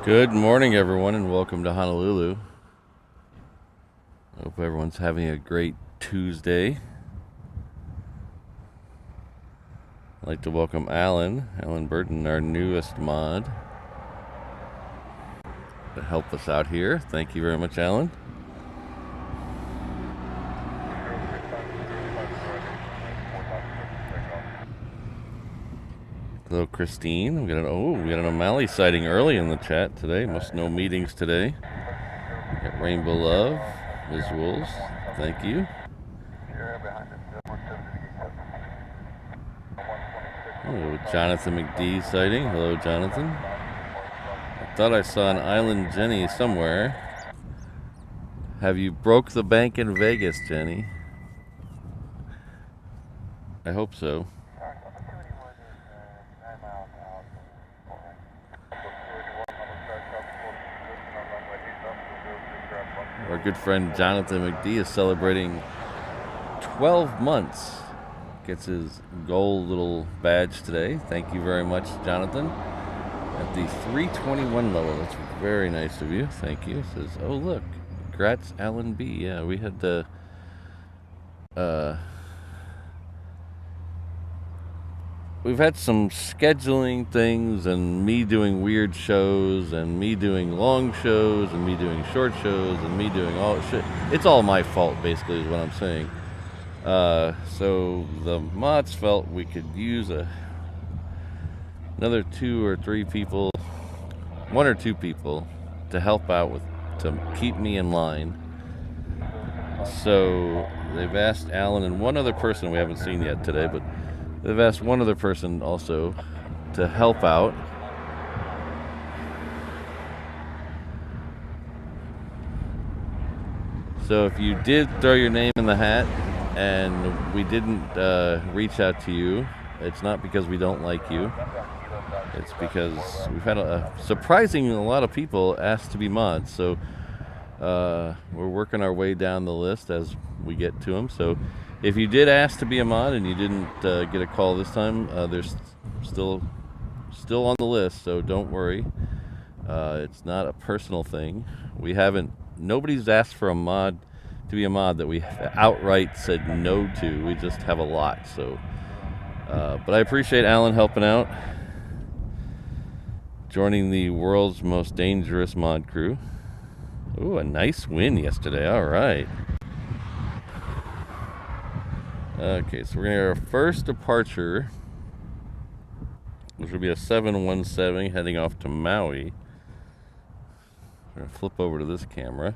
Good morning, everyone, and welcome to Honolulu. I hope everyone's having a great Tuesday. I'd like to welcome Alan Burton, our newest mod, to help us out here. Thank you very much, Alan. Hello, Christine. We got an O'Malley sighting early in the chat today. Must no meetings today. Got Rainbow Love visuals. Thank you. Oh, Jonathan McD sighting. Hello, Jonathan. I thought I saw an Island Jenny somewhere. Have you broke the bank in Vegas, Jenny? I hope so. Our good friend Jonathan McD is celebrating 12 months. Gets his gold little badge today. Thank you very much, Jonathan. At the 321 level. That's very nice of you. Thank you. It says, oh, look. Congrats, Alan B. Yeah, we had to... We've had some scheduling things and me doing weird shows and me doing long shows and me doing short shows and me doing all shit. It's all my fault, basically, is what I'm saying. So the mods felt we could use another 2 or 3 people, 1 or 2 people, to help out to keep me in line. So they've asked Alan and one other person we haven't seen yet today, but they've asked one other person also to help out. So if you did throw your name in the hat and we didn't reach out to you, it's not because we don't like you. It's because we've had a lot of people ask to be mods. So we're working our way down the list as we get to them. So if you did ask to be a mod and you didn't get a call this time, there's still on the list, so don't worry. It's not a personal thing. Nobody's asked for to be a mod that we outright said no to. We just have a lot, so. But I appreciate Alan helping out, joining the world's most dangerous mod crew. Ooh, a nice win yesterday. All right. Okay, so we're going to get our first departure, which will be a 717 heading off to Maui. We're going to flip over to this camera.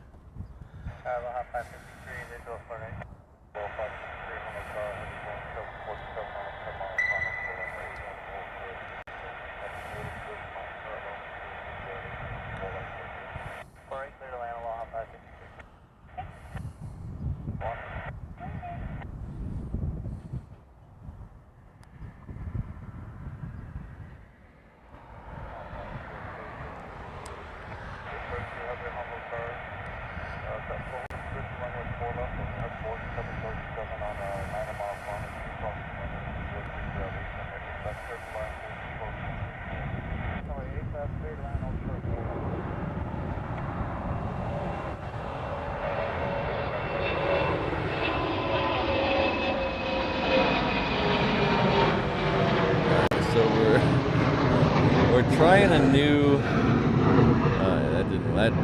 Trying a new.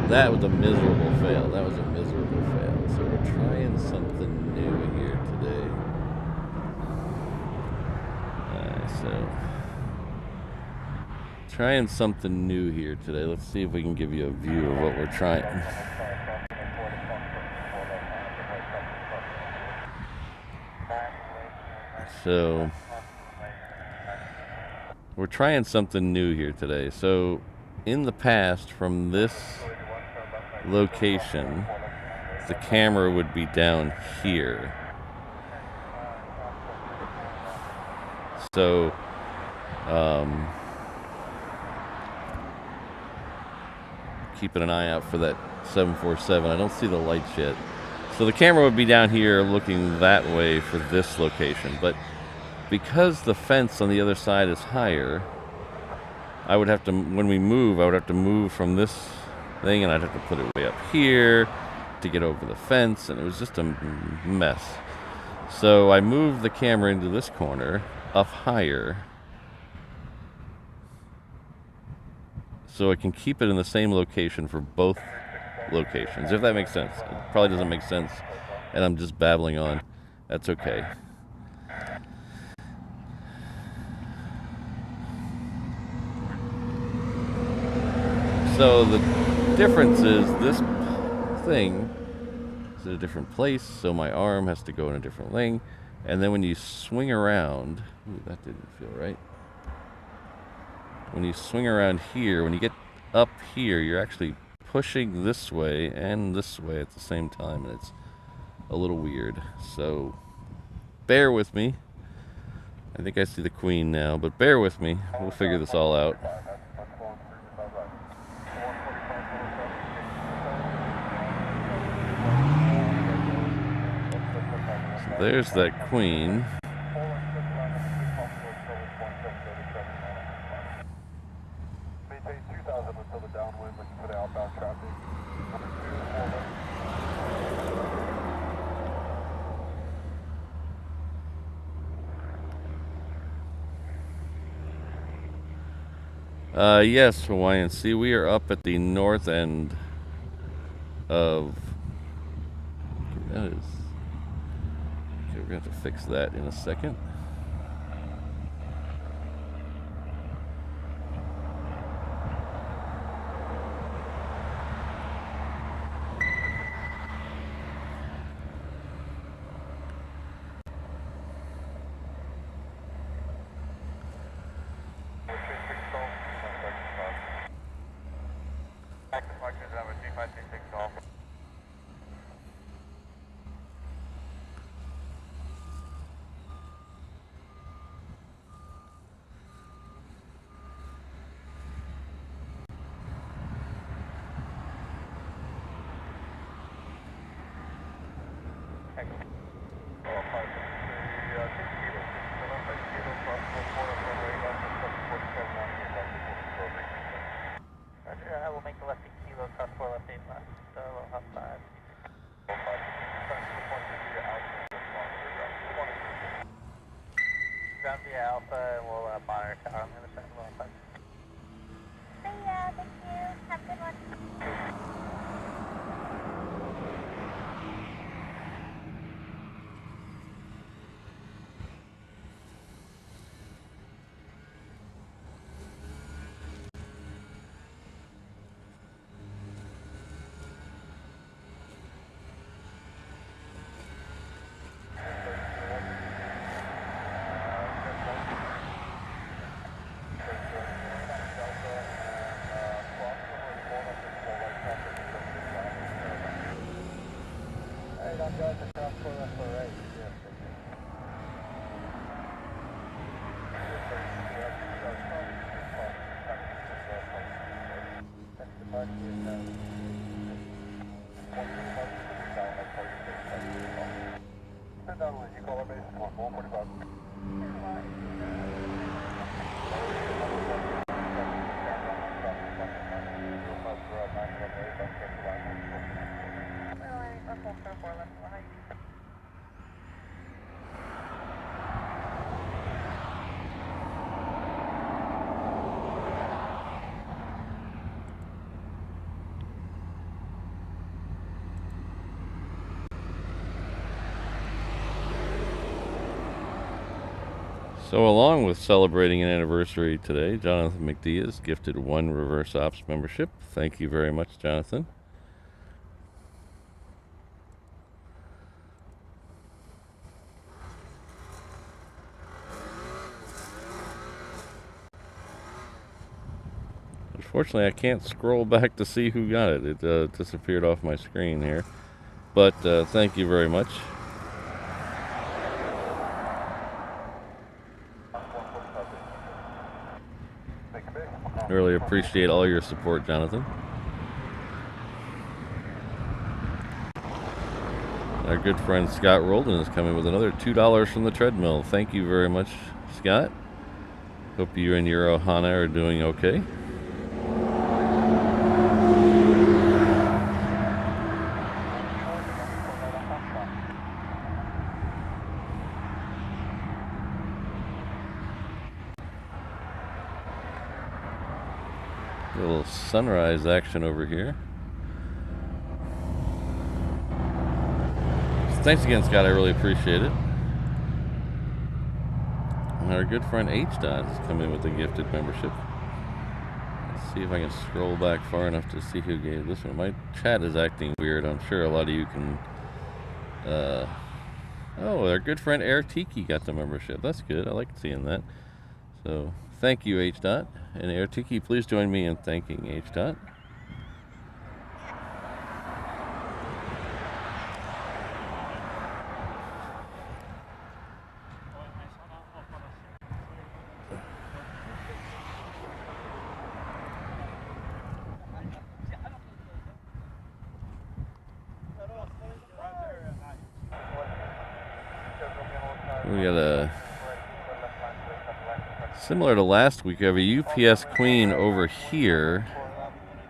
That was a miserable fail. That was a miserable fail. So we're trying something new here today. Trying something new here today. Let's see if we can give you a view of what we're trying. So we're trying something new here today. So in the past, from this location, the camera would be down here. So keeping an eye out for that 747. I don't see the lights yet. So the camera would be down here looking that way for this location. But because the fence on the other side is higher, I would have to, when we move, I would have to move from this thing, and I'd have to put it way up here to get over the fence, and it was just a mess. So I moved the camera into this corner, up higher, so I can keep it in the same location for both locations, if that makes sense. It probably doesn't make sense, and I'm just babbling on. That's okay. So the difference is this thing is at a different place, so my arm has to go in a different lane. And then when you swing around, ooh, that didn't feel right. When you swing around here, when you get up here, you're actually pushing this way and this way at the same time, and it's a little weird. So bear with me. I think I see the Queen now, but bear with me. We'll figure this all out. So there's that Queen. Yes, Hawaiian. See, we are up at the north end of... That is... Okay, we're going to have to fix that in a second. So along with celebrating an anniversary today, Jonathan McDee is gifted 1 Reverse Ops membership. Thank you very much, Jonathan. Unfortunately, I can't scroll back to see who got it. It disappeared off my screen here. But thank you very much. I really appreciate all your support, Jonathan. Our good friend Scott Roldan is coming with another $2 from the treadmill. Thank you very much, Scott. Hope you and your Ohana are doing okay. A little sunrise action over here. Thanks again, Scott. I really appreciate it. And our good friend H-Dot has come in with a gifted membership. Let's see if I can scroll back far enough to see who gave this one. My chat is acting weird. I'm sure a lot of you can... Oh, our good friend Air Tiki got the membership. That's good. I like seeing that. So, thank you, H-Dot. And Air Tiki, please join me in thanking H-Dot. We got a, similar to last week, we have a UPS Queen over here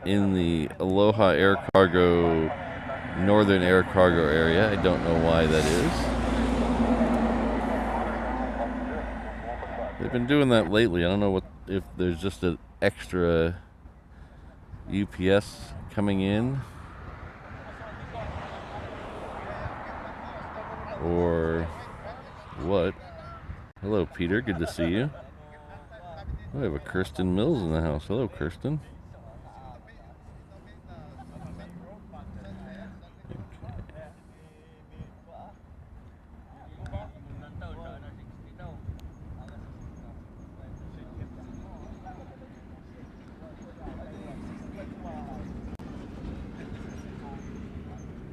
in the Aloha Air Cargo, Northern Air Cargo area. I don't know why that is. They've been doing that lately. I don't know if there's just an extra UPS coming in, or what? Hello, Peter. Good to see you. We have a Kirsten Mills in the house. Hello, Kirsten.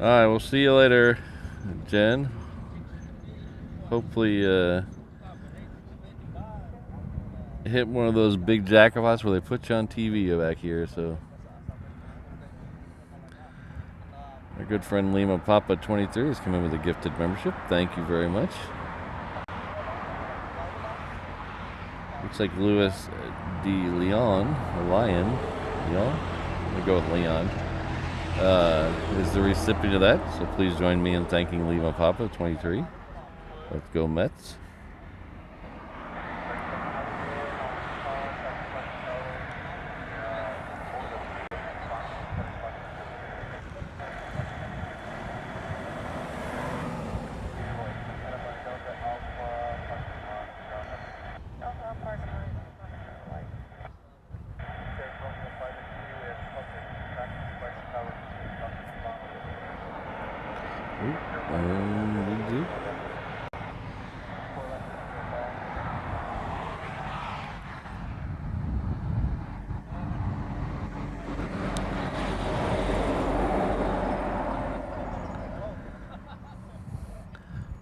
All right, we'll see you later, Jen. Hopefully, hit one of those big jackpots where they put you on TV back here. So, our good friend Lima Papa 23 has come in with a gifted membership. Thank you very much. Looks like Louis D. Leon, or Lion, Leon? I'm gonna go with Leon. Is the recipient of that, so please join me in thanking Lima Papa 23. Let's go Mets.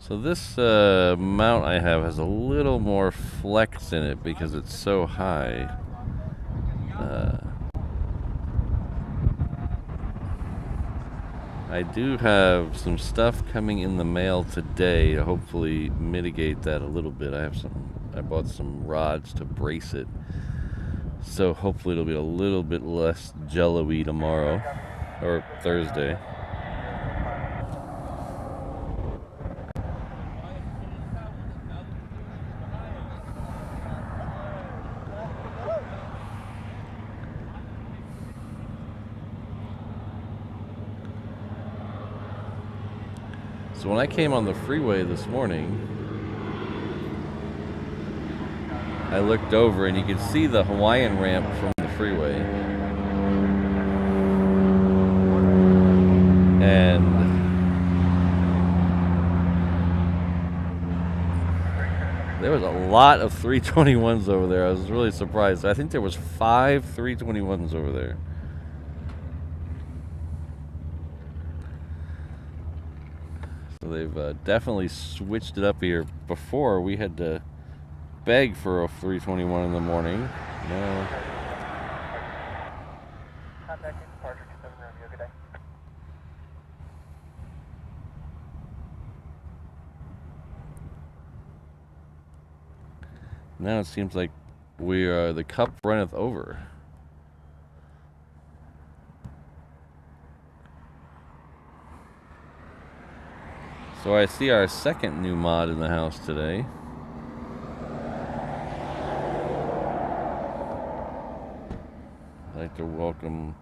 So this mount I have has a little more flex in it because it's so high. I do have some stuff coming in the mail today to hopefully mitigate that a little bit. I bought some rods to brace it. So hopefully it'll be a little bit less jello-y tomorrow or Thursday. So when I came on the freeway this morning, I looked over and you could see the Hawaiian ramp from the freeway. And there was a lot of 321s over there. I was really surprised. I think there was 5 321s over there. So they've definitely switched it up here. Before, we had to beg for a 321 in the morning. No. Now it seems like We are the cup runneth over. So I see our second new mod in the house today. I'd like to welcome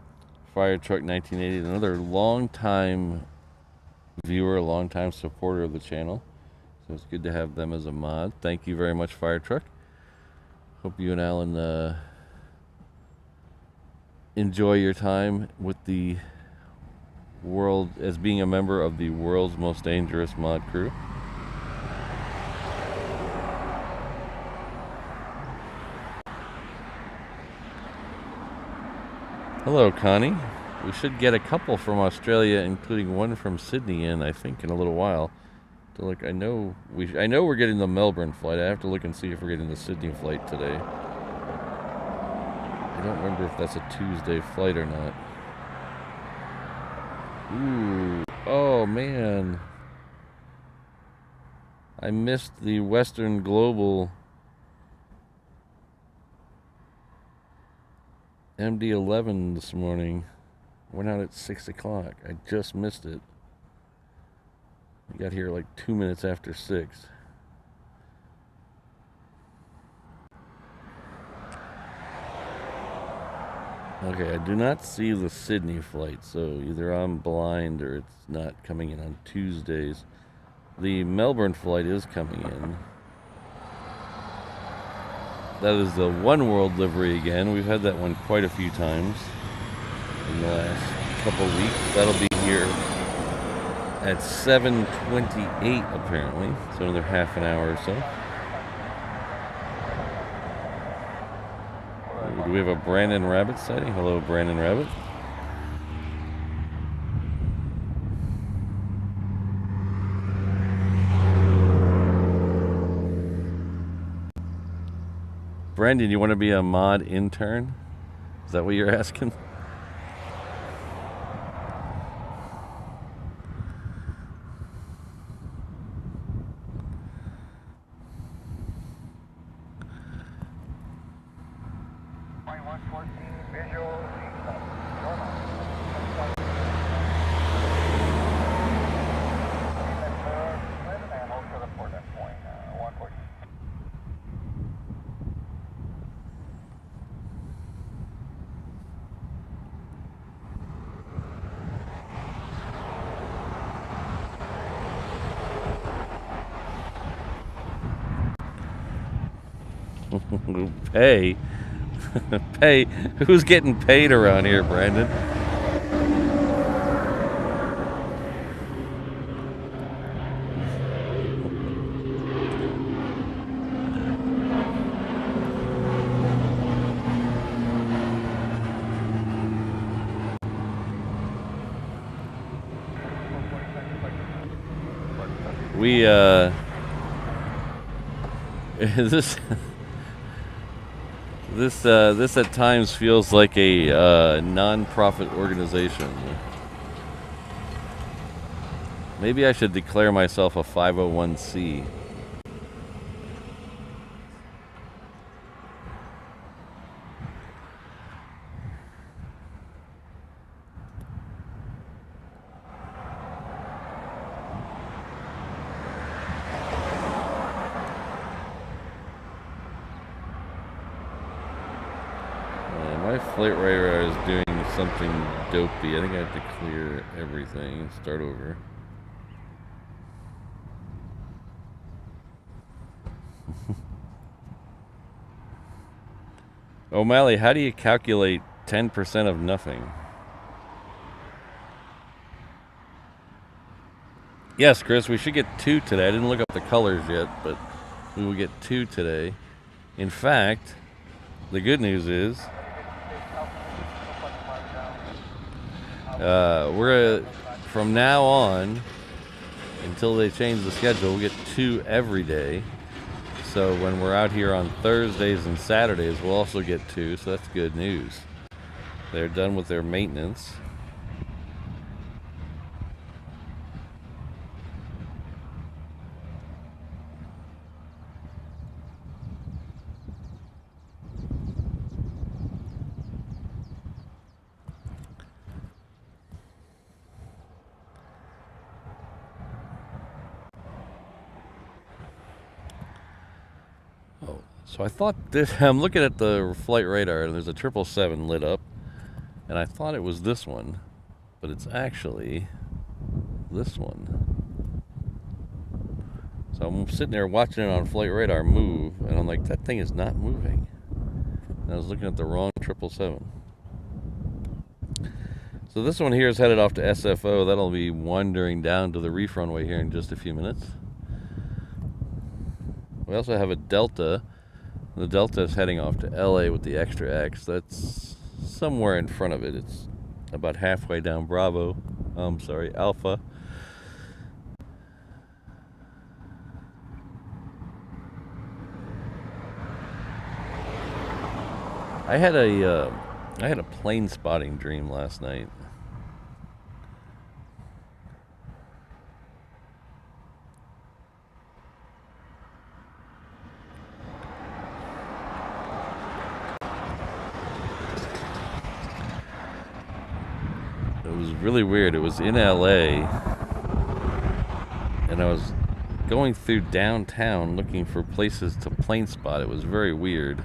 Fire Truck 1980, another long-time viewer, long-time supporter of the channel. So it's good to have them as a mod. Thank you very much, Fire Truck. Hope you and Alan enjoy your time with the world as being a member of the world's most dangerous mod crew. Hello, Connie. We should get a couple from Australia, including one from Sydney in, I think, in a little while. So look, I know we're getting the Melbourne flight. I have to look and see if we're getting the Sydney flight today. I don't remember if that's a Tuesday flight or not. Ooh, oh man. I missed the Western Global MD-11 this morning. Went out at 6 o'clock. I just missed it. We got here like 2 minutes after 6. Okay, I do not see the Sydney flight, so either I'm blind or it's not coming in on Tuesdays. The Melbourne flight is coming in. That is the One World livery again. We've had that one quite a few times in the last couple weeks. That'll be here at 7:28 apparently, so another half an hour or so. Do we have a Brandon Rabbit sighting? Hello, Brandon Rabbit. Brandon, you want to be a mod intern? Is that what you're asking? Pay? Pay? Who's getting paid around here, Brandon? We, this at times feels like a non-profit organization. Maybe I should declare myself a 501c. My flight radar is doing something dopey. I think I have to clear everything and start over. O'Malley, how do you calculate 10% of nothing? Yes, Chris, we should get 2 today. I didn't look up the colors yet, but we will get 2 today. In fact, the good news is we're from now on until they change the schedule, we'll get 2 every day. So when we're out here on Thursdays and Saturdays, we'll also get 2, so that's good news. They're done with their maintenance. So I thought this, I'm looking at the flight radar and there's a 777 lit up, and I thought it was this one, but it's actually this one. So I'm sitting there watching it on flight radar move, and I'm like, that thing is not moving. And I was looking at the wrong 777. So this one here is headed off to SFO. That'll be wandering down to the reef runway here in just a few minutes. We also have a Delta. The Delta is heading off to LA with the Extra X. That's somewhere in front of it. It's about halfway down Bravo. Alpha. I had a plane spotting dream last night. It was really weird. It was in LA, and I was going through downtown looking for places to plane spot. It was very weird.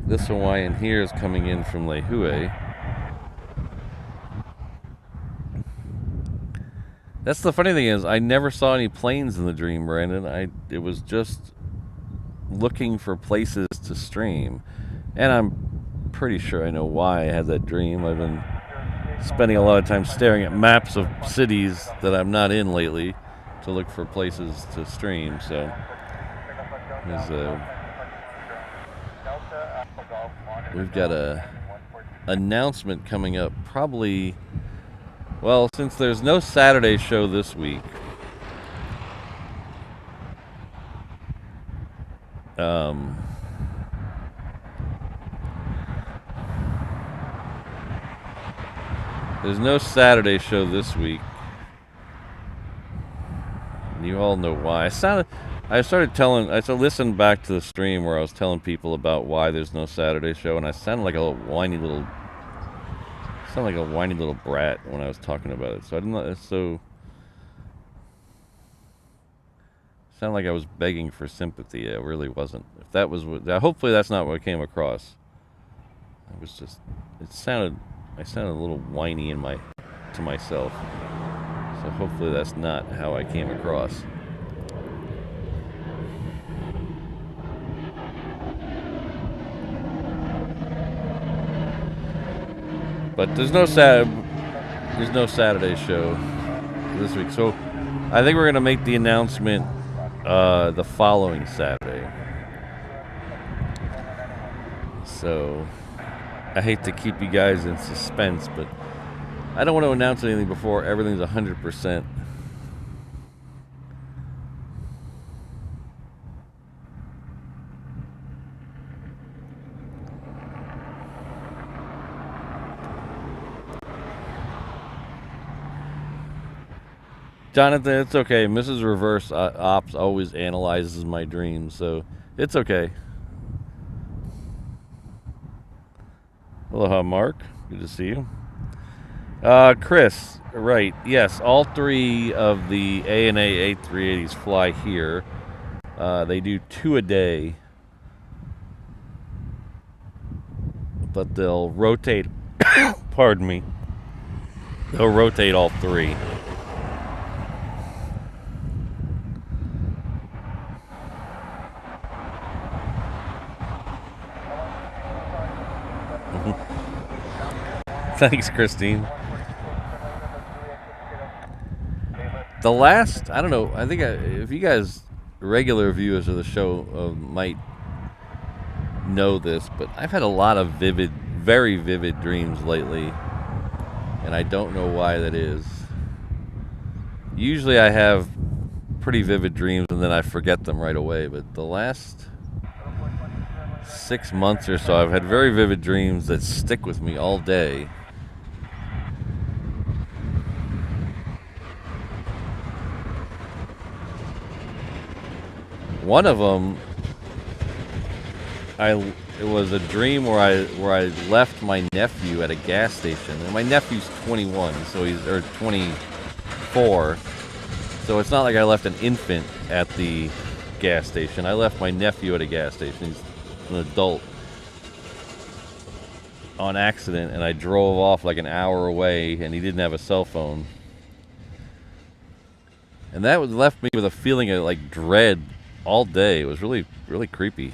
This Hawaiian here is coming in from Lehue. That's the funny thing is, I never saw any planes in the dream, Brandon. It was just looking for places to stream. And I'm pretty sure I know why I had that dream. I've been spending a lot of time staring at maps of cities that I'm not in lately to look for places to stream. So we've got a announcement coming up probably. Well, since there's no Saturday show this week, there's no Saturday show this week. You all know why. I listened back to the stream where I was telling people about why there's no Saturday show, and I sounded like a whiny little brat when I was talking about it. So I didn't know. So sound like I was begging for sympathy. It really wasn't. If that was hopefully that's not what came across. I sounded a little whiny to myself. So hopefully that's not how I came across. But there's no Saturday show this week. So I think we're going to make the announcement the following Saturday. So I hate to keep you guys in suspense, but I don't want to announce anything before everything's 100%. Jonathan, it's okay. Mrs. Reverse Ops always analyzes my dreams, so it's okay. Aloha, Mark. Good to see you. Chris, right. Yes, all three of the ANA A380s fly here. They do 2 a day. But they'll rotate, pardon me, they'll rotate all 3. Thanks, Christine. The last, I don't know, I think if you guys, regular viewers of the show, might know this, but I've had a lot of very vivid dreams lately, and I don't know why that is. Usually I have pretty vivid dreams and then I forget them right away, but the last 6 months or so I've had very vivid dreams that stick with me all day. One of them it was a dream where I left my nephew at a gas station, and my nephew's 21, so he's or 24, so it's not like I left an infant at the gas station. I left my nephew at a gas station. He's an adult on accident, and I drove off like an hour away, and he didn't have a cell phone, and that left me with a feeling of like dread all day. It was really creepy.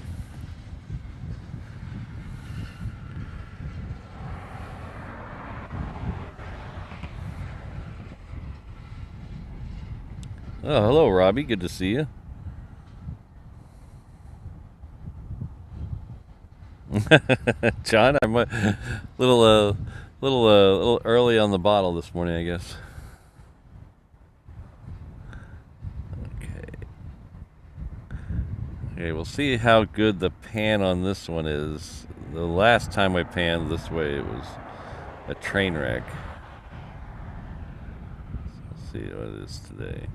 Oh, hello, Robbie. Good to see you. John, I'm a little early on the bottle this morning, I guess. Okay, we'll see how good the pan on this one is. The last time I panned this way, it was a train wreck. So let's see what it is today.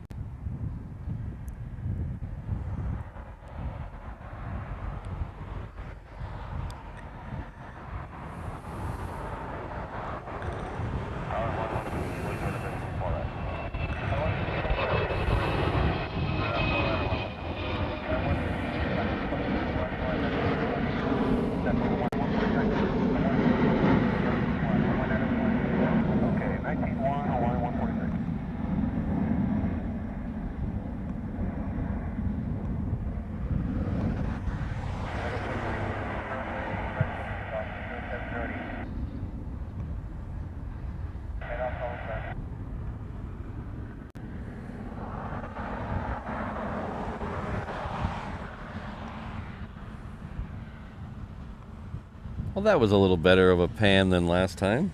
Well, that was a little better of a pan than last time.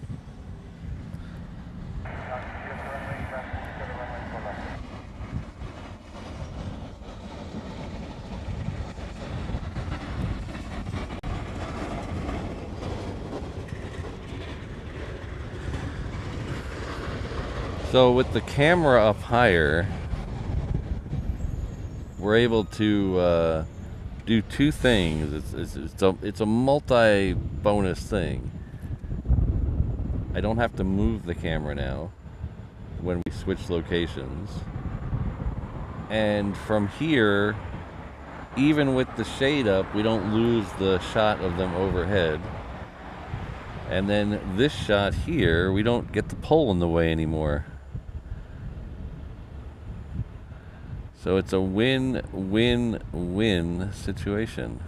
So with the camera up higher, we're able to do two things. It's a multi-bonus thing. I don't have to move the camera now when we switch locations. And from here, even with the shade up, we don't lose the shot of them overhead. And then this shot here, we don't get the pole in the way anymore. So it's a win-win-win situation.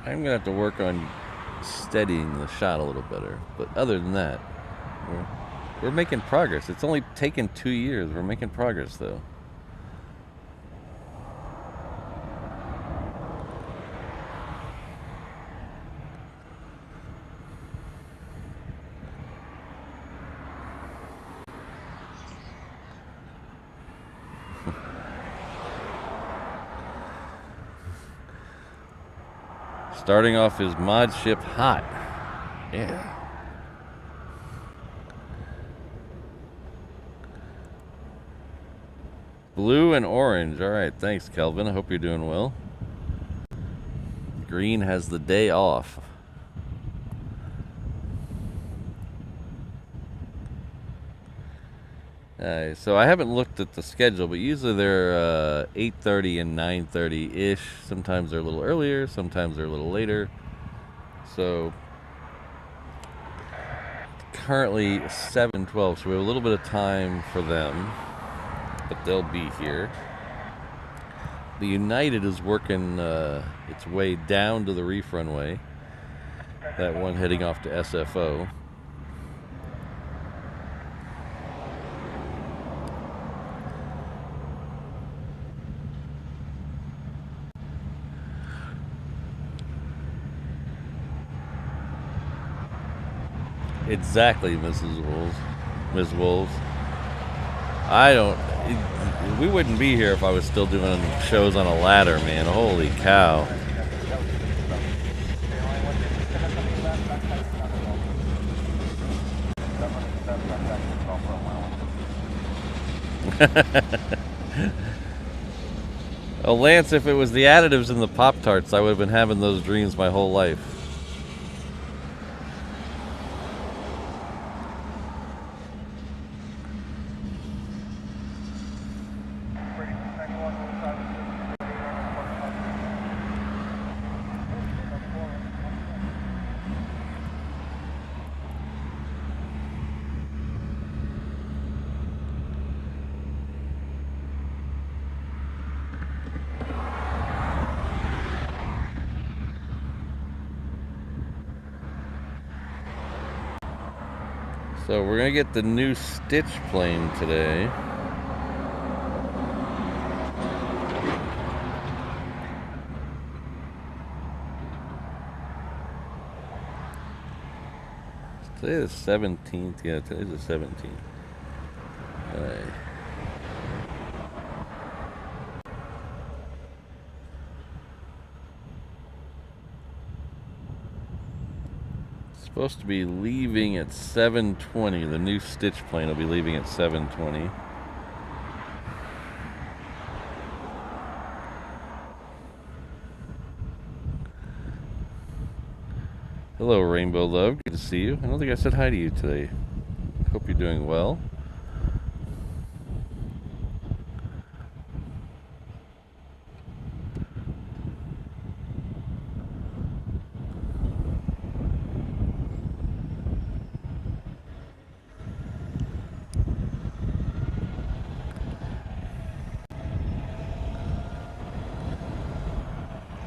I'm gonna have to work on steadying the shot a little better, but other than that, we're making progress. It's only taken 2 years. We're making progress, though. Starting off his mod ship hot. Yeah. Blue and orange. All right. Thanks, Kelvin. I hope you're doing well. Green has the day off. So I haven't looked at the schedule, but usually they're 8:30 and 9:30-ish. Sometimes they're a little earlier, sometimes they're a little later. So currently 7:12, so we have a little bit of time for them, but they'll be here. The United is working its way down to the reef runway. That one heading off to SFO. Exactly, Mrs. Wolves. Ms. Wolves. I don't. We wouldn't be here if I was still doing shows on a ladder, man. Holy cow. Oh, Lance, if it was the additives in the Pop-Tarts, I would have been having those dreams my whole life. So we're gonna get the new Stitch plane today. Today is the 17th. Yeah, today's the 17th. All right. Supposed to be leaving at 7:20. The new Stitch plane will be leaving at 7:20. Hello, Rainbow Love. Good to see you. I don't think I said hi to you today. Hope you're doing well.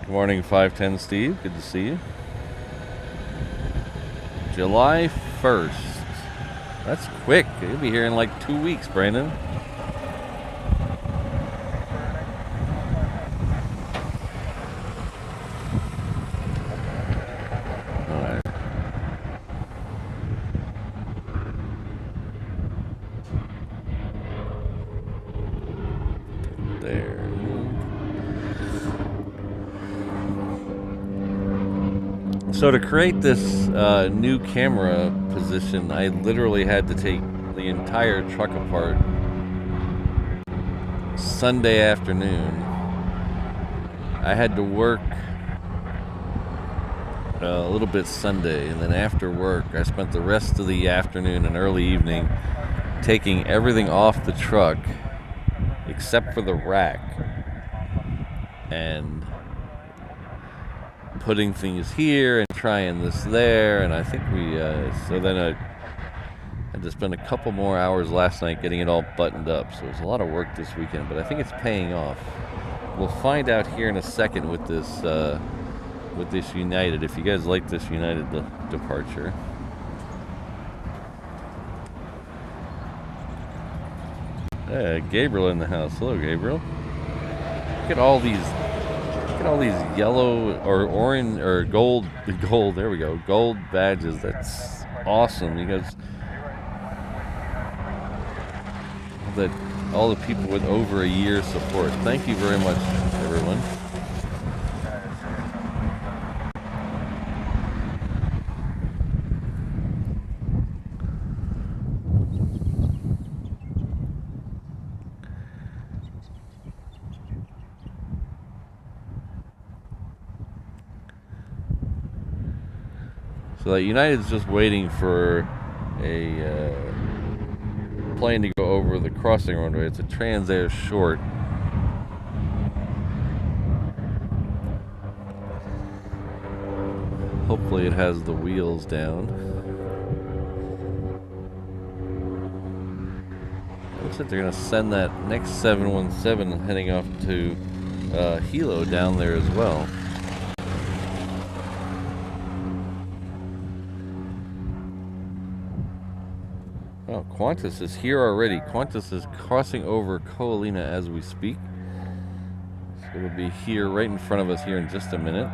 Good morning, 510 Steve. Good to see you. July 1st. That's quick. You'll be here in like 2 weeks, Brandon. All right. There. So to create this new camera position, I literally had to take the entire truck apart Sunday afternoon. I had to work a little bit Sunday, and then after work, I spent the rest of the afternoon and early evening taking everything off the truck except for the rack and putting things here and trying this there, and I think we so then I had to spend a couple more hours last night getting it all buttoned up. So it was a lot of work this weekend, but I think it's paying off. We'll find out here in a second with this United, if you guys like this United departure. Gabriel in the house. Hello, Gabriel. Look at all these yellow or orange or gold, there we go, gold badges. That's awesome. You guys, all the people with over a year's support. Thank you very much, everyone. So United's just waiting for a plane to go over the crossing runway. It's a Transair short. Hopefully it has the wheels down. Looks like they're going to send that next 717 heading off to Hilo down there as well. Oh, Qantas is here already. Qantas is crossing over Koalina as we speak. So it'll be here right in front of us here in just a minute.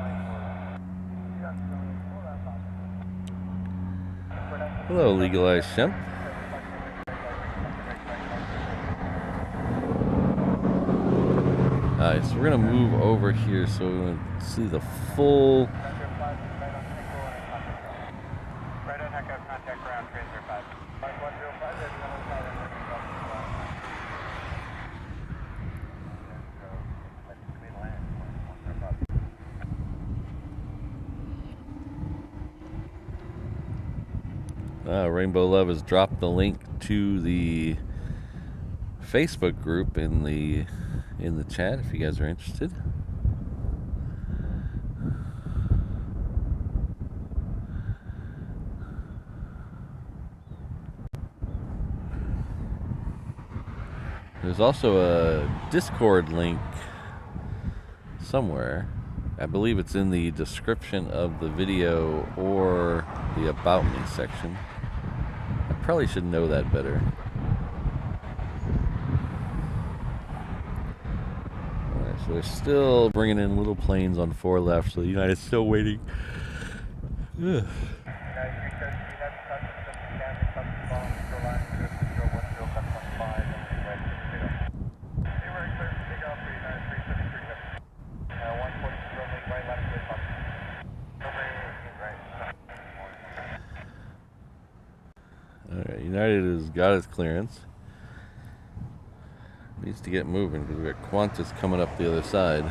Hello, Legalized Shemp. sky. So we're going to move over here so we can see the full... Rainbow Love has dropped the link to the Facebook group in the chat if you guys are interested. There's also a Discord link somewhere. I believe it's in the description of the video or the About Me section. I probably should know that better. Alright, so they're still bringing in little planes on 4 left, so the United's still waiting. Ugh. Alright, United has got its clearance. Needs to get moving because we got Qantas coming up the other side.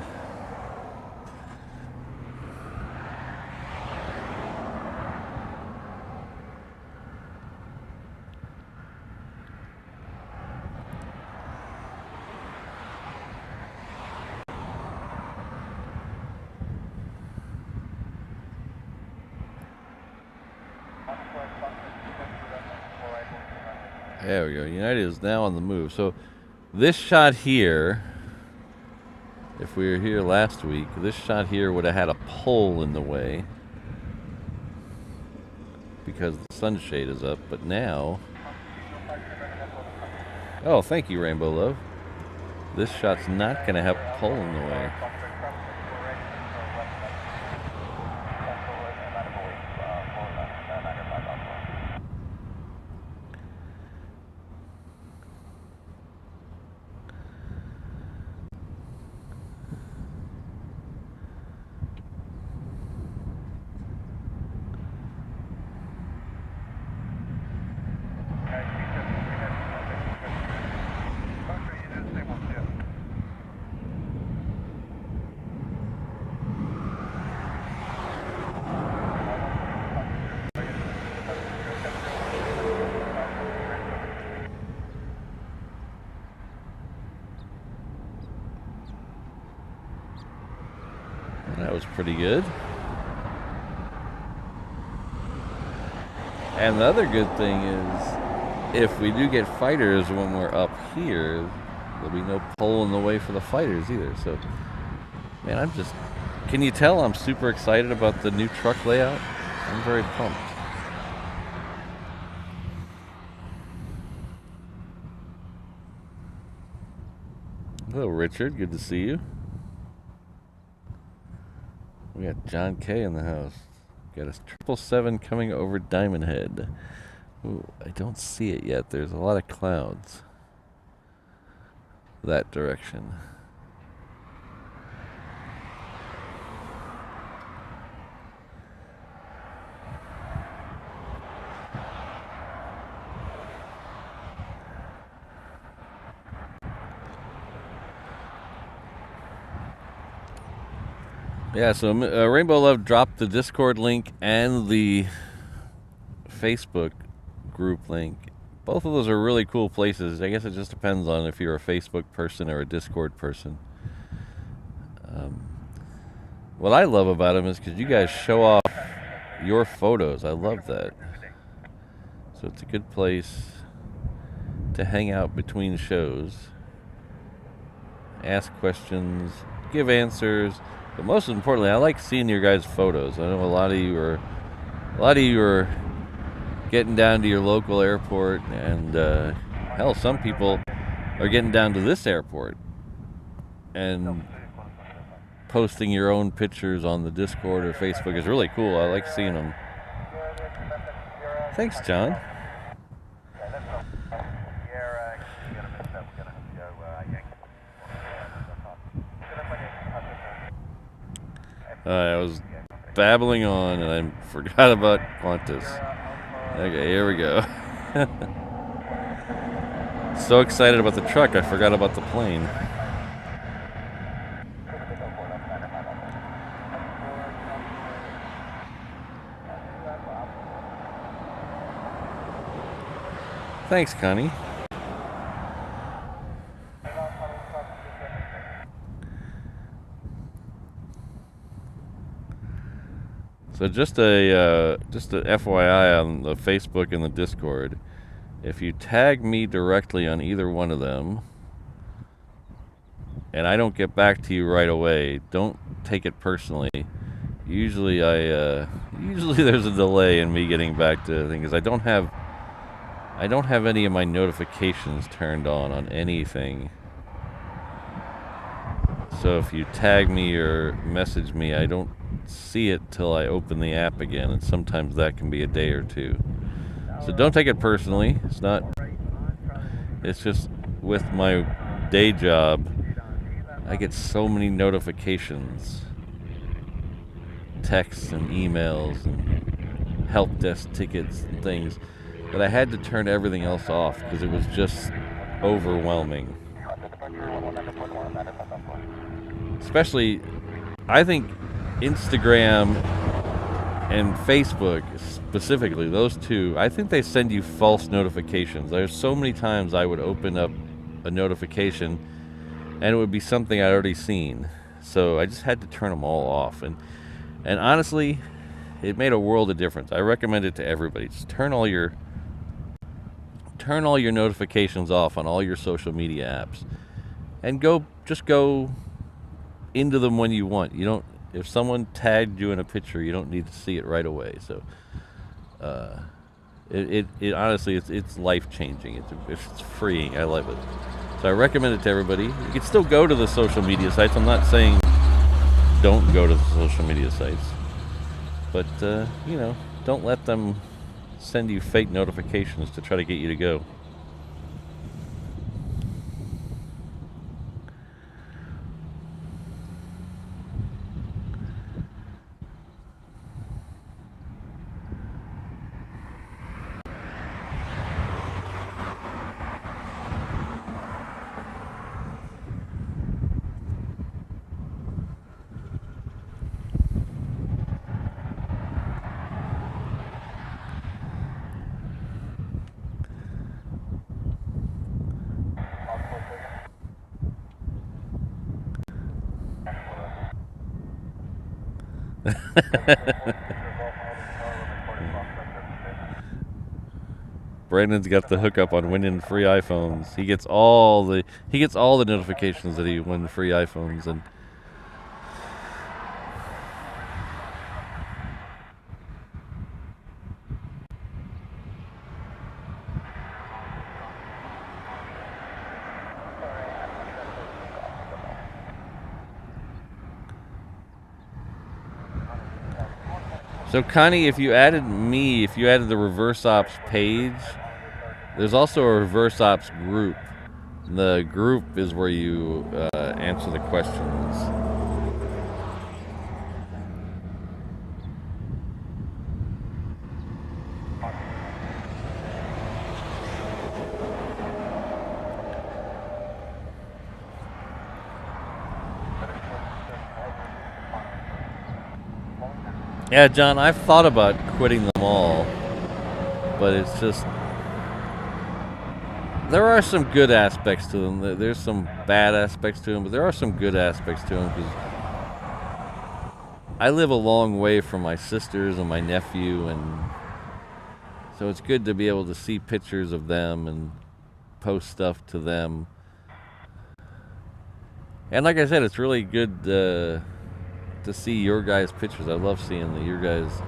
There we go. United is now on the move. So this shot here, if we were here last week, this shot here would have had a pole in the way because the sunshade is up. But now, oh, thank you, Rainbow Love. This shot's not going to have a pole in the way. That was pretty good. And the other good thing is, if we do get fighters when we're up here, there'll be no pole in the way for the fighters either. So, man, I'm just... Can you tell I'm super excited about the new truck layout? I'm very pumped. Hello, Richard. Good to see you. We got John K in the house. Got a 777 coming over Diamond Head. Ooh, I don't see it yet. There's a lot of clouds that direction. Yeah, so Rainbow Love dropped the Discord link and the Facebook group link. Both of those are really cool places. I guess it just depends on if you're a Facebook person or a Discord person. What I love about them is because you guys show off your photos. I love that. So it's a good place to hang out between shows, ask questions, give answers. But most importantly, I like seeing your guys' photos. I know a lot of you are getting down to your local airport, and hell, some people are getting down to this airport and posting your own pictures on the Discord or Facebook is really cool. I like seeing them. Thanks, John. I was babbling on and I forgot about Qantas. Okay, here we go. So excited about the truck, I forgot about the plane. Thanks, Connie. So just a FYI on the Facebook and the Discord, if you tag me directly on either one of them, and I don't get back to you right away, don't take it personally. Usually there's a delay in me getting back to things. I don't have any of my notifications turned on anything. So if you tag me or message me, I don't see it till I open the app again, and sometimes that can be a day or two. So don't take it personally. It's just with my day job, I get so many notifications, texts and emails and help desk tickets and things, that I had to turn everything else off because it was just overwhelming. Especially, I think Instagram and Facebook specifically, those two, I think they send you false notifications. There's so many times I would open up a notification and it would be something I'd already seen. So I just had to turn them all off. And honestly, it made a world of difference. I recommend it to everybody. Just turn all your notifications off on all your social media apps and just go into them when you want. You don't, if someone tagged you in a picture, you don't need to see it right away. So it honestly, it's life changing. It's freeing. I love it. So I recommend it to everybody. You can still go to the social media sites. I'm not saying don't go to the social media sites, but don't let them send you fake notifications to try to get you to go. Brandon's got the hookup on winning free iPhones. He gets all the notifications that he won free iPhones. And so Connie, if you added the Reverse Ops page, there's also a Reverse Ops group. The group is where you answer the questions. Yeah, John, I've thought about quitting them all, but it's just, there are some good aspects to them. There's some bad aspects to them, but there are some good aspects to them, because I live a long way from my sisters and my nephew, and so it's good to be able to see pictures of them and post stuff to them. And like I said, it's really good to see your guys' pictures. I love seeing your guys'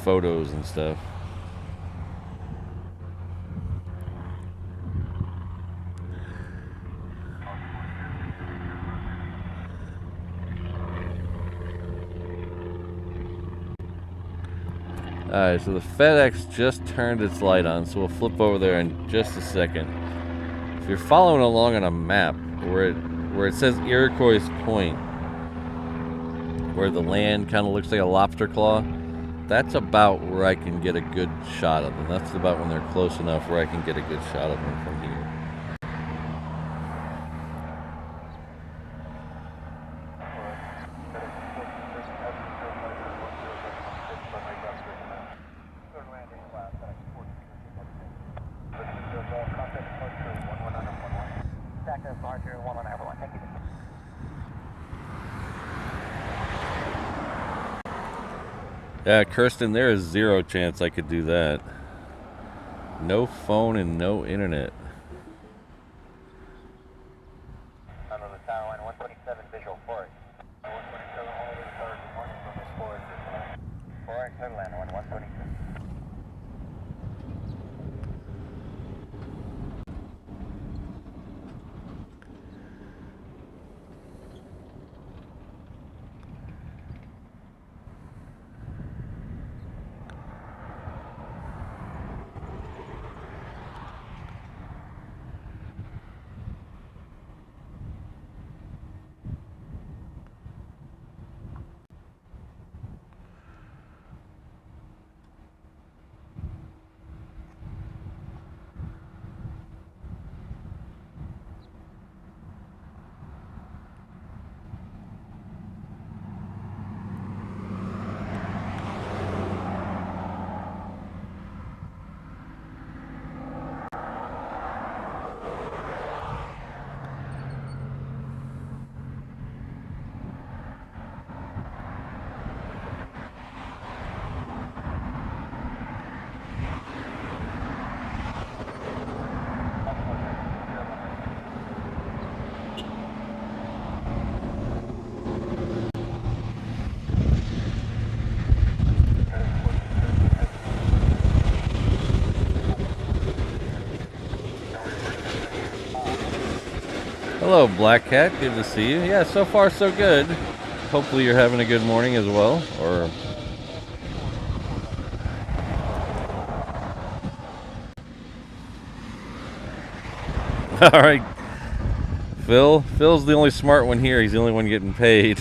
photos and stuff. Alright, so the FedEx just turned its light on, so we'll flip over there in just a second. If you're following along on a map where it says Iroquois Point, where the land kind of looks like a lobster claw, that's about where I can get a good shot of them. That's about when they're close enough where I can get a good shot of them from here. Yeah, Kirsten, there is zero chance I could do that. No phone and no internet. On the tower line, 127 visual for it. 127 all over the tower. Good morning from the sports. For it, clear land on 122. Hello, Black Cat. Good to see you. Yeah, so far so good. Hopefully you're having a good morning as well. Or all right, Phil. Phil's the only smart one here. He's the only one getting paid.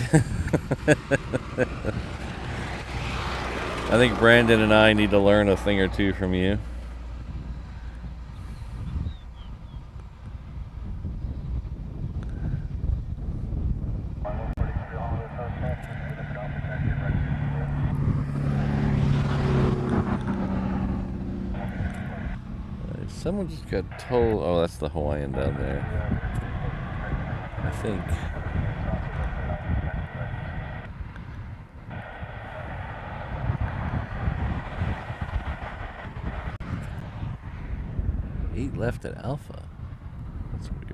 I think Brandon and I need to learn a thing or two from you. Someone just got told. Oh, that's the Hawaiian down there, I think. Eight left at Alpha. That's weird.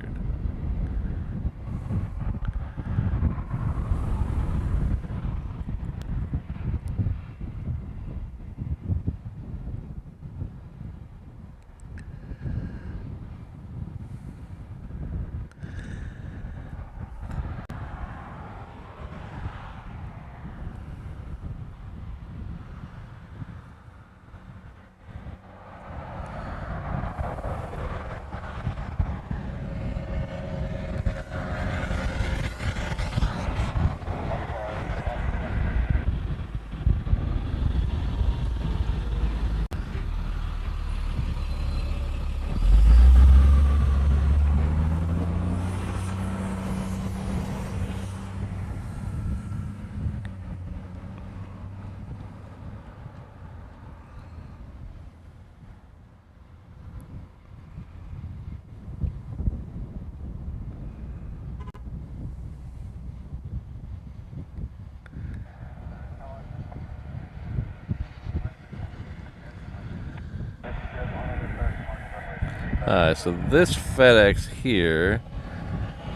So this FedEx here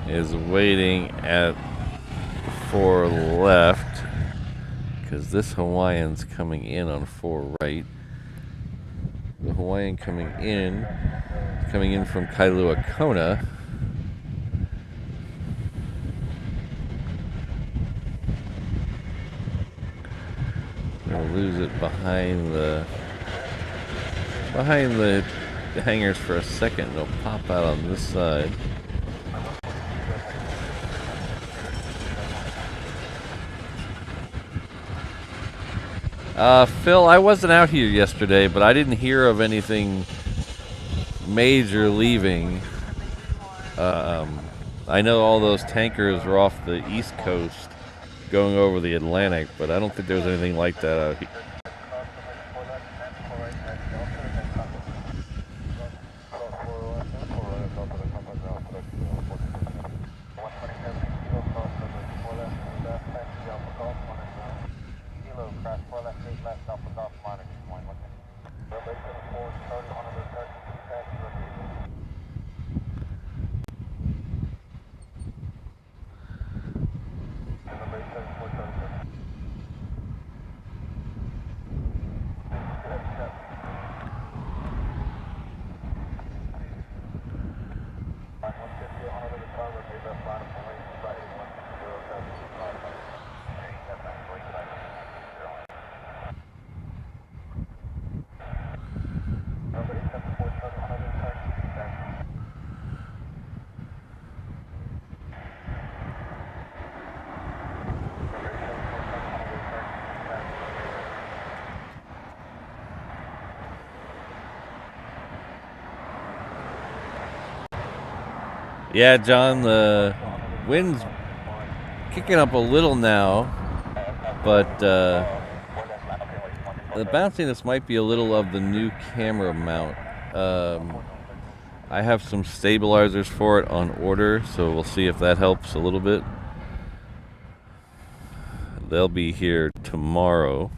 is waiting at 4 left because this Hawaiian's coming in on 4 right. The Hawaiian coming in from Kailua Kona. We'll lose it behind the hangars for a second. It'll pop out on this side. Phil, I wasn't out here yesterday, but I didn't hear of anything major leaving. I know all those tankers were off the East Coast going over the Atlantic, but I don't think there was anything like that out here. Yeah, John, the wind's kicking up a little now, but the bounciness might be a little of the new camera mount. I have some stabilizers for it on order, so we'll see if that helps a little bit. They'll be here tomorrow.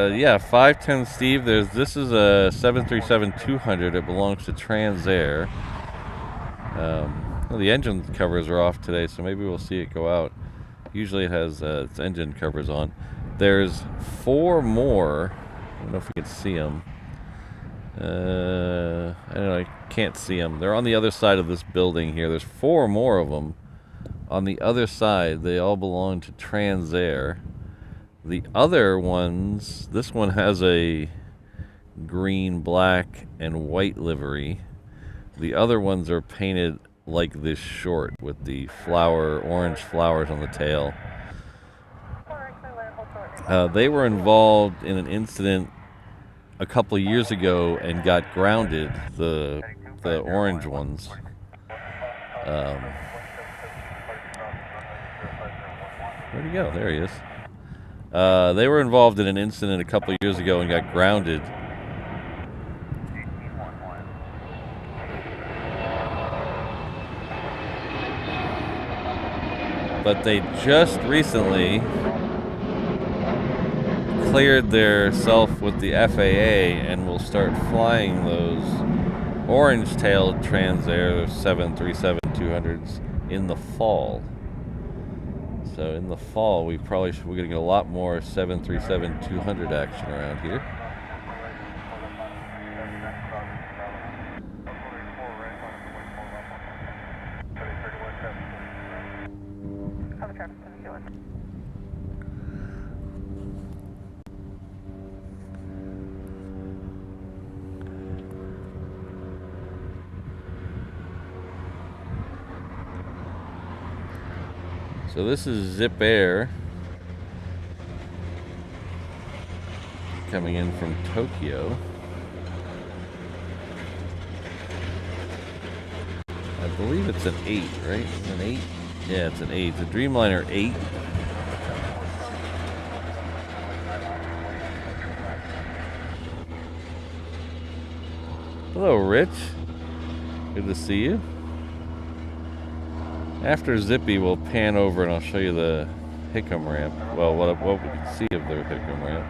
Yeah, 510 Steve. This is a 737-200. It belongs to Transair. Well, the engine covers are off today, so maybe we'll see it go out. Usually it has its engine covers on. There's 4 more. I don't know if we can see them. I don't know. I can't see them. They're on the other side of this building here. There's 4 more of them on the other side. They all belong to Transair. The other ones, this one has a green, black, and white livery. The other ones are painted like this short with the orange flowers on the tail. They were involved in an incident a couple of years ago and got grounded, the orange ones. Where'd he go? There he is. They were involved in an incident a couple of years ago and got grounded. But they just recently cleared their self with the FAA and will start flying those orange-tailed Transair 737-200s in the fall. So in the fall, we're going to get a lot more 737-200 action around here. So this is Zip Air coming in from Tokyo. I believe it's an 8, right? An 8? Yeah, it's an 8. It's a Dreamliner 8. Hello, Rich. Good to see you. After Zippy, we'll pan over and I'll show you the Hickam ramp. Well, what we can see of the Hickam ramp.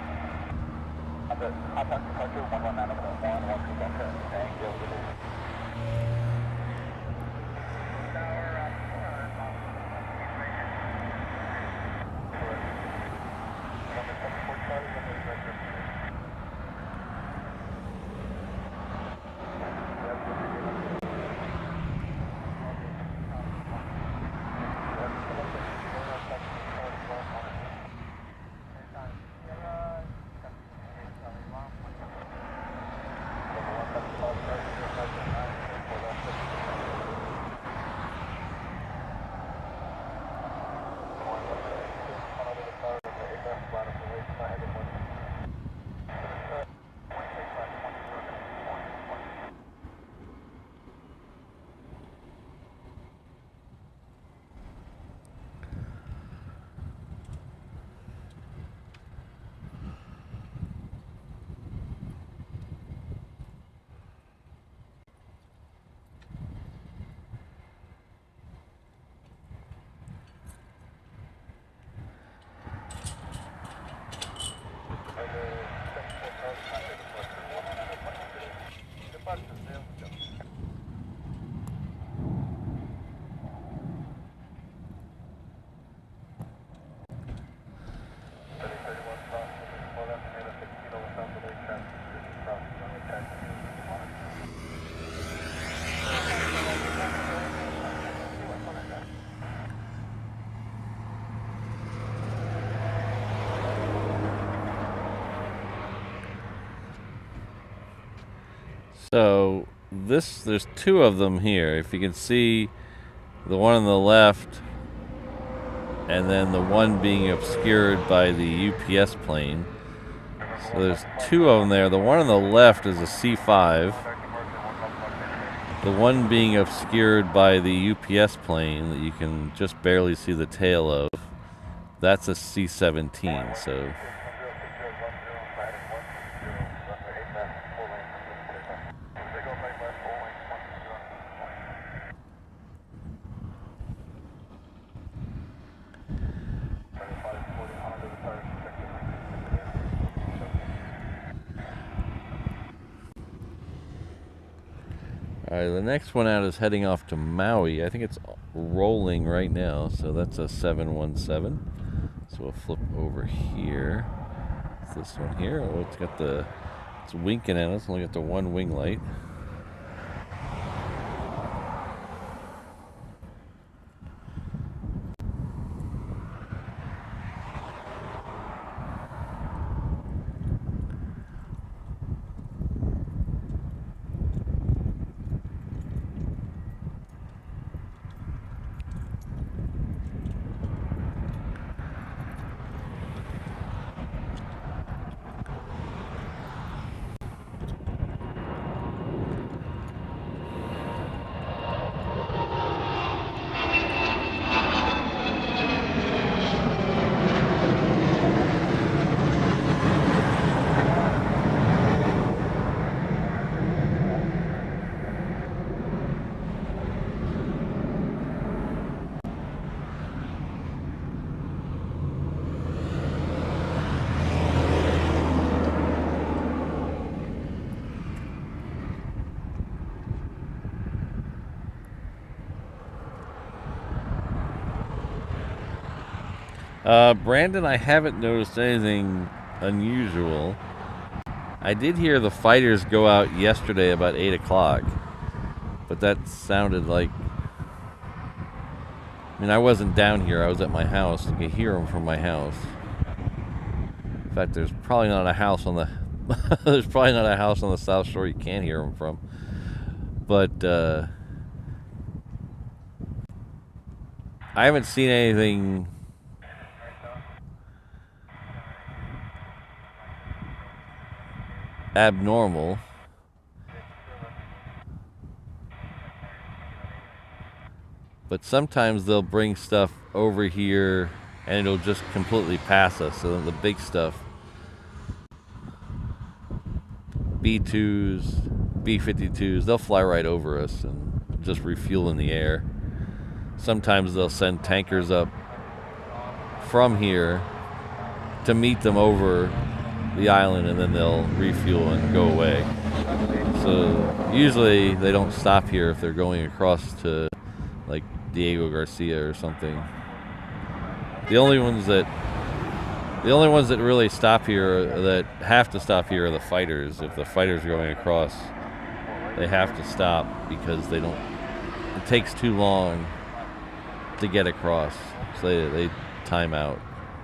So there's two of them here. If you can see the one on the left and then the one being obscured by the UPS plane. So there's two of them there. The one on the left is a C-5. The one being obscured by the UPS plane that you can just barely see the tail of, that's a C-17. So alright, the next one out is heading off to Maui. I think it's rolling right now, so that's a 717. So we'll flip over here. It's this one here. Oh, it's winking at us. Only got the one wing light. Brandon, I haven't noticed anything unusual. I did hear the fighters go out yesterday about 8 o'clock, but that sounded like... I mean, I wasn't down here. I was at my house. I could hear them from my house. In fact, there's probably not a house on the... there's probably not a house on the South Shore you can't hear them from. But, I haven't seen anything... abnormal. But sometimes they'll bring stuff over here and it'll just completely pass us. So the big stuff, B-2s, B-52s, they'll fly right over us and just refuel in the air. Sometimes they'll send tankers up from here to meet them over the island, and then they'll refuel and go away. So usually they don't stop here if they're going across to like Diego Garcia or something. The only ones that really stop here, that have to stop here, are the fighters. If the fighters are going across, they have to stop because it takes too long to get across. So they time out.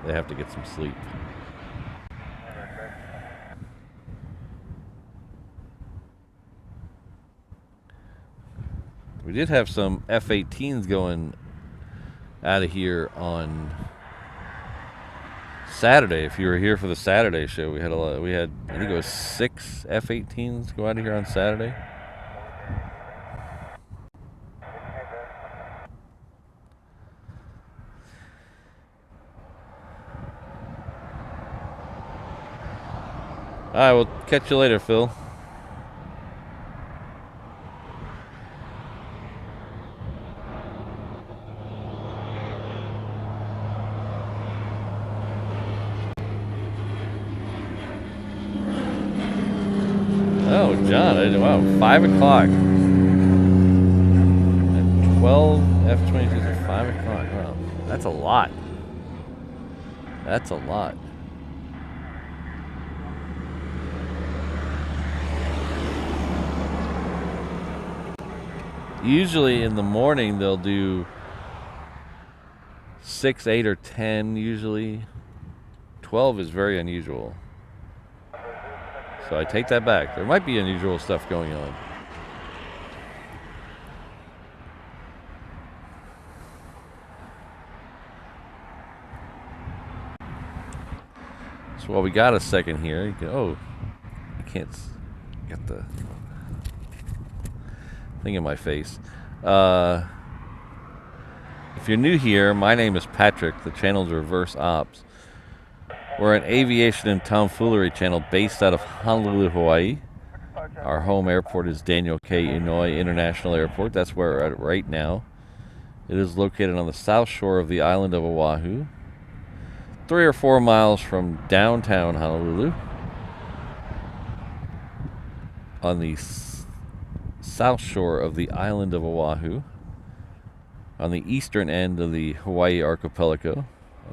They have to get some sleep. We did have some F-18s going out of here on Saturday. If you were here for the Saturday show, we had I think it was 6 F-18s go out of here on Saturday. All right, we'll catch you later, Phil. Oh, John, wow, 5 o'clock. 12 F-22s at 5 o'clock. Wow, that's a lot. That's a lot. Usually in the morning they'll do 6, 8, or 10 usually. 12 is very unusual. So I take that back. There might be unusual stuff going on. So while we got a second here, you can, oh, I can't get the thing in my face. If you're new here, my name is Patrick. The channel's Reverse Ops. We're an aviation and tomfoolery channel based out of Honolulu, Hawaii. Our home airport is Daniel K. Inouye International Airport. That's where we're at right now. It is located on the south shore of the island of Oahu, 3 or 4 miles from downtown Honolulu, on the south shore of the island of Oahu, on the eastern end of the Hawaii archipelago,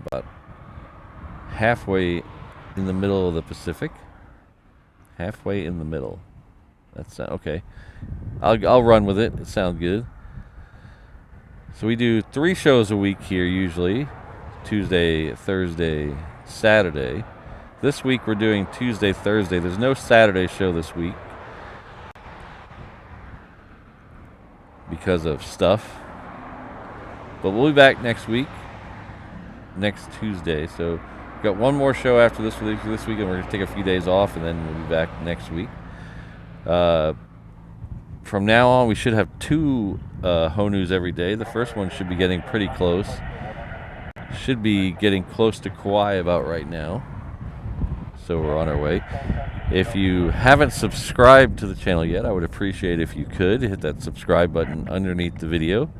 about halfway in the middle of the Pacific. Halfway in the middle. That's okay. I'll run with it. It sounds good. So we do 3 shows a week here usually. Tuesday, Thursday, Saturday. This week we're doing Tuesday, Thursday. There's no Saturday show this week because of stuff. But we'll be back next week, next Tuesday. So we've got one more show after this week, and we're going to take a few days off, and then we'll be back next week. From now on, we should have 2 Honus every day. The first one should be getting pretty close. Should be getting close to Kauai about right now. So we're on our way. If you haven't subscribed to the channel yet, I would appreciate if you could hit that subscribe button underneath the video.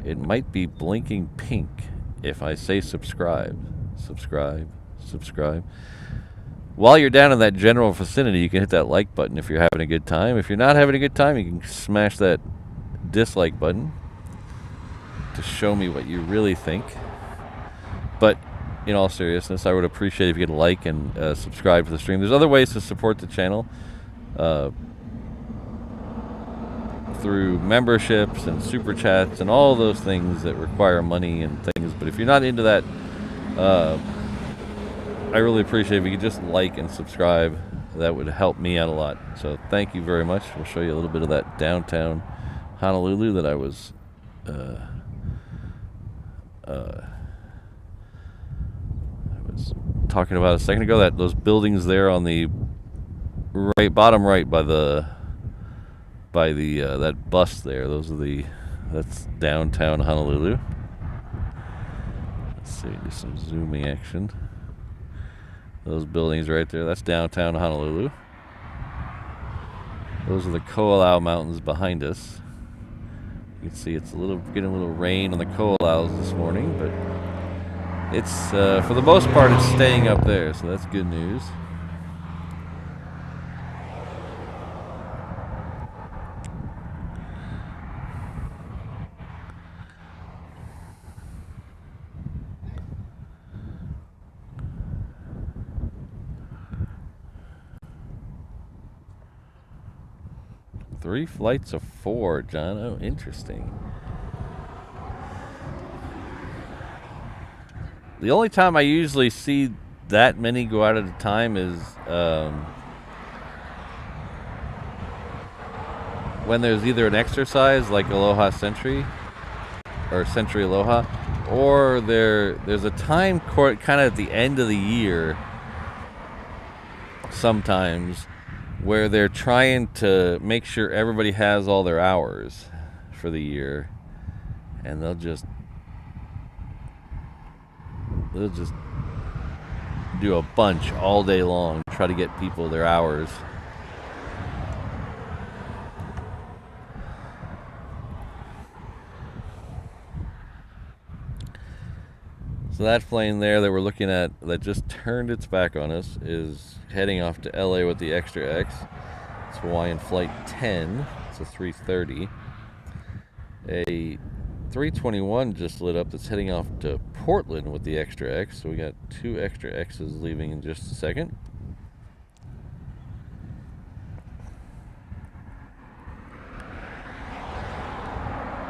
It might be blinking pink if I say subscribe. Subscribe. Subscribe. While you're down in that general vicinity, you can hit that like button if you're having a good time. If you're not having a good time, you can smash that dislike button to show me what you really think. But in all seriousness, I would appreciate if you could like and subscribe to the stream. There's other ways to support the channel through memberships and super chats and all those things that require money and things. But if you're not into that, I really appreciate if you could just like and subscribe. That would help me out a lot. So thank you very much. We'll show you a little bit of that downtown Honolulu that I was talking about a second ago. That those buildings there on the bottom right by the that bus there. That's downtown Honolulu. Let's see, do some zooming action. Those buildings right there, that's downtown Honolulu. Those are the Ko'olau Mountains behind us. You can see it's getting a little rain on the Ko'olaus this morning, but it's for the most part it's staying up there, so that's good news. Three flights of 4, John. Oh, interesting. The only time I usually see that many go out at a time is when there's either an exercise like Aloha Century or Century Aloha, or there's a time court kind of at the end of the year sometimes where they're trying to make sure everybody has all their hours for the year, and they'll just do a bunch all day long, try to get people their hours. So that plane there that we're looking at that just turned its back on us is heading off to LA with the Extra X. It's Hawaiian Flight 10. It's a 330. A 321 just lit up that's heading off to Portland with the Extra X. So we got 2 Extra X's leaving in just a second.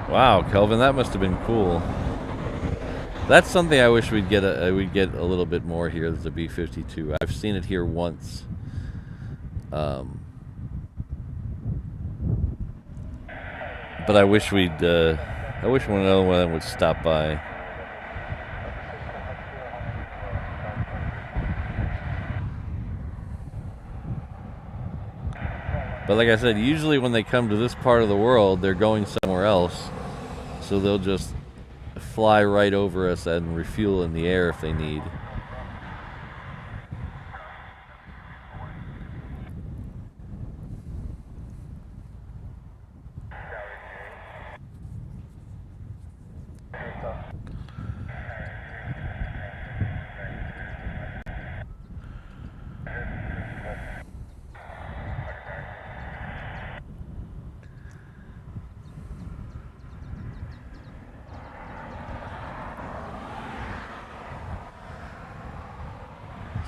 Wow, Kelvin, that must have been cool. That's something I wish we'd get a little bit more here. There's a B-52. I've seen it here once. But I wish another one of them would stop by. But like I said, usually when they come to this part of the world, they're going somewhere else. So they'll just fly right over us and refuel in the air if they need.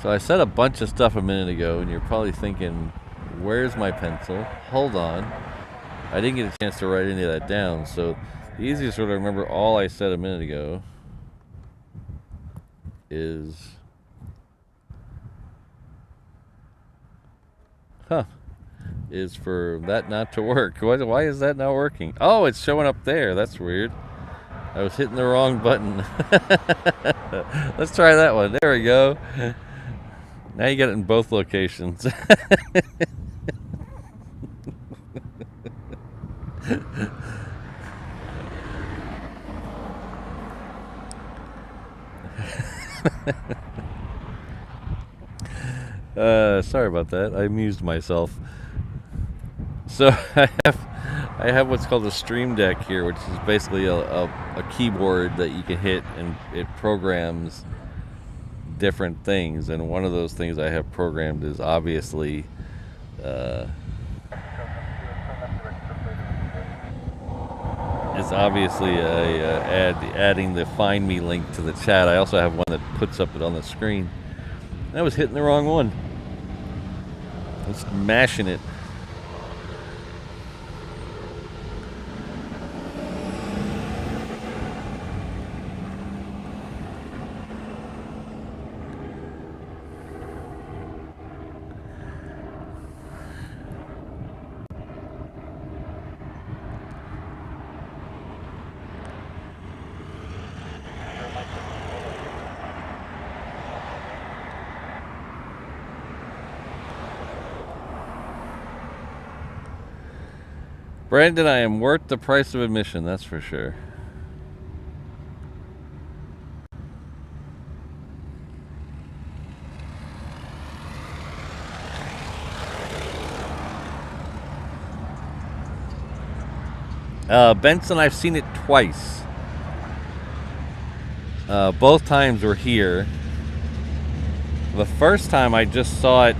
So I said a bunch of stuff a minute ago, and you're probably thinking, where's my pencil? Hold on. I didn't get a chance to write any of that down, so the easiest way to remember all I said a minute ago is... is for that not to work. Why is that not working? Oh, it's showing up there. That's weird. I was hitting the wrong button. Let's try that one. There we go. Now you get it in both locations. Sorry about that. I amused myself. So I have what's called a Stream Deck here, which is basically a keyboard that you can hit, and it programs different things. And one of those things I have programmed is obviously adding the Find Me link to the chat. I also have one that puts up it on the screen. I was hitting the wrong one. I was mashing it. Brandon, I am worth the price of admission, that's for sure. Benson, I've seen it twice. Both times were here. The first time I just saw it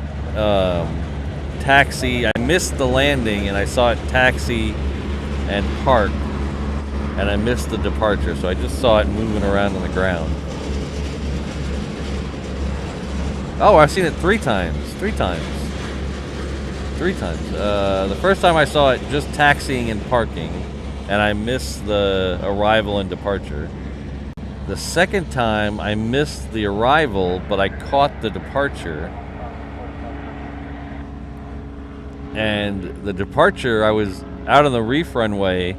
taxi. I missed the landing and I saw it taxi and park, and I missed the departure, so I just saw it moving around on the ground. Oh, I've seen it three times. The first time I saw it just taxiing and parking, and I missed the arrival and departure. The second time I missed the arrival, but I caught the departure. And the departure, I was out on the reef runway,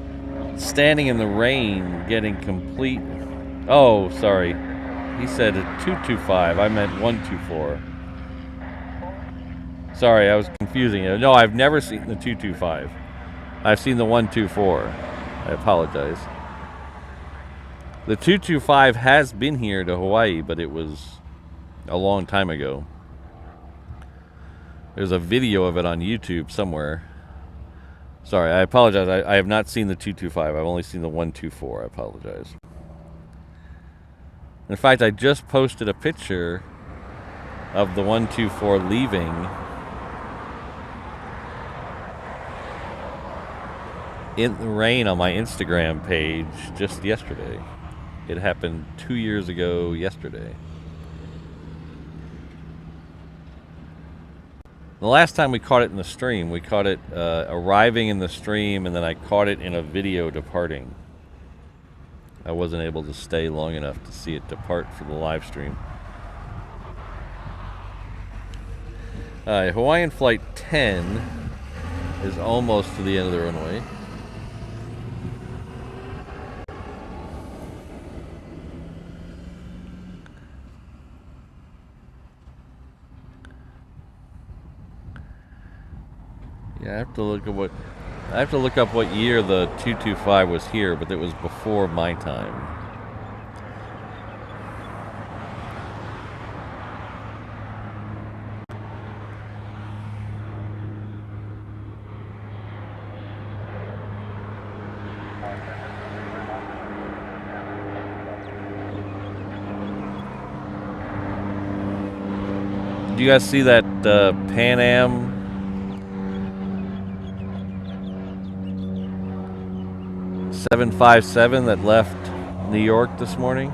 standing in the rain, getting complete... Oh, sorry. He said a 225. I meant 124. Sorry, I was confusing it. No, I've never seen the 225. I've seen the 124. I apologize. The 225 has been here to Hawaii, but it was a long time ago. There's a video of it on YouTube somewhere. Sorry, I apologize. I have not seen the 225. I've only seen the 124. I apologize. In fact, I just posted a picture of the 124 leaving. In the rain on my Instagram page just yesterday. It happened 2 years ago yesterday. The last time we caught it in the stream, we caught it arriving in the stream, and then I caught it in a video departing. I wasn't able to stay long enough to see it depart for the live stream. Hawaiian Flight 10 is almost to the end of the runway. Yeah, I have to look up what year the 225 was here, but it was before my time. Did you guys see that Pan Am .757 that left New York this morning?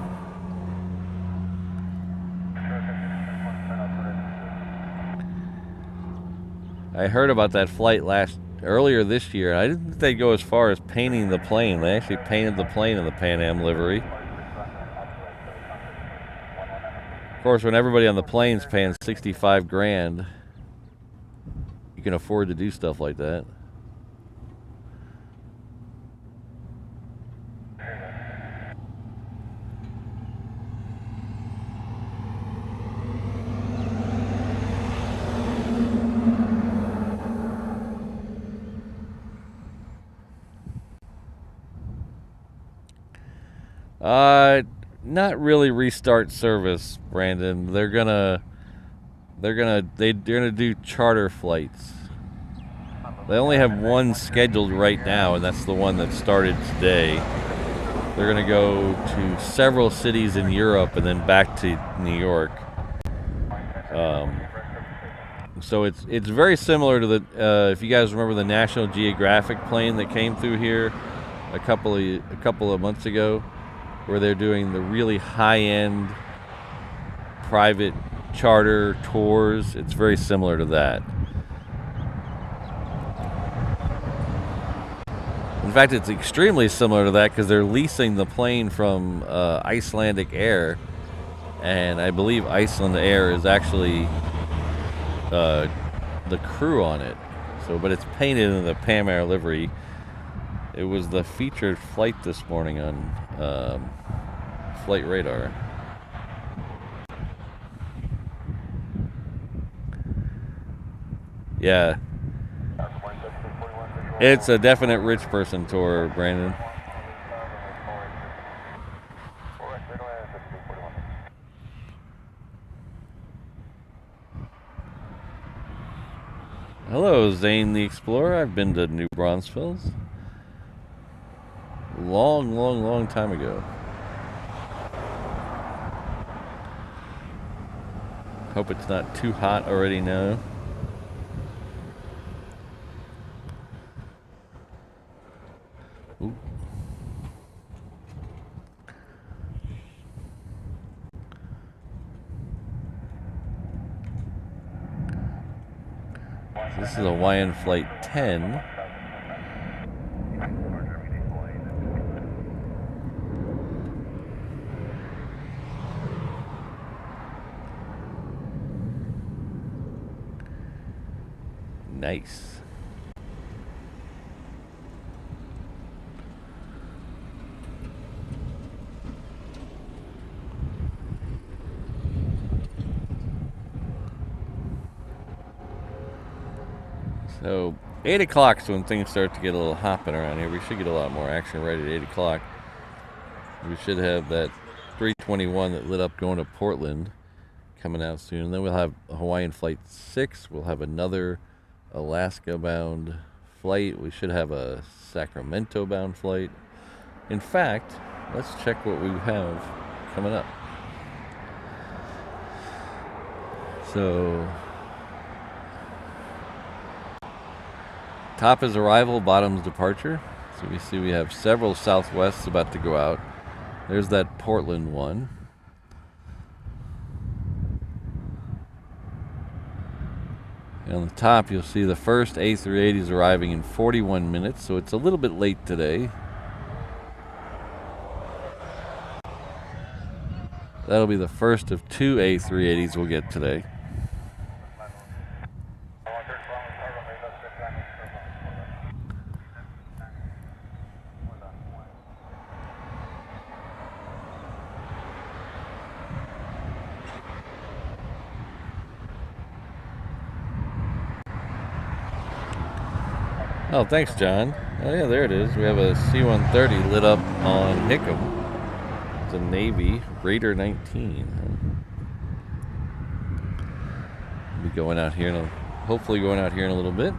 I heard about that flight earlier this year. I didn't think they'd go as far as painting the plane. They actually painted the plane in the Pan Am livery. Of course, when everybody on the plane's paying 65 grand, you can afford to do stuff like that. Not really restart service, Brandon. They're gonna do charter flights. They only have one scheduled right now, and that's the one that started today. They're gonna go to several cities in Europe and then back to New York. So it's very similar to the if you guys remember the National Geographic plane that came through here a couple of months ago, where they're doing the really high-end private charter tours. It's very similar to that. In fact, it's extremely similar to that because they're leasing the plane from Icelandic Air, and I believe Iceland Air is actually the crew on it. So, but it's painted in the Pan Am livery. It was the featured flight this morning on Flight Radar. Yeah. It's a definite rich person tour, Brandon. Hello, Zane the Explorer. I've been to New Braunfels. Long time ago. Hope it's not too hot already now. Ooh. This is a Hawaiian Flight 10. Nice. So 8 o'clock is when things start to get a little hopping around here. We should get a lot more action right at 8 o'clock. We should have that 321 that lit up going to Portland coming out soon. And then we'll have Hawaiian Flight 6. We'll have another Alaska-bound flight. We should have a Sacramento-bound flight. In fact, let's check what we have coming up. So, top is arrival, bottom's departure. So we see we have several Southwests about to go out. There's that Portland one. And on the top, you'll see the first A380 is arriving in 41 minutes, so it's a little bit late today. That'll be the first of 2 A380s we'll get today. Oh, thanks, John. Oh, yeah, there it is. We have a C-130 lit up on Hickam. It's a Navy Raider 19. We'll be going out here, hopefully going out here in a little bit.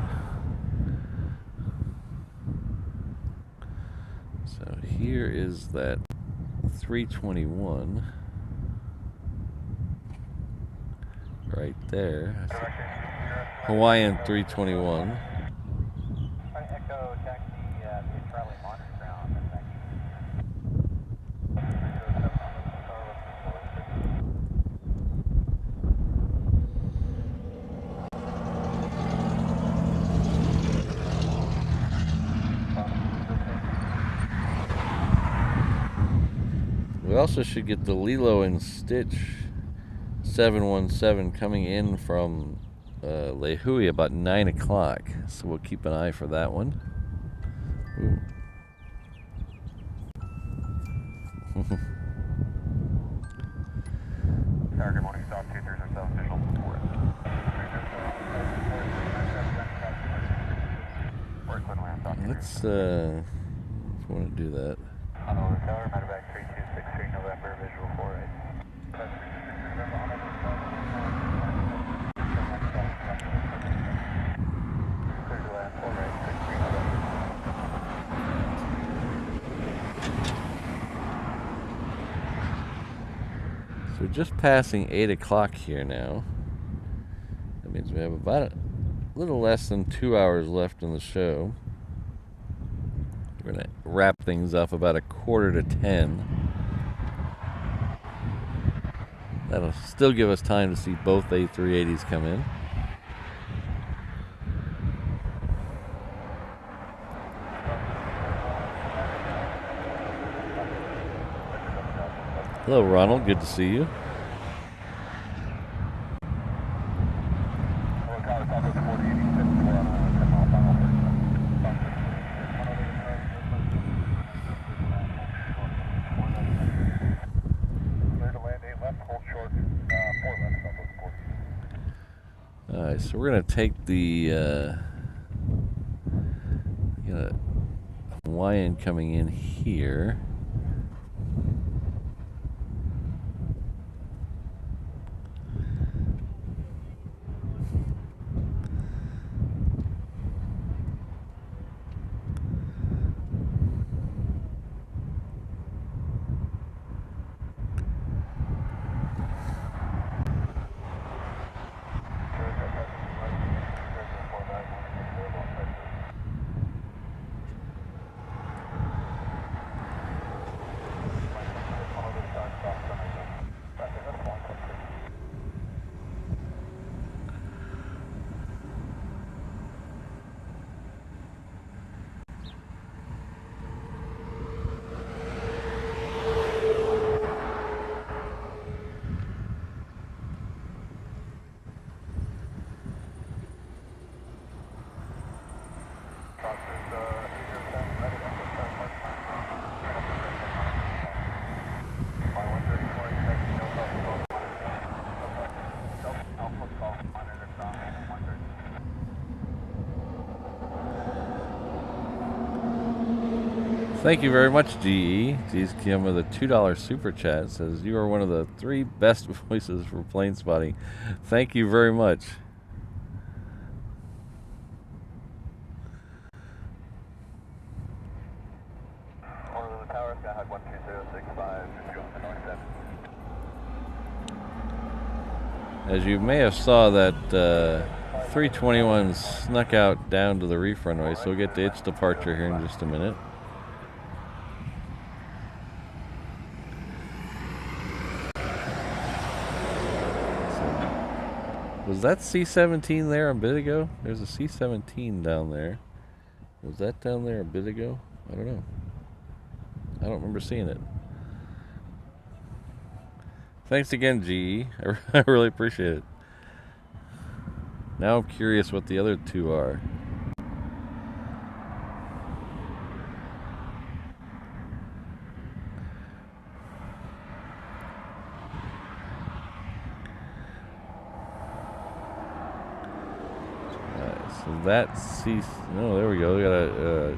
So here is that 321 right there. Hawaiian 321. Echo taxi to Charlie Monster ground. We also should get the Lilo and Stitch 717 coming in from Lehui about 9 o'clock. So we'll keep an eye for that one. Ooh. Good morning, stop 2307 visual support. Let's want to do that. Honolulu Tower, medevac 3263 November, visual 48. Clear to land 4863 November. So we're just passing 8 o'clock here now. That means we have about a little less than 2 hours left in the show. We're going to wrap things up about 9:45. That'll still give us time to see both A380s come in. Hello, Ronald. Good to see you. Alright, so we're going to take the Hawaiian coming in here. Thank you very much, GE. G's came with a $2 super chat. Says you are one of the 3 best voices for plane spotting. Thank you very much. Honolulu Tower, Skyhawk 12065, As you may have saw, that 321 snuck out down to the reef runway, so we'll get to its departure here in just a minute. Was that C-17 there a bit ago? There's a C-17 down there. Was that down there a bit ago? I don't know. I don't remember seeing it. Thanks again, GE. I really appreciate it. Now I'm curious what the other 2 are. So that's no, there we go. We got a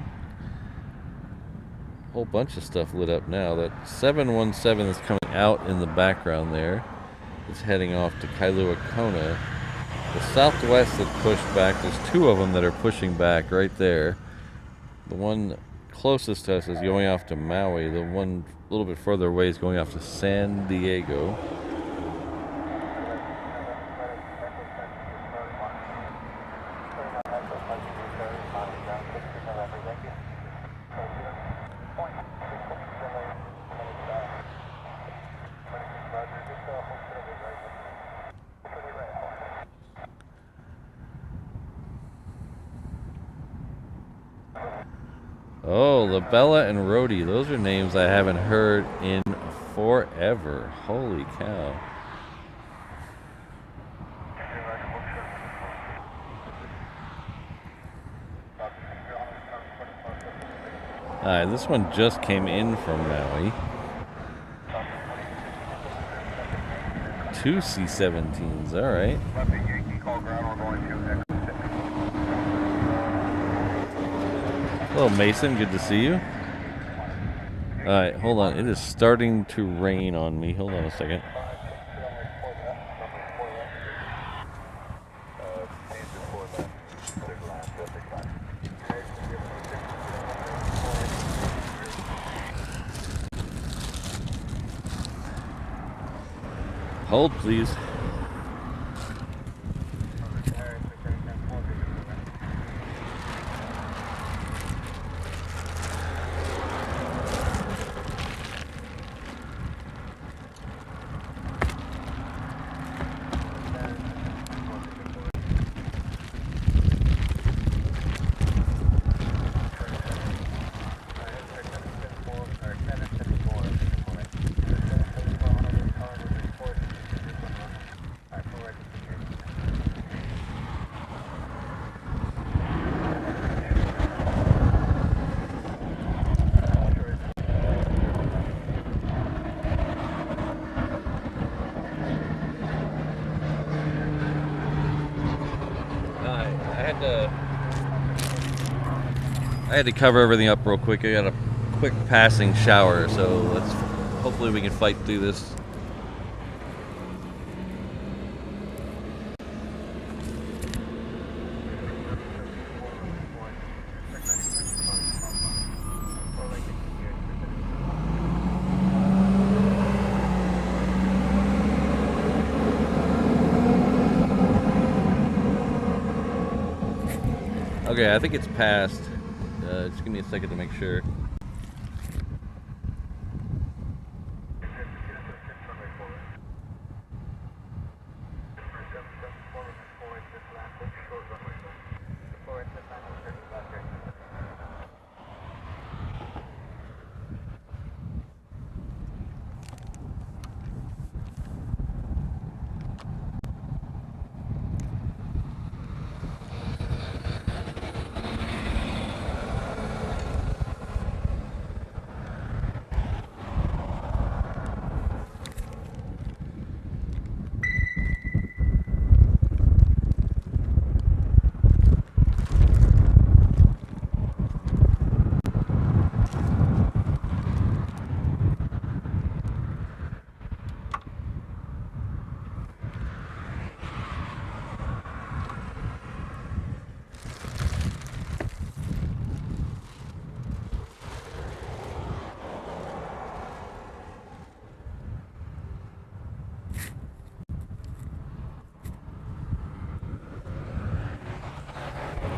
whole bunch of stuff lit up now. That 717 that's coming out in the background there is heading off to Kailua Kona. The Southwest that pushed back, there's two of them that are pushing back right there. The one closest to us is going off to Maui. The one a little bit further away is going off to San Diego. Oh, La Bella and Rhodey. Those are names I haven't heard in forever. Holy cow. Alright, this one just came in from Maui. Two C-17s, alright. Hello, Mason. Good to see you. Alright, hold on. It is starting to rain on me. Hold on a second. Hold, please. I had to cover everything up real quick. I got a quick passing shower, so hopefully we can fight through this. Okay, I think it's passed. Just give me a second to make sure.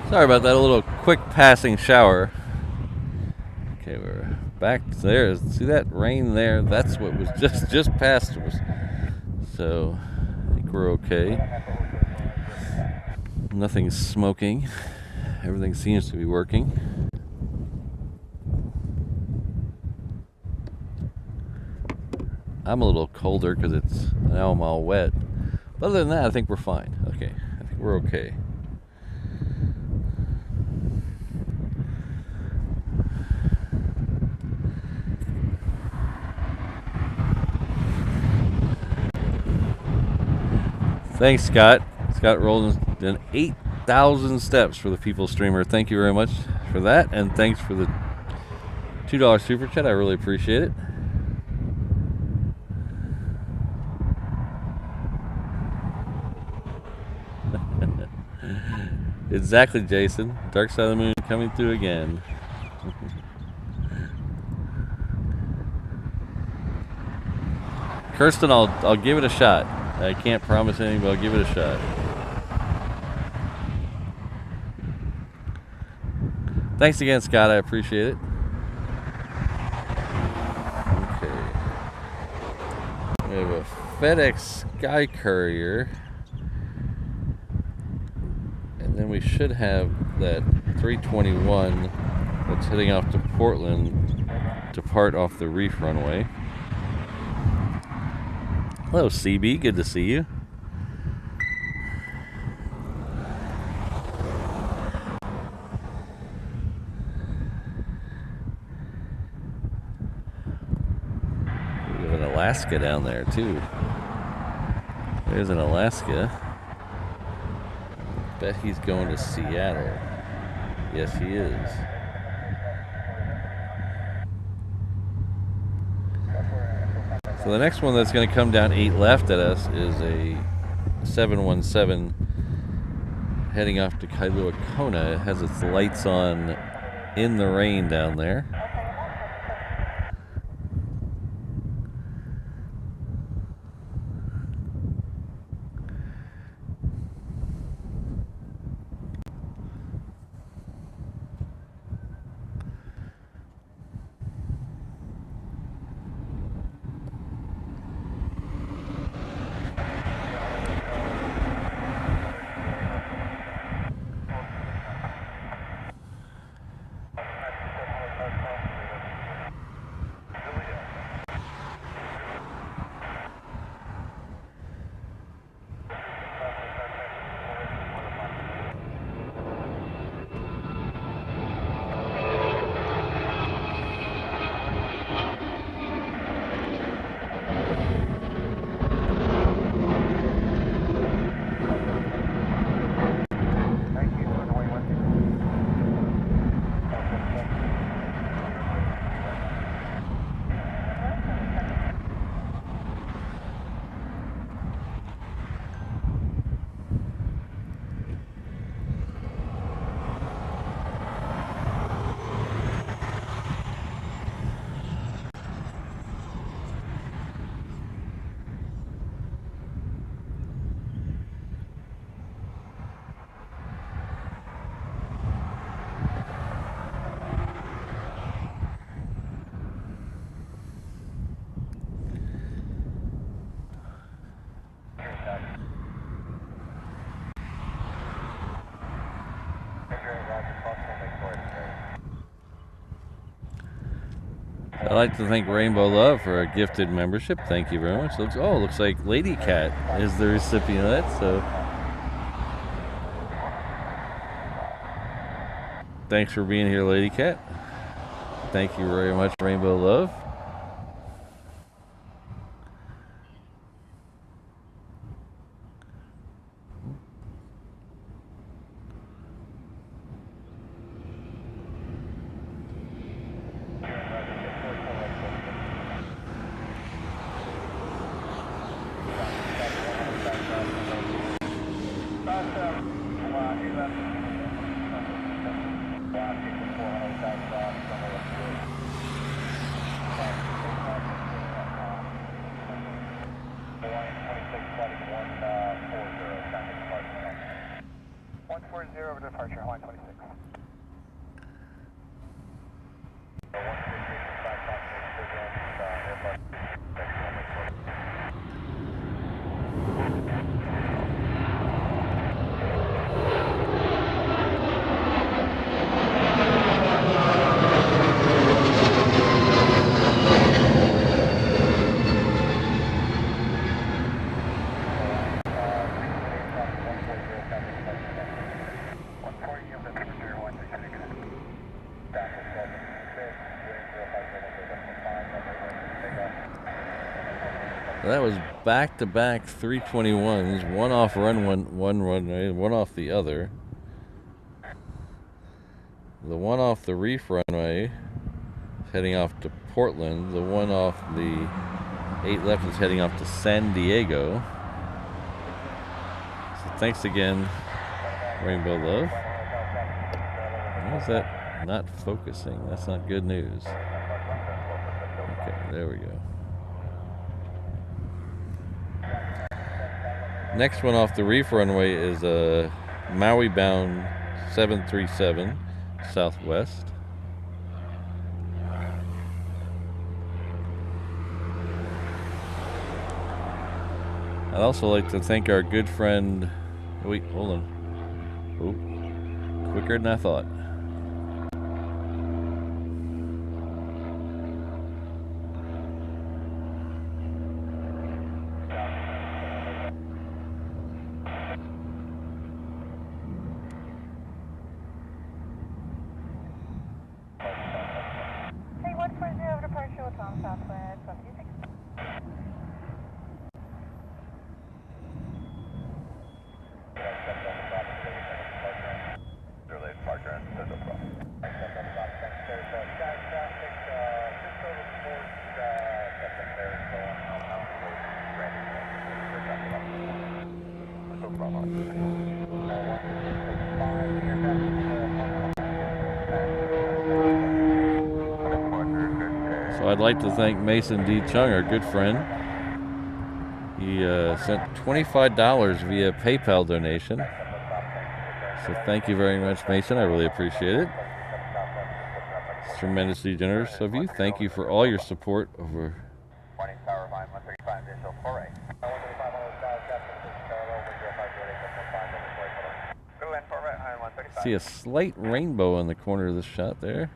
Sorry about that, a little quick passing shower. Okay, we're back there. See that rain there? That's what was just past us. So, I think we're okay. Nothing's smoking. Everything seems to be working. I'm a little colder because now I'm all wet. But other than that, I think we're fine. Okay, I think we're okay. Thanks, Scott. Scott rolled an 1,000 steps for the people streamer. Thank you very much for that, and thanks for the $2 super chat. I really appreciate it. Exactly, Jason. Dark Side of the Moon coming through again. Kirsten, I'll give it a shot. I can't promise anything, but I'll give it a shot. Thanks again, Scott. I appreciate it. Okay. We have a FedEx Sky Courier. And then we should have that 321 that's heading off to Portland depart off the Reef runway. Hello, CB. Good to see you. We have an Alaska down there, too. There's an Alaska. Bet he's going to Seattle. Yes, he is. So the next one that's going to come down 8 left at us is a 717 heading off to Kailua Kona. It has its lights on in the rain down there. I'd like to thank Rainbow Love for a gifted membership. Thank you very much. Looks like Lady Cat is the recipient of that, so thanks for being here, Lady Cat. Thank you very much, Rainbow Love. That was back-to-back 321s, one off one runway, one off the other. The one off the reef runway is heading off to Portland. The one off the 8 left is heading off to San Diego. So thanks again, Rainbow Love. Why is that not focusing? That's not good news. Okay, there we go. Next one off the reef runway is a Maui bound 737 Southwest. I'd also like to thank our good friend. Wait, hold on. Oh, quicker than I thought. So I'd like to thank Mason D. Chung, our good friend. He sent $25 via PayPal donation. So thank you very much, Mason. I really appreciate it. It's tremendously generous of you. Thank you for all your support over. Morning, Tower Line 135, visual 48. See a slight rainbow in the corner of this shot there.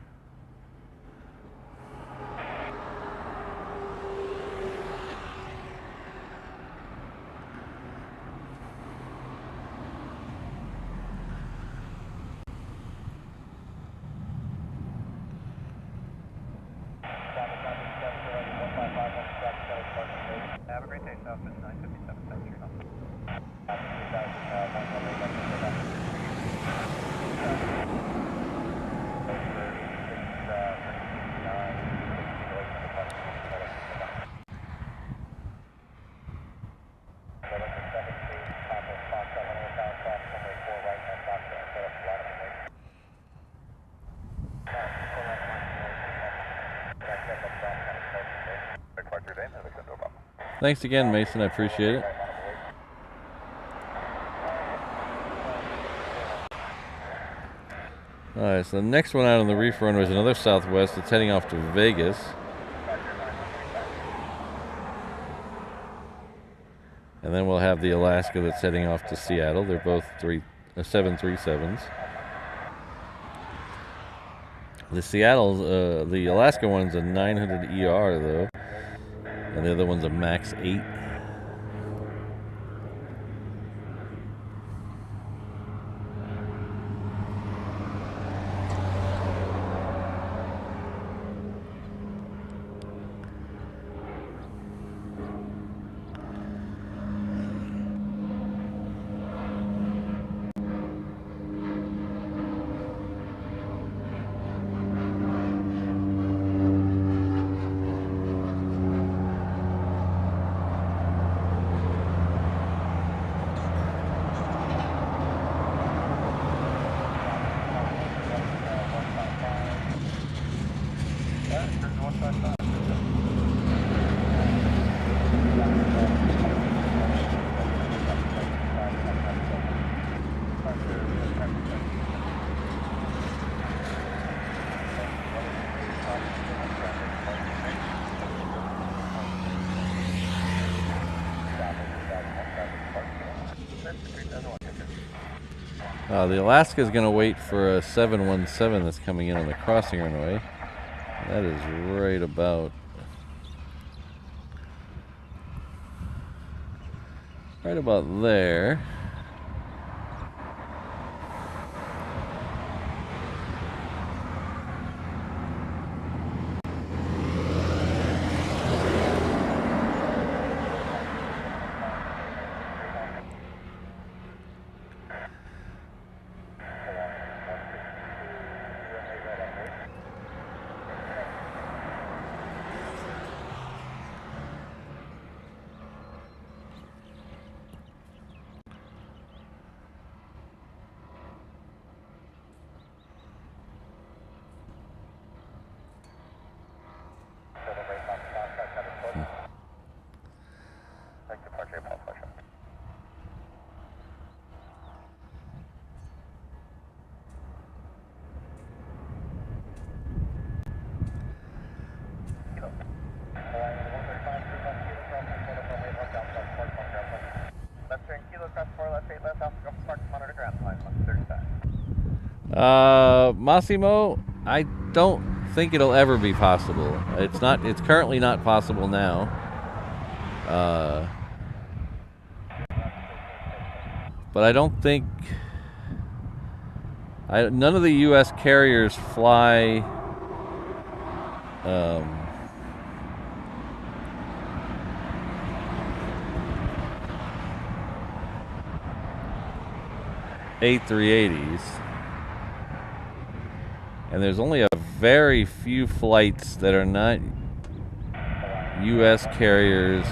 Have a great day, South. It's 9:57. Thank you. Thanks again, Mason. I appreciate it. Alright, so the next one out on the reef runway is another Southwest. It's heading off to Vegas. And then we'll have the Alaska that's heading off to Seattle. They're both 737s. The Alaska one's a 900 ER though, and the other one's a Max 8. The Alaska is going to wait for a 717 that's coming in on the crossing runway. That is right about there. Massimo, I don't think it'll ever be possible. It's not. It's currently not possible now. But I don't think none of the U.S. carriers fly A380s, and there's only a very few flights that are not U.S. carriers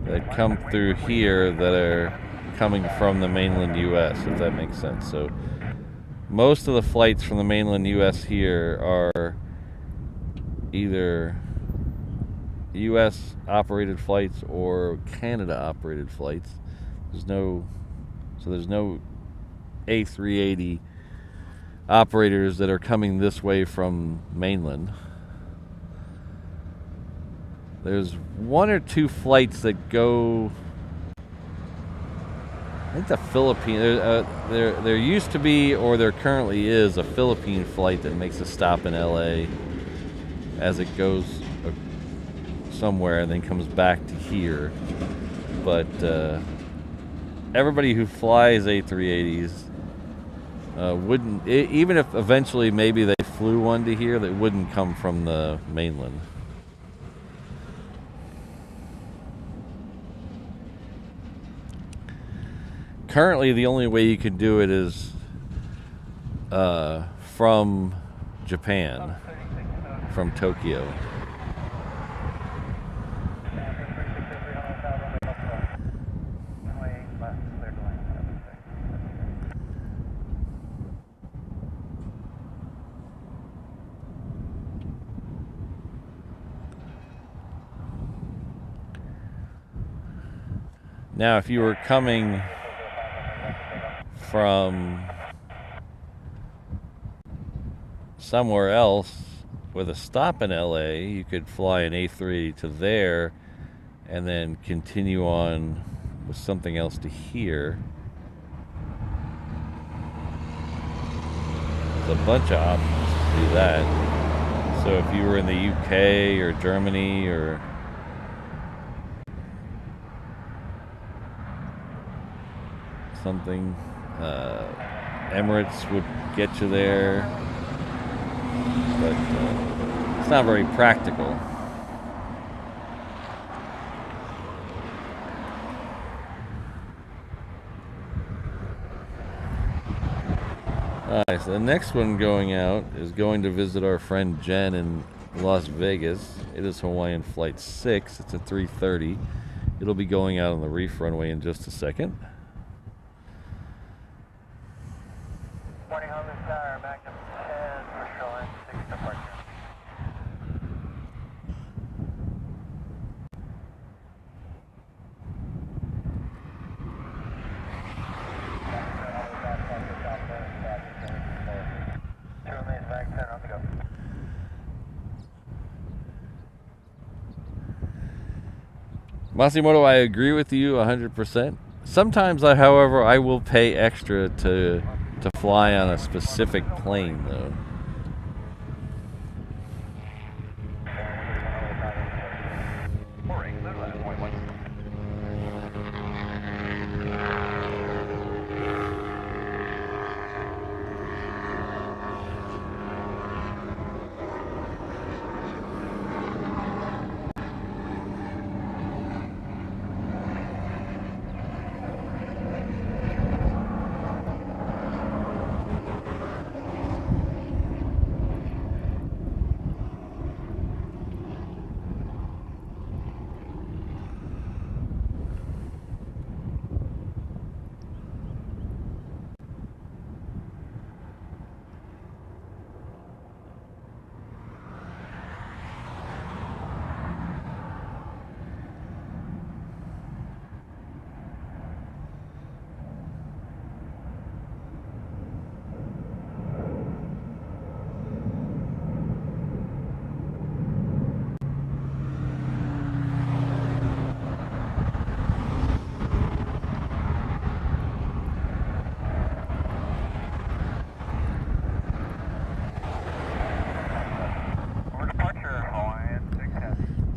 that come through here that are coming from the mainland U.S., if that makes sense. So most of the flights from the mainland U.S. here are either U.S. operated flights or Canada operated flights. There's no A380 operators that are coming this way from mainland. There's one or two flights that go, I think the Philippines, there used to be, or there currently is, a Philippine flight that makes a stop in LA as it goes somewhere and then comes back to here. But everybody who flies A380s wouldn't, even if eventually maybe they flew one to here, that wouldn't come from the mainland. Currently, the only way you can do it is from Japan, from Tokyo. Now, if you were coming from somewhere else with a stop in LA, you could fly an A380 to there and then continue on with something else to here. There's a bunch of options to do that. So if you were in the UK or Germany or something, Emirates would get you there, but it's not very practical. Alright, so the next one going out is going to visit our friend Jen in Las Vegas. It is Hawaiian Flight 6. It's a 330. It'll be going out on the reef runway in just a second. Morning, Honu Tower, Magnum 10, we're showing 6 departure. Masimoto, I agree with you 100%. Sometimes, however, I will pay extra to fly on a specific plane, though.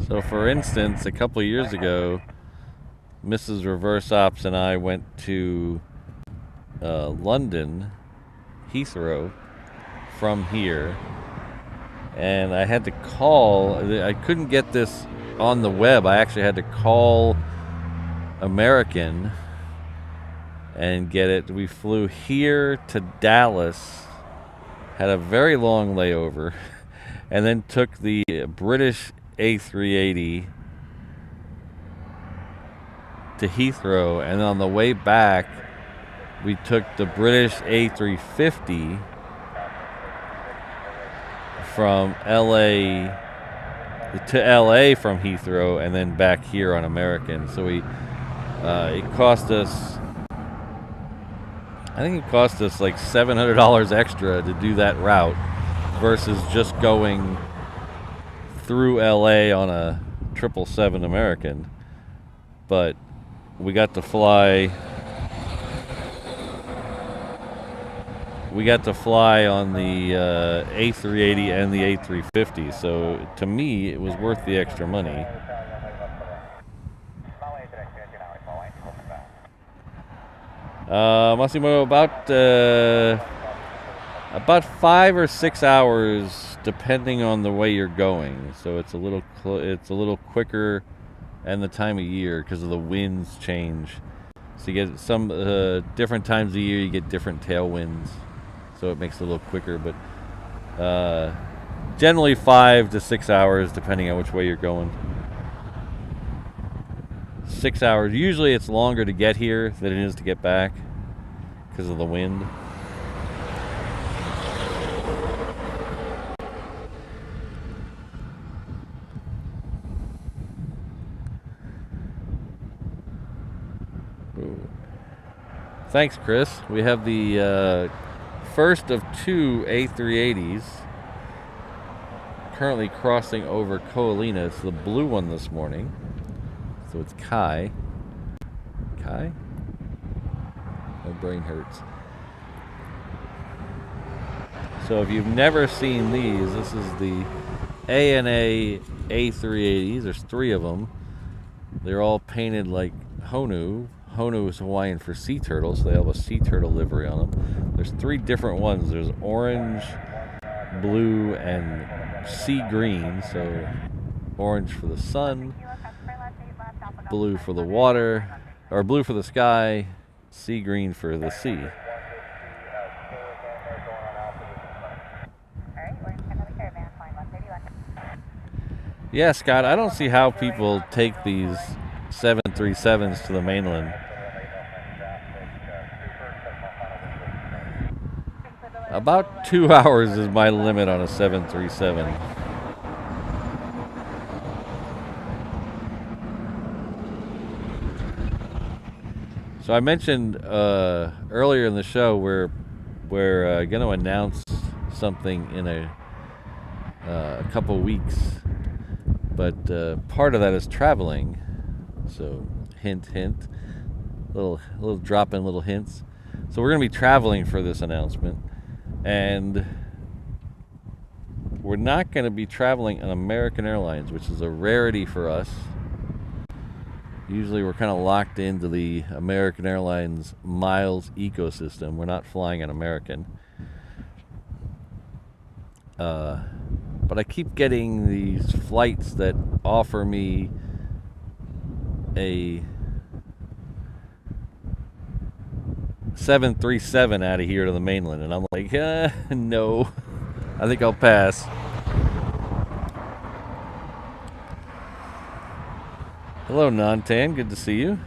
So, for instance, a couple of years ago, Mrs. Reverse Ops and I went to London, Heathrow, from here, and I had to call. I couldn't get this on the web. I actually had to call American and get it. We flew here to Dallas, had a very long layover, and then took the British A380 to Heathrow, and on the way back we took the British A350 from LA to LA from Heathrow, and then back here on American. So it cost us, I think it cost us like $700 extra to do that route versus just going through LA on a 777 American. But we got to fly on the A380 and the A350, so to me it was worth the extra money. Massimo, about 5 or 6 hours, depending on the way you're going. So it's a little quicker, and the time of year, because of the winds change. So you get some different times of the year, you get different tailwinds, so it makes it a little quicker. But generally 5 to 6 hours, depending on which way you're going. 6 hours. Usually it's longer to get here than it is to get back because of the wind. Ooh. Thanks, Chris. We have the first of 2 A380s currently crossing over Koalina. It's the blue one this morning. So it's Kai. Kai? My brain hurts. So if you've never seen these, this is the ANA A380s. There's 3 of them. They're all painted like Honu. Honu is Hawaiian for sea turtle, so they have a sea turtle livery on them. There's 3 different ones. There's orange, blue, and sea green. So orange for the sun, blue for the water, or blue for the sky, sea green for the sea. Yeah, Scott, I don't see how people take these 737s to the mainland. About 2 hours is my limit on a 737. So I mentioned earlier in the show we're going to announce something in a couple weeks, but part of that is traveling. So hint, hint, little drop in little hints. So we're going to be traveling for this announcement, and we're not going to be traveling on American Airlines, which is a rarity for us. Usually we're kind of locked into the American Airlines miles ecosystem. We're not flying on American. But I keep getting these flights that offer me a 737 out of here to the mainland. And I'm like, no, I think I'll pass. Hello, Nantan. Good to see you.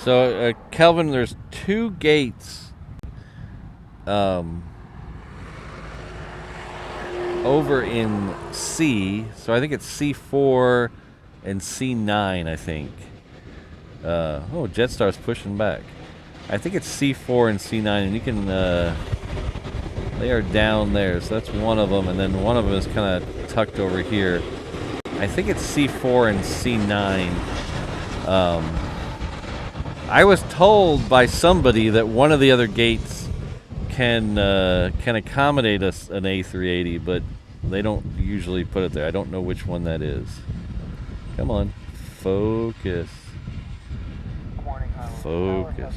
So, Kelvin, there's 2 gates over in C, so I think it's C4 and C9, I think. Oh, Jetstar's pushing back. I think it's C4 and C9, and you can, they are down there, so that's one of them, and then one of them is kind of tucked over here. I think it's C4 and C9. I was told by somebody that one of the other gates can accommodate us an A380, but they don't usually put it there. I don't know which one that is. Come on, focus. Focus.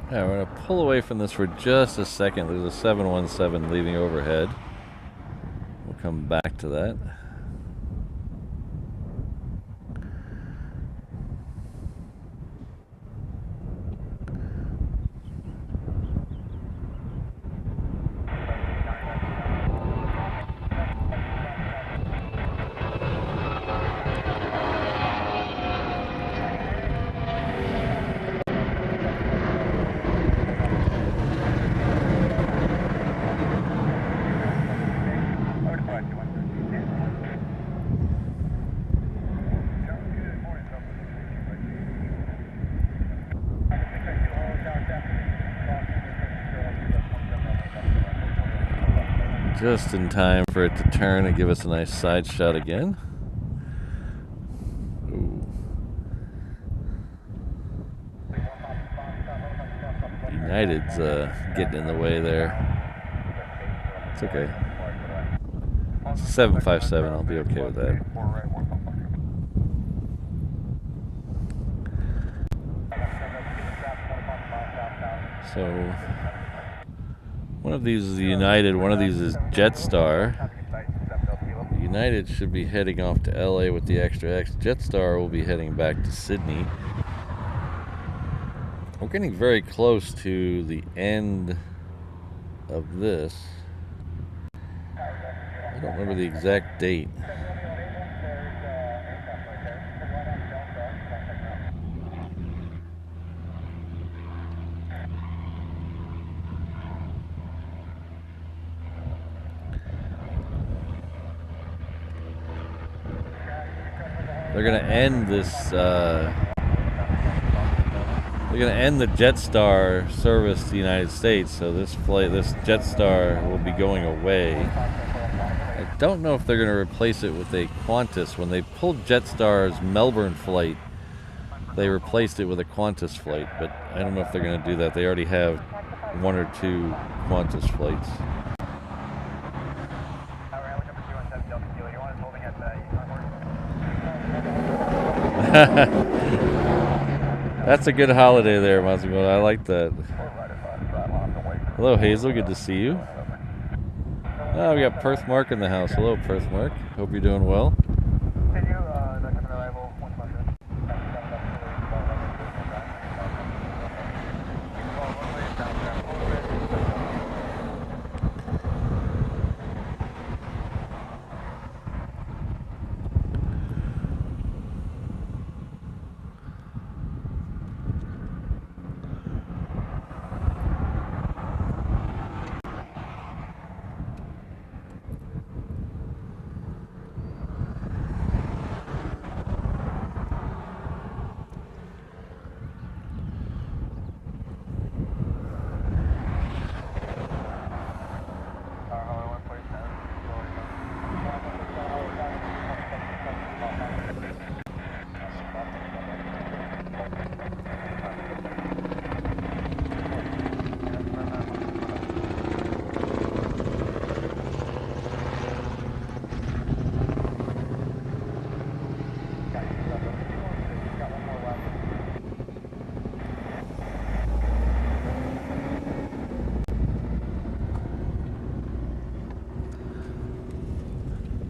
Yeah, we're going to pull away from this for just a second. There's a 717 leaving overhead. We'll come back to that. Just in time for it to turn and give us a nice side shot again. Ooh. United's getting in the way there. It's okay. 757. I'll be okay with that. So one of these is United, one of these is Jetstar. United should be heading off to LA with the extra X. Jetstar will be heading back to Sydney. We're getting very close to the end of this. I don't remember the exact date. They're going to end this, they're going to end the Jetstar service to the United States, so this Jetstar will be going away. I don't know if they're going to replace it with a Qantas. When they pulled Jetstar's Melbourne flight, they replaced it with a Qantas flight, but I don't know if they're going to do that. They already have one or two Qantas flights. That's a good holiday there, Massimo. I like that. Hello, Hazel. Good to see you. Oh, we got Perth Mark in the house. Hello, Perth Mark. Hope you're doing well.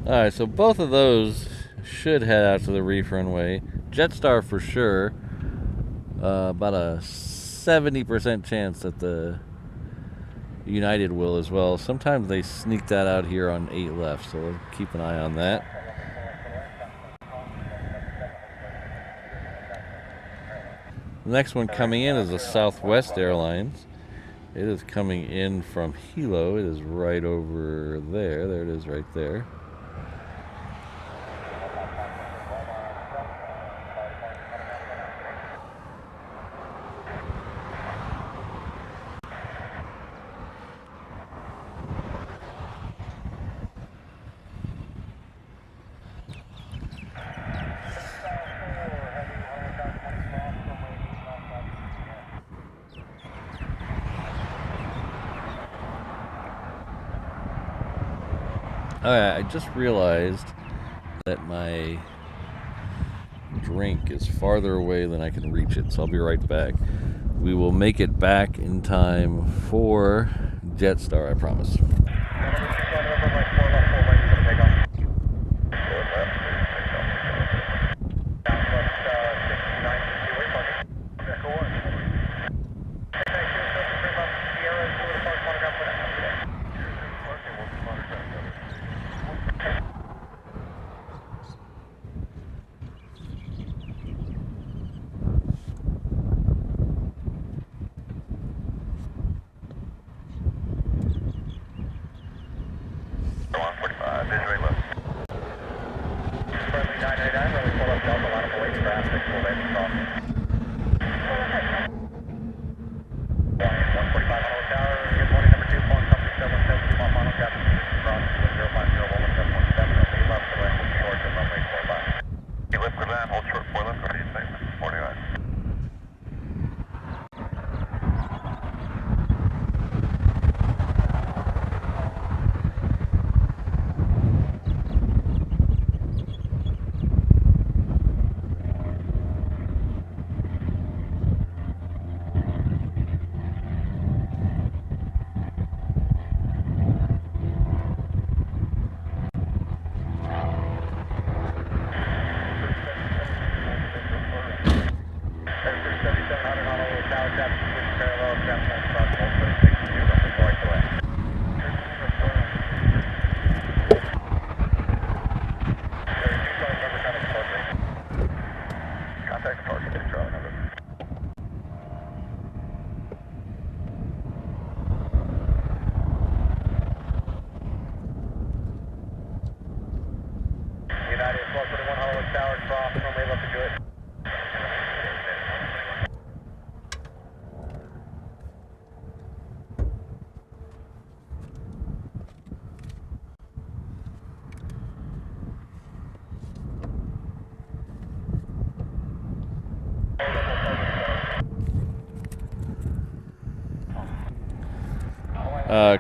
Alright, so both of those should head out to the reef runway. Jetstar for sure. About a 70% chance that the United will as well. Sometimes they sneak that out here on 8 left, so we'll keep an eye on that. The next one coming in is the Southwest Airlines. It is coming in from Hilo. It is right over there. There it is right there. Alright, I just realized that my drink is farther away than I can reach it, so I'll be right back. We will make it back in time for Jetstar, I promise.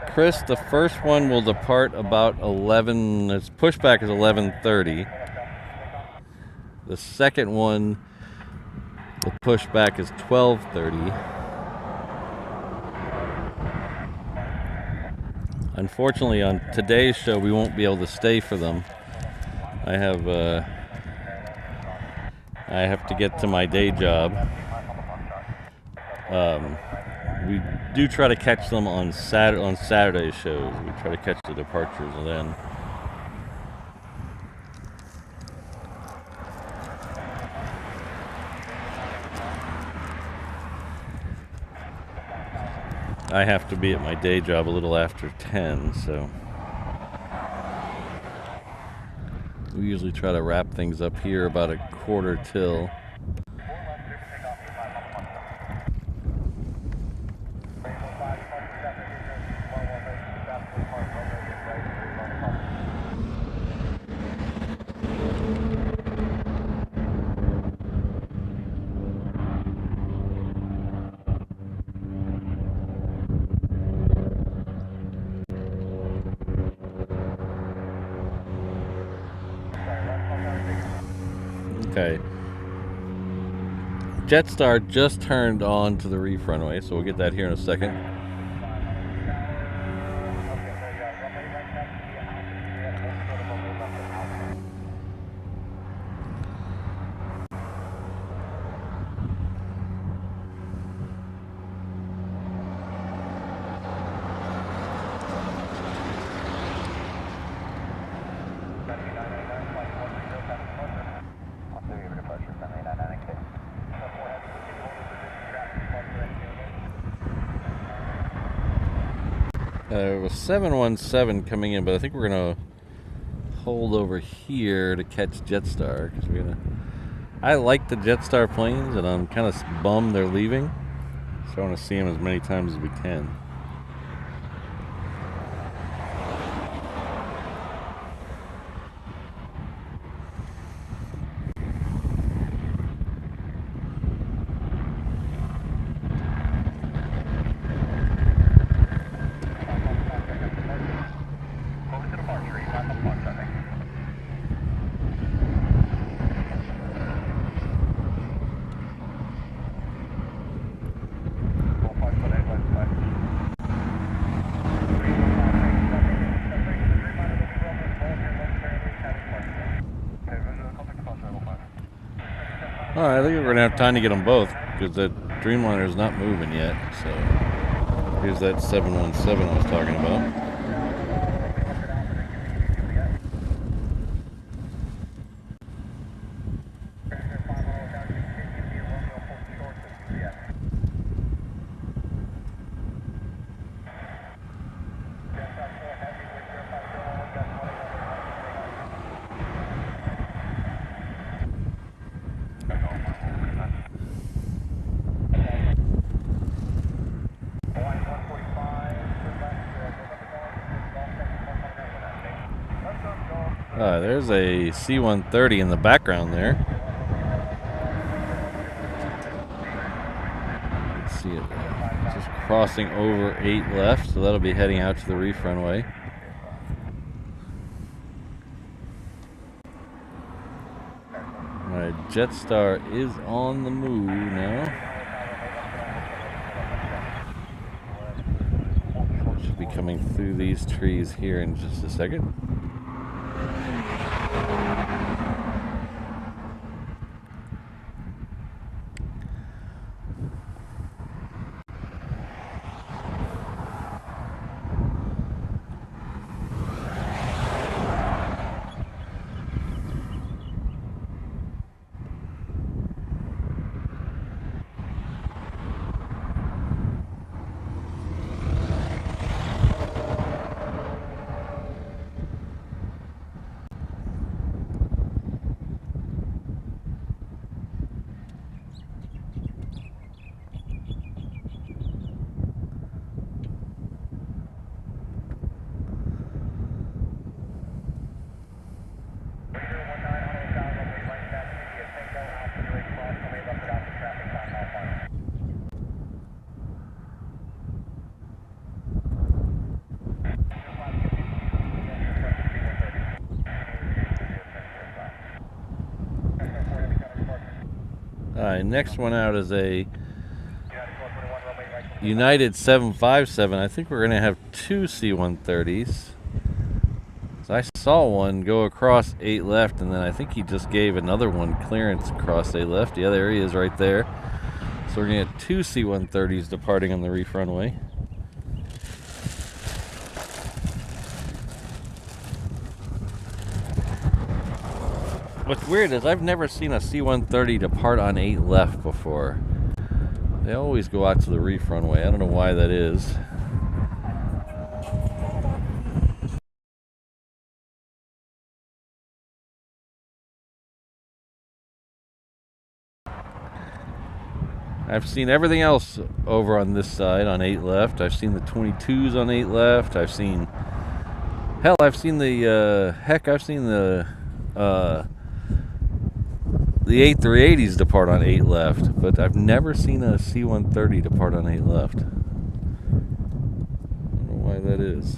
Chris, the first one will depart about 11. Its pushback is 11:30. The second one, the pushback is 12:30. Unfortunately, on today's show, we won't be able to stay for them. I have to get to my day job. We do try to catch them on Saturday shows. We try to catch the departures then. I have to be at my day job a little after 10, so we usually try to wrap things up here about 1/4 till. Okay. Jetstar just turned on to the reef runway, so we'll get that here in a second. There was 717 coming in, but I think we're gonna hold over here to catch Jetstar because I like the Jetstar planes, and I'm kind of bummed they're leaving. So I want to see them as many times as we can. Alright, I think we're going to have time to get them both because that Dreamliner is not moving yet. So here's that 717 I was talking about. There's a C-130 in the background there. Let's see it just crossing over 8 left, so that'll be heading out to the reef runway. Alright, Jetstar is on the move now. Should be coming through these trees here in just a second. Alright, next one out is a United 757. I think we're going to have two C-130s. So I saw one go across 8 left, and then I think he just gave another one clearance across 8 left. Yeah, there he is right there. So we're going to get two C-130s departing on the reef runway. What's weird is I've never seen a C-130 depart on 8 left before. They always go out to the reef runway. I don't know why that is. I've seen everything else over on this side on 8 left. I've seen the 22s on 8 left. I've seen... Hell, I've seen the... I've seen the A380s depart on 8 left. But I've never seen a C-130 depart on 8 left. I don't know why that is.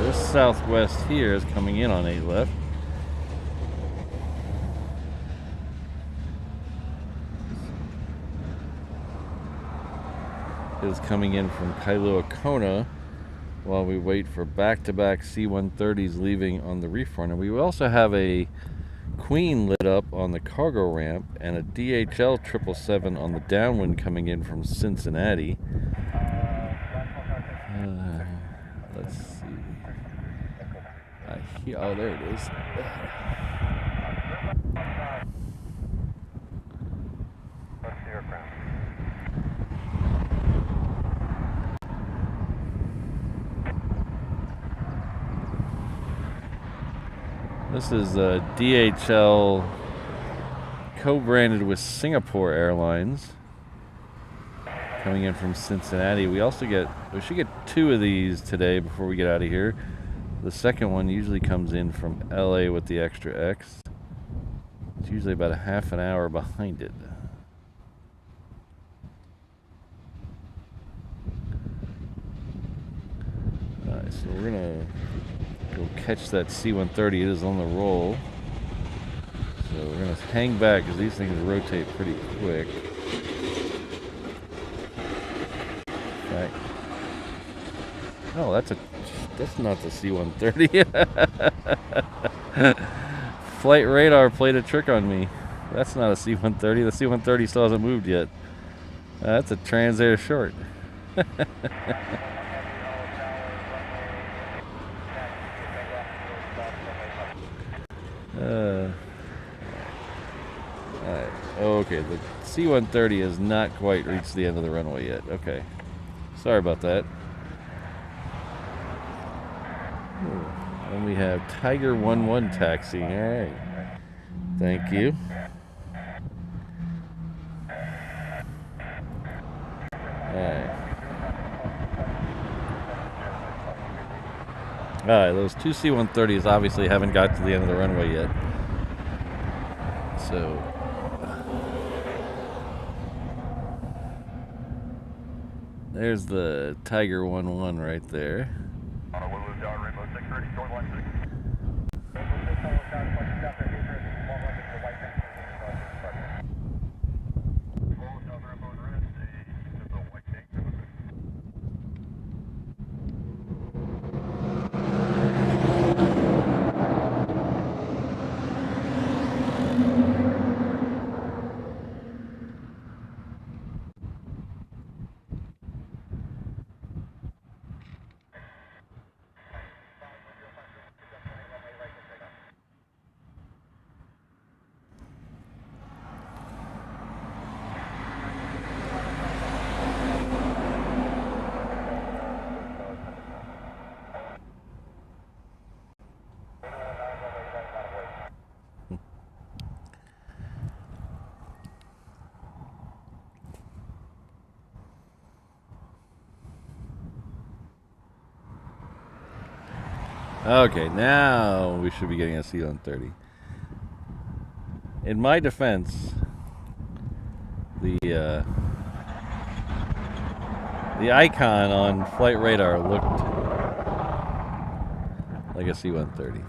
This Southwest here is coming in on 8 left. Is coming in from Kailua Kona while we wait for back-to-back C-130s leaving on the reef runway. We also have a Queen lit up on the cargo ramp and a DHL 777 on the downwind coming in from Cincinnati. Let's see. Oh, there it is. This is DHL co-branded with Singapore Airlines coming in from Cincinnati. We should get two of these today before we get out of here. The second one usually comes in from LA with the extra X. It's usually about a half an hour behind it. Alright, so we're gonna go catch that C-130. It is on the roll. So we're gonna hang back because these things rotate pretty quick. Right. Oh, that's not the C-130. Flight radar played a trick on me. That's not a C-130. The C-130 still hasn't moved yet. That's a Transair short. Alright. Okay, the C-130 has not quite reached the end of the runway yet. Okay. Sorry about that. And we have Tiger 11 taxiing. Alright. Thank you. Alright. Alright, those two C-130s obviously haven't got to the end of the runway yet. So... there's the Tiger 11 right there. Okay, now we should be getting a C-130. In my defense, the icon on flight radar looked like a C-130.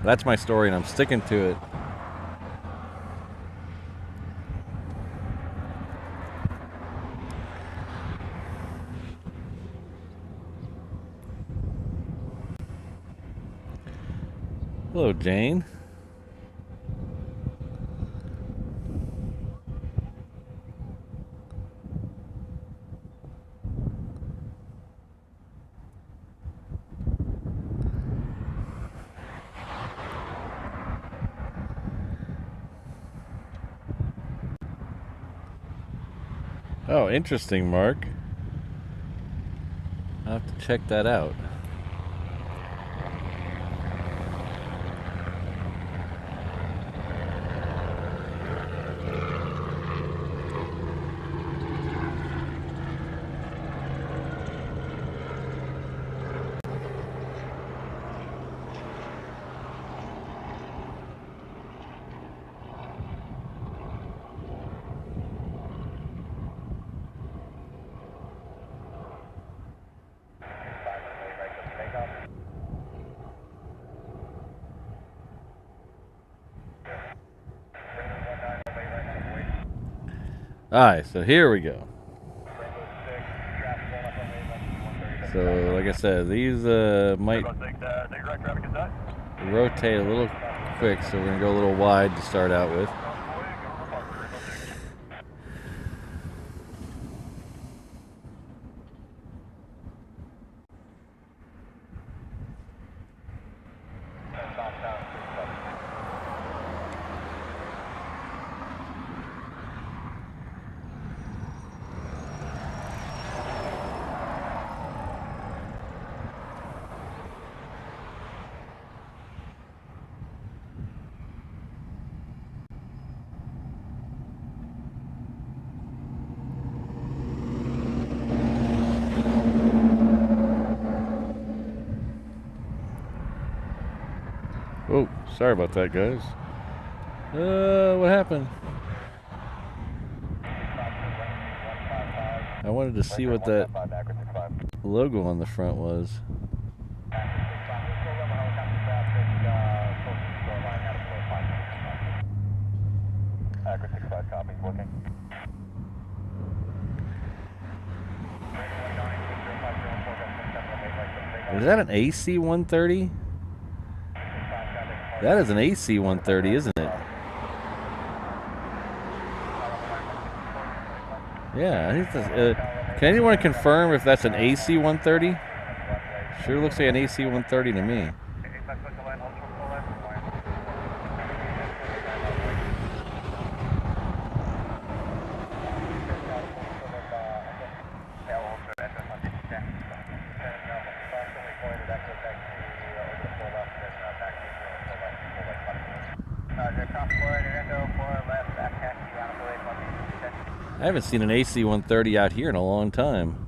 That's my story, and I'm sticking to it. Hello, Jane. Oh, interesting, Mark. I'll have to check that out. Alright, so here we go. So, like I said, these might rotate a little quick, so we're going to go a little wide to start out with. Oh, sorry about that, guys. What happened? I wanted to see what that logo on the front was. Is that an AC-130? That is an AC-130, isn't it? Yeah, I think that's, can anyone confirm if that's an AC-130? Sure looks like an AC-130 to me. I haven't seen an AC-130 out here in a long time.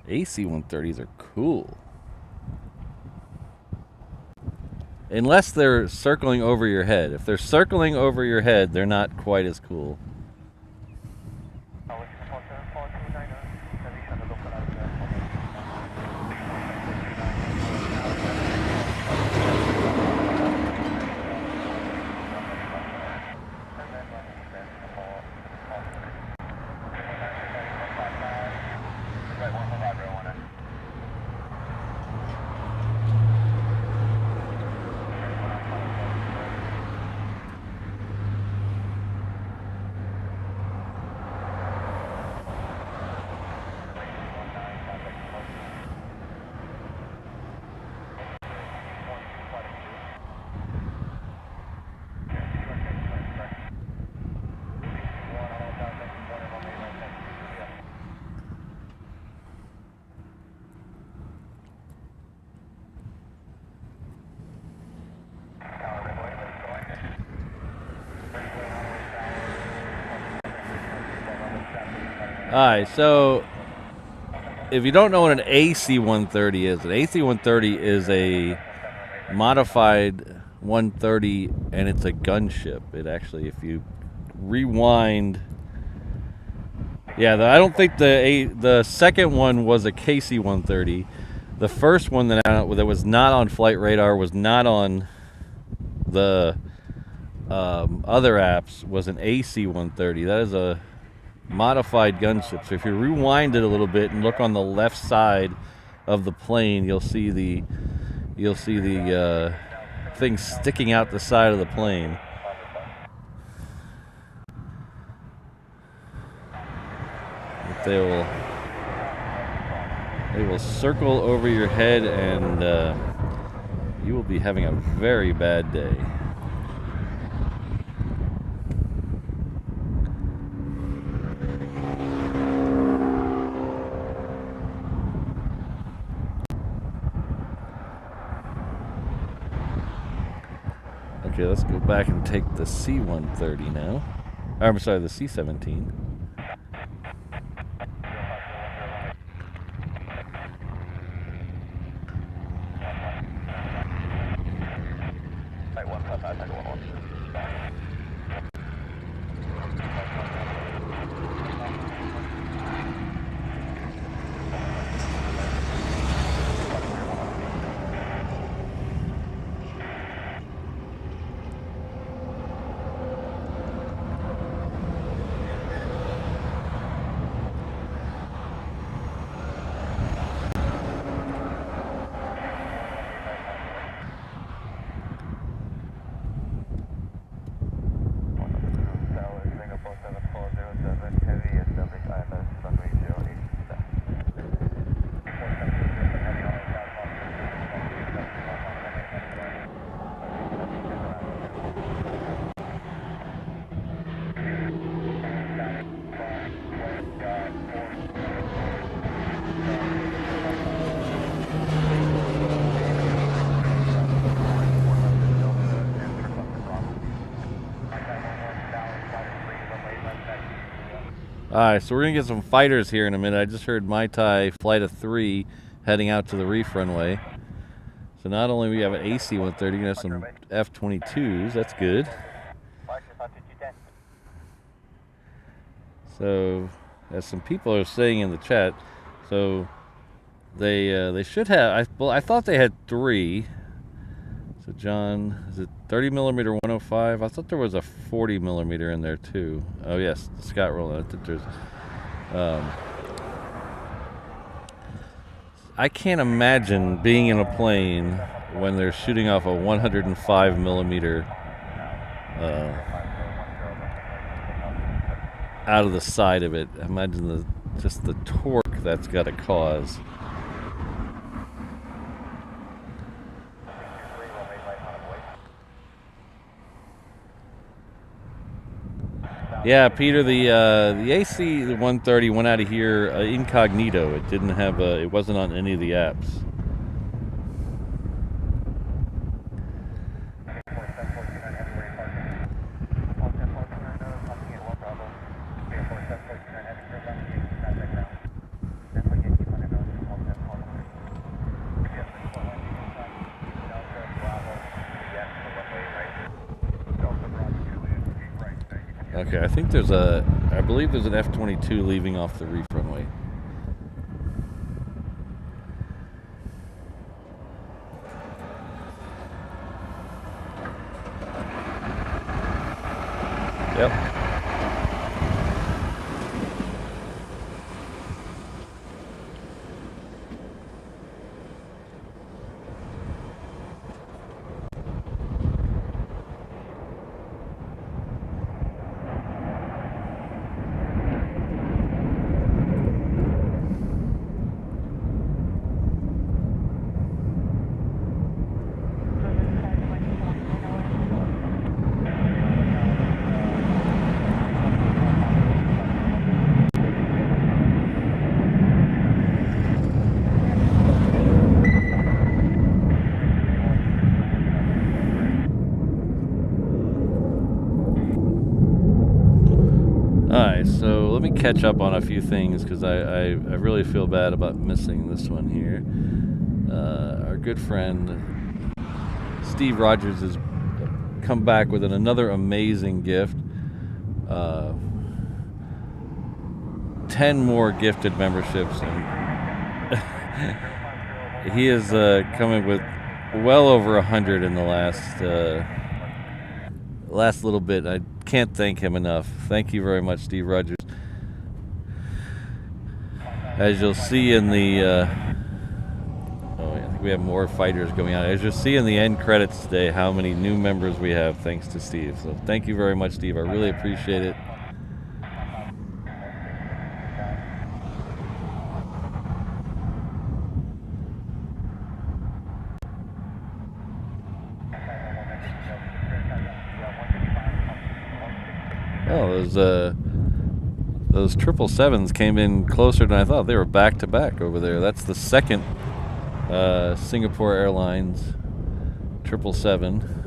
AC-130s are cool. Unless they're circling over your head. If they're circling over your head, they're not quite as cool. Alright, so if you don't know what an AC-130 is, an AC-130 is a modified 130, and it's a gunship. It actually, if you rewind, yeah, I don't think the second one was a KC-130. The first one that was not on flight radar, was not on the other apps, was an AC-130. That is a modified gunship. So if you rewind it a little bit and look on the left side of the plane, you'll see the thing sticking out the side of the plane. But they will circle over your head, and you will be having a very bad day. Okay, let's go back and take the C-130 now. I'm sorry, the C-17. Alright, so we're going to get some fighters here in a minute. I just heard Mai Tai flight of 3 heading out to the reef runway. So not only we have an AC-130, we're going to have some F-22s. That's good. So, as some people are saying in the chat, so they should have, well, I thought they had 3. So John, is it 30 millimeter 105? I thought there was a 40 millimeter in there too. Oh yes, Scott Rowland. I think there's. I can't imagine being in a plane when they're shooting off a 105 millimeter out of the side of it. Imagine just the torque that's got to cause. Yeah, Peter, the AC-130 went out of here incognito. It didn't have it wasn't on any of the apps. Okay, I think I believe there's an F-22 leaving off the reef runway. Yep. Alright, so let me catch up on a few things because I really feel bad about missing this one here. Our good friend Steve Rogers has come back with another amazing gift. 10 more gifted memberships, and he is coming with well over 100 in the last little bit. I can't thank him enough. Thank you very much, Steve Rogers. As you'll see in the I think we have more fighters going on. As you'll see in the end credits today, how many new members we have thanks to Steve. So thank you very much, Steve. I really appreciate it. Oh, those 777s came in closer than I thought. They were back to back over there. That's the second Singapore Airlines 777.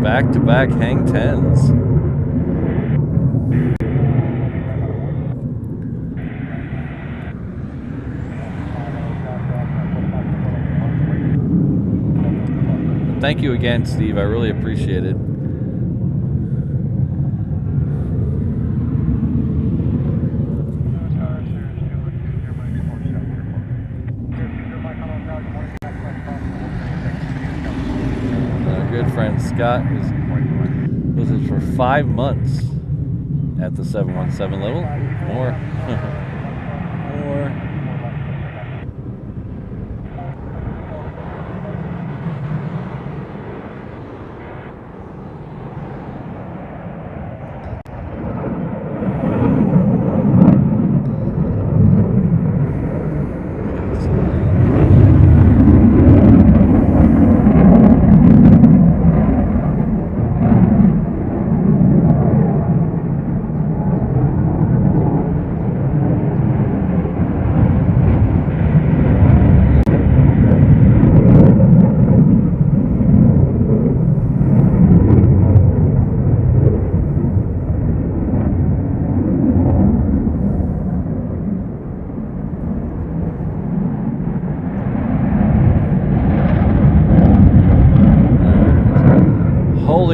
Back-to-back hang 10s. Thank you again, Steve. I really appreciate it. Friend Scott was it for 5 months at the 717 level. More. More.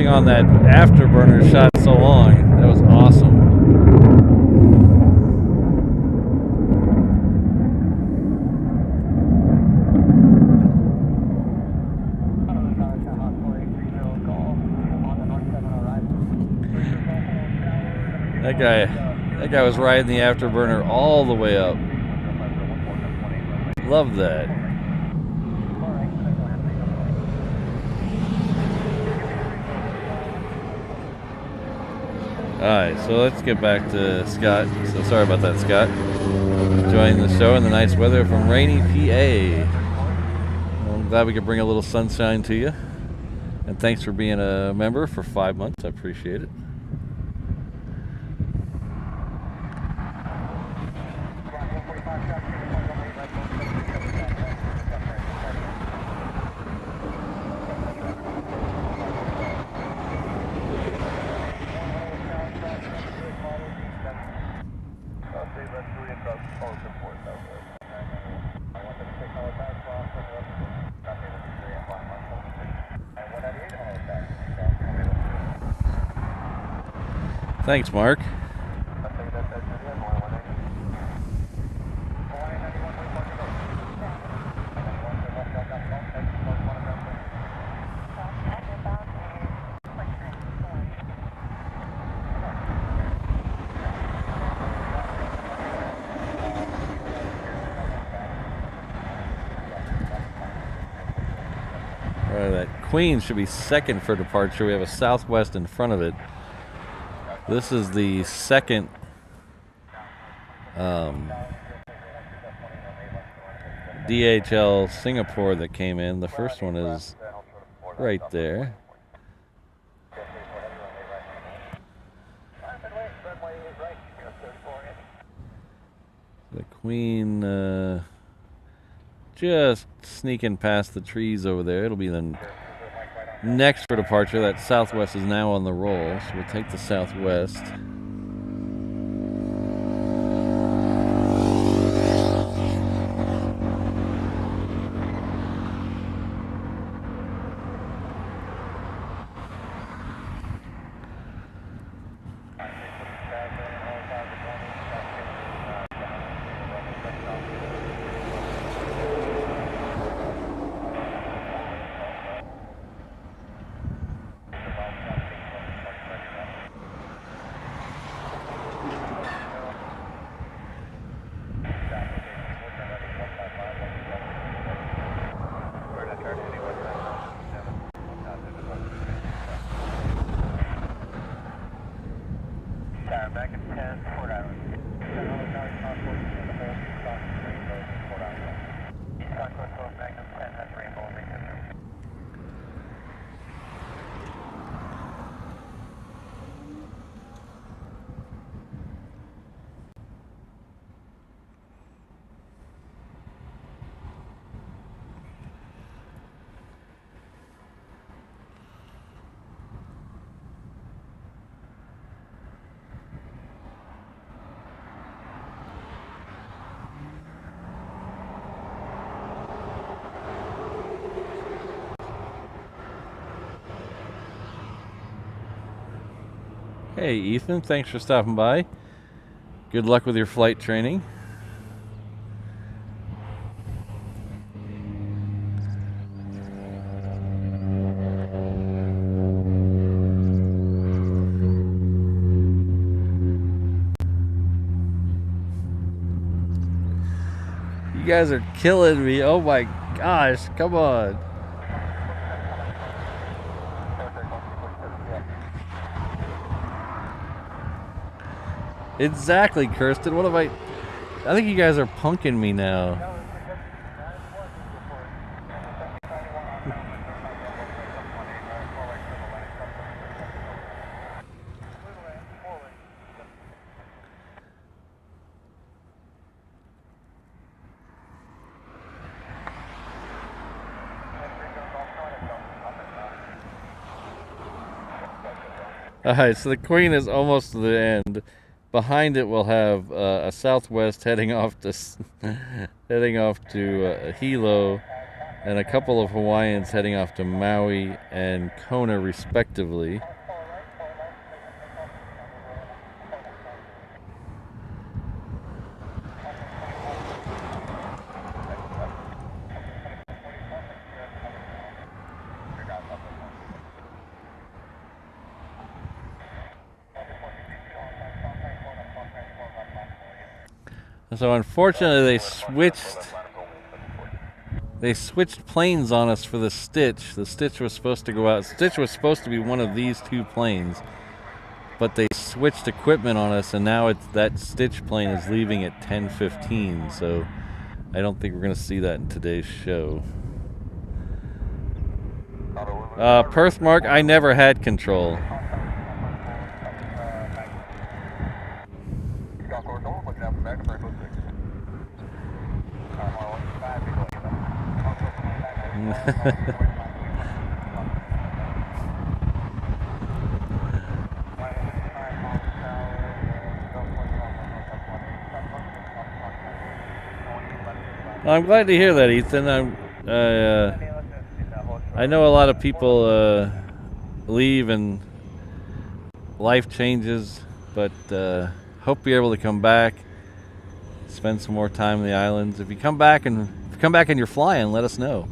On that afterburner shot so long. That was awesome. That guy was riding the afterburner all the way up. Love that. Alright, so let's get back to Scott. So sorry about that, Scott. Enjoying the show in the nice weather from rainy PA. Well, I'm glad we could bring a little sunshine to you. And thanks for being a member for 5 months. I appreciate it. Thanks, Mark. Queen should be second for departure. We have a Southwest in front of it. This is the second DHL Singapore that came in. The first one is right there. The Queen just sneaking past the trees over there. It'll be the next for departure. That Southwest is now on the roll, so we'll take the Southwest. Hey Ethan, thanks for stopping by. Good luck with your flight training. You guys are killing me. Oh my gosh, come on. Exactly, Kirsten. What have I think you guys are punking me now. Alright, so the Queen is almost to the end. Behind it, we'll have a Southwest heading off to Hilo, and a couple of Hawaiians heading off to Maui and Kona, respectively. So unfortunately, they switched planes on us for the Stitch. The Stitch was supposed to go out. Stitch was supposed to be one of these two planes, but they switched equipment on us, and now that Stitch plane is leaving at 10:15. So I don't think we're going to see that in today's show. Perth Mark, I never had control. I'm glad to hear that, Ethan. I know a lot of people leave and life changes, but hope you're able to come back, spend some more time in the islands. If you come back and you're flying, let us know.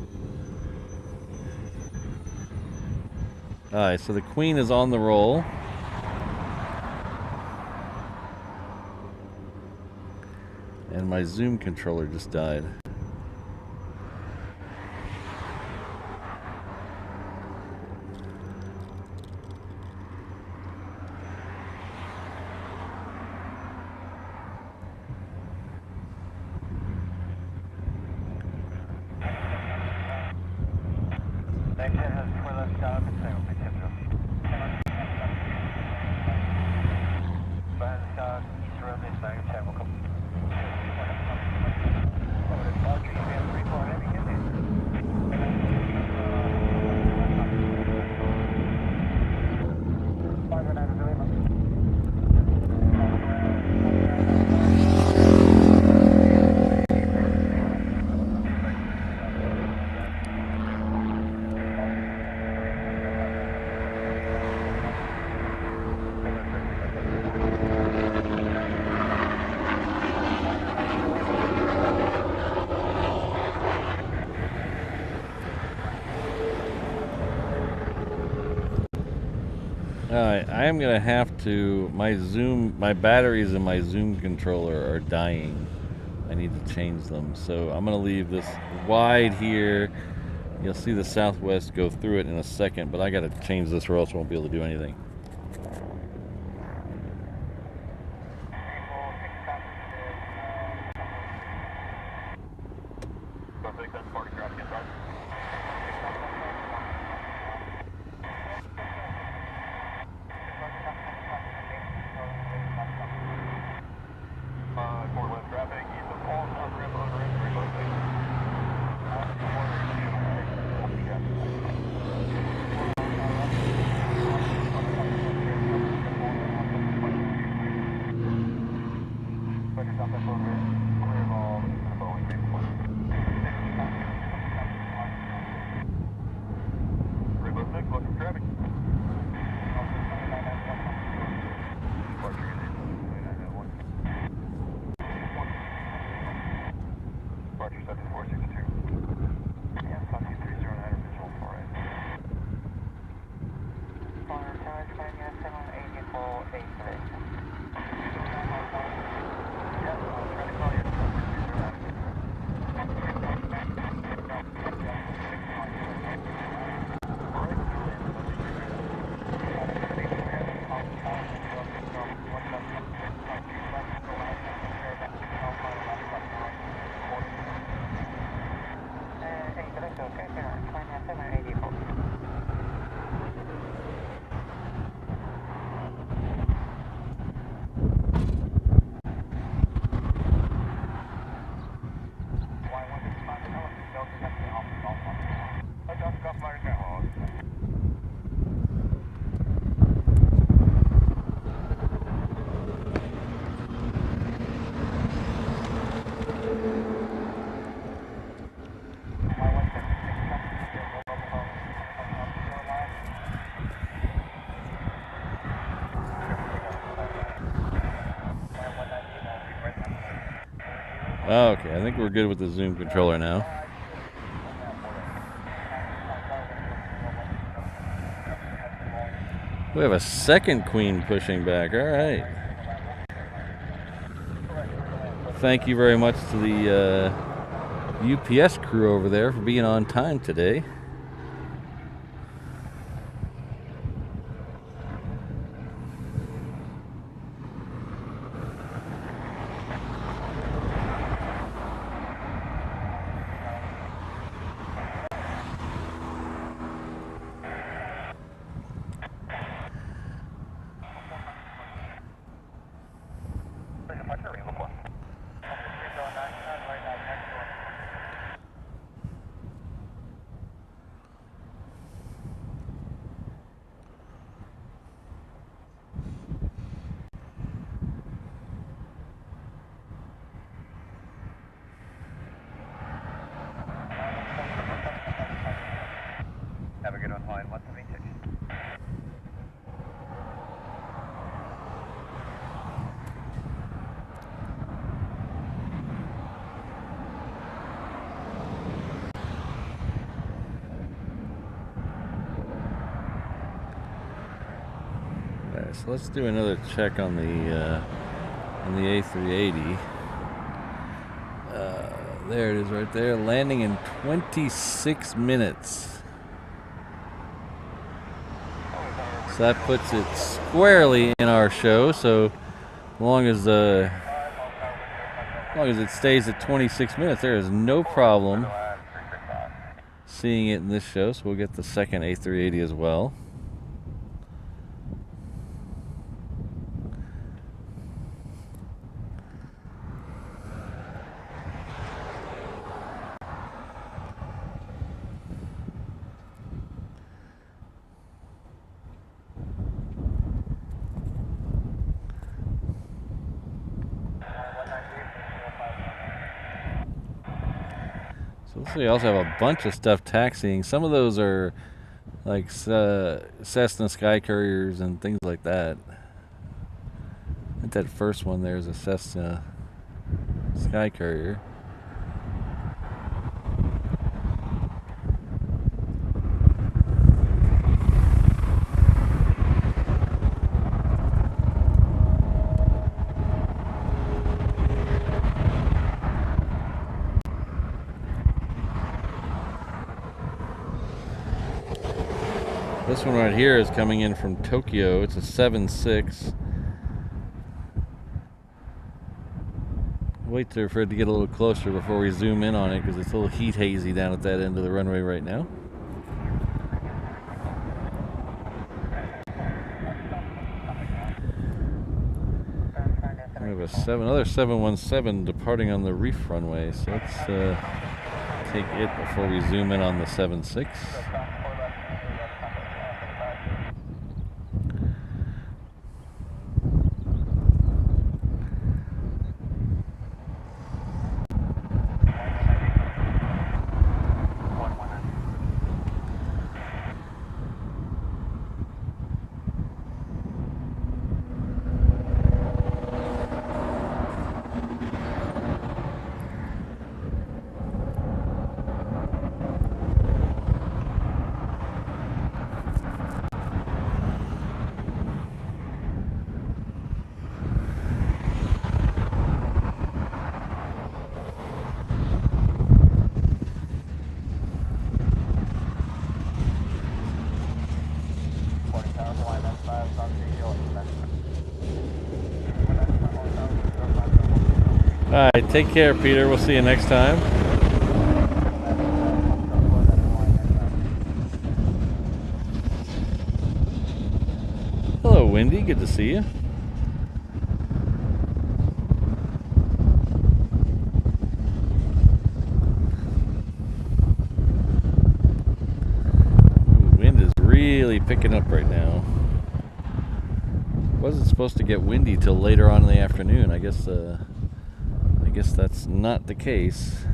Alright, so the Queen is on the roll. And my Zoom controller just died. Alright, I am gonna have to, my batteries in my Zoom controller are dying. I need to change them. So I'm gonna leave this wide here. You'll see the Southwest go through it in a second, but I gotta change this or else I won't be able to do anything. Okay, I think we're good with the Zoom controller now. We have a second queen pushing back. All right. Thank you very much to the UPS crew over there for being on time today. Have a good one, Hawaiian 176. Alright, so let's do another check on the A380. There it is right there, landing in 26 minutes. So that puts it squarely in our show. So as long as it stays at 26 minutes, there is no problem seeing it in this show. So we'll get the second A380 as well. So we also have a bunch of stuff taxiing. Some of those are like Cessna Sky Couriers and things like that. I think that first one there is a Cessna Sky Courier. This one right here is coming in from Tokyo. It's a 7.6. Wait for it to get a little closer before we zoom in on it because it's a little heat hazy down at that end of the runway right now. We have another 717 departing on the reef runway, so let's take it before we zoom in on the 7.6. All right, take care, Peter. We'll see you next time. Hello, Wendy. Good to see you. Wind is really picking up right now. Wasn't supposed to get windy till later on in the afternoon. I guess that's not the case.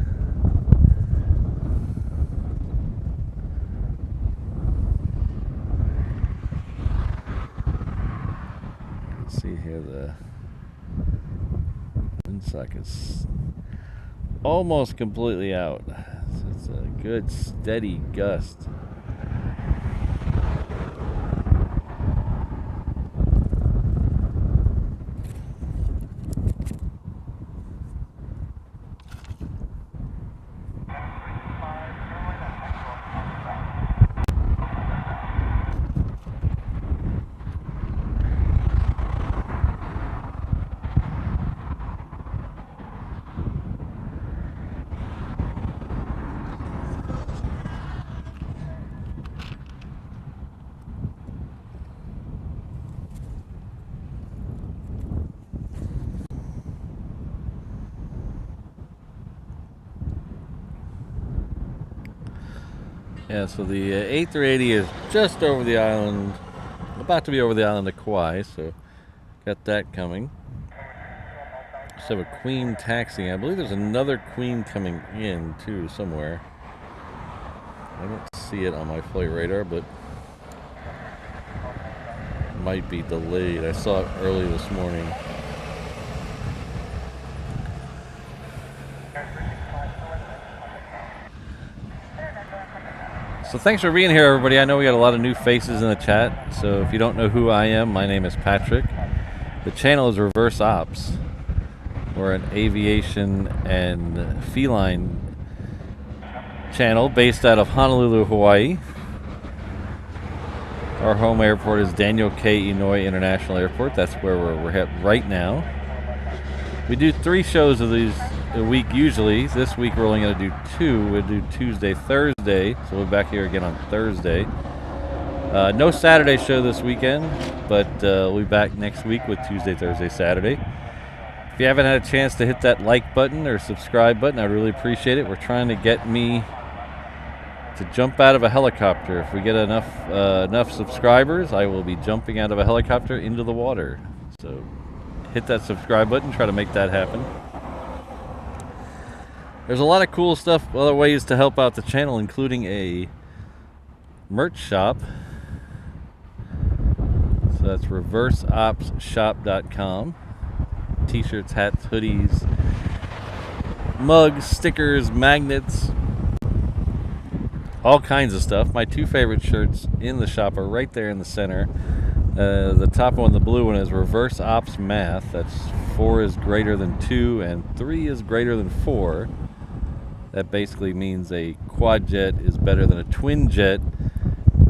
Let's see here, the windsock is almost completely out. So it's a good steady gust. Yeah, so the A380 is just over the island, about to be over the island of Kauai, so got that coming. Just have a Queen taxiing. I believe there's another Queen coming in too somewhere. I don't see it on my flight radar, but it might be delayed. I saw it early this morning. So thanks for being here, everybody. I know we got a lot of new faces in the chat, so if you don't know who I am, my name is Patrick. The channel is Reverse Ops. We're an aviation and feline channel based out of Honolulu, Hawaii. Our home airport is Daniel K. Inouye International Airport. That's where we're at right now. We do 3 shows of these a week usually. This week we're only going to do 2. We'll do Tuesday, Thursday, so we'll be back here again on Thursday. No Saturday show this weekend, but we'll be back next week with Tuesday, Thursday, Saturday. If you haven't had a chance to hit that like button or subscribe button, I'd really appreciate it. We're trying to get me to jump out of a helicopter. If we get enough subscribers, I will be jumping out of a helicopter into the water. So hit that subscribe button, try to make that happen. There's a lot of cool stuff, other ways to help out the channel, including a merch shop. So that's reverseopsshop.com. T-shirts, hats, hoodies, mugs, stickers, magnets, all kinds of stuff. My two favorite shirts in the shop are right there in the center. The top one, the blue one, is Reverse Ops Math. That's 4 is greater than 2 and 3 is greater than 4. That basically means a quad jet is better than a twin jet,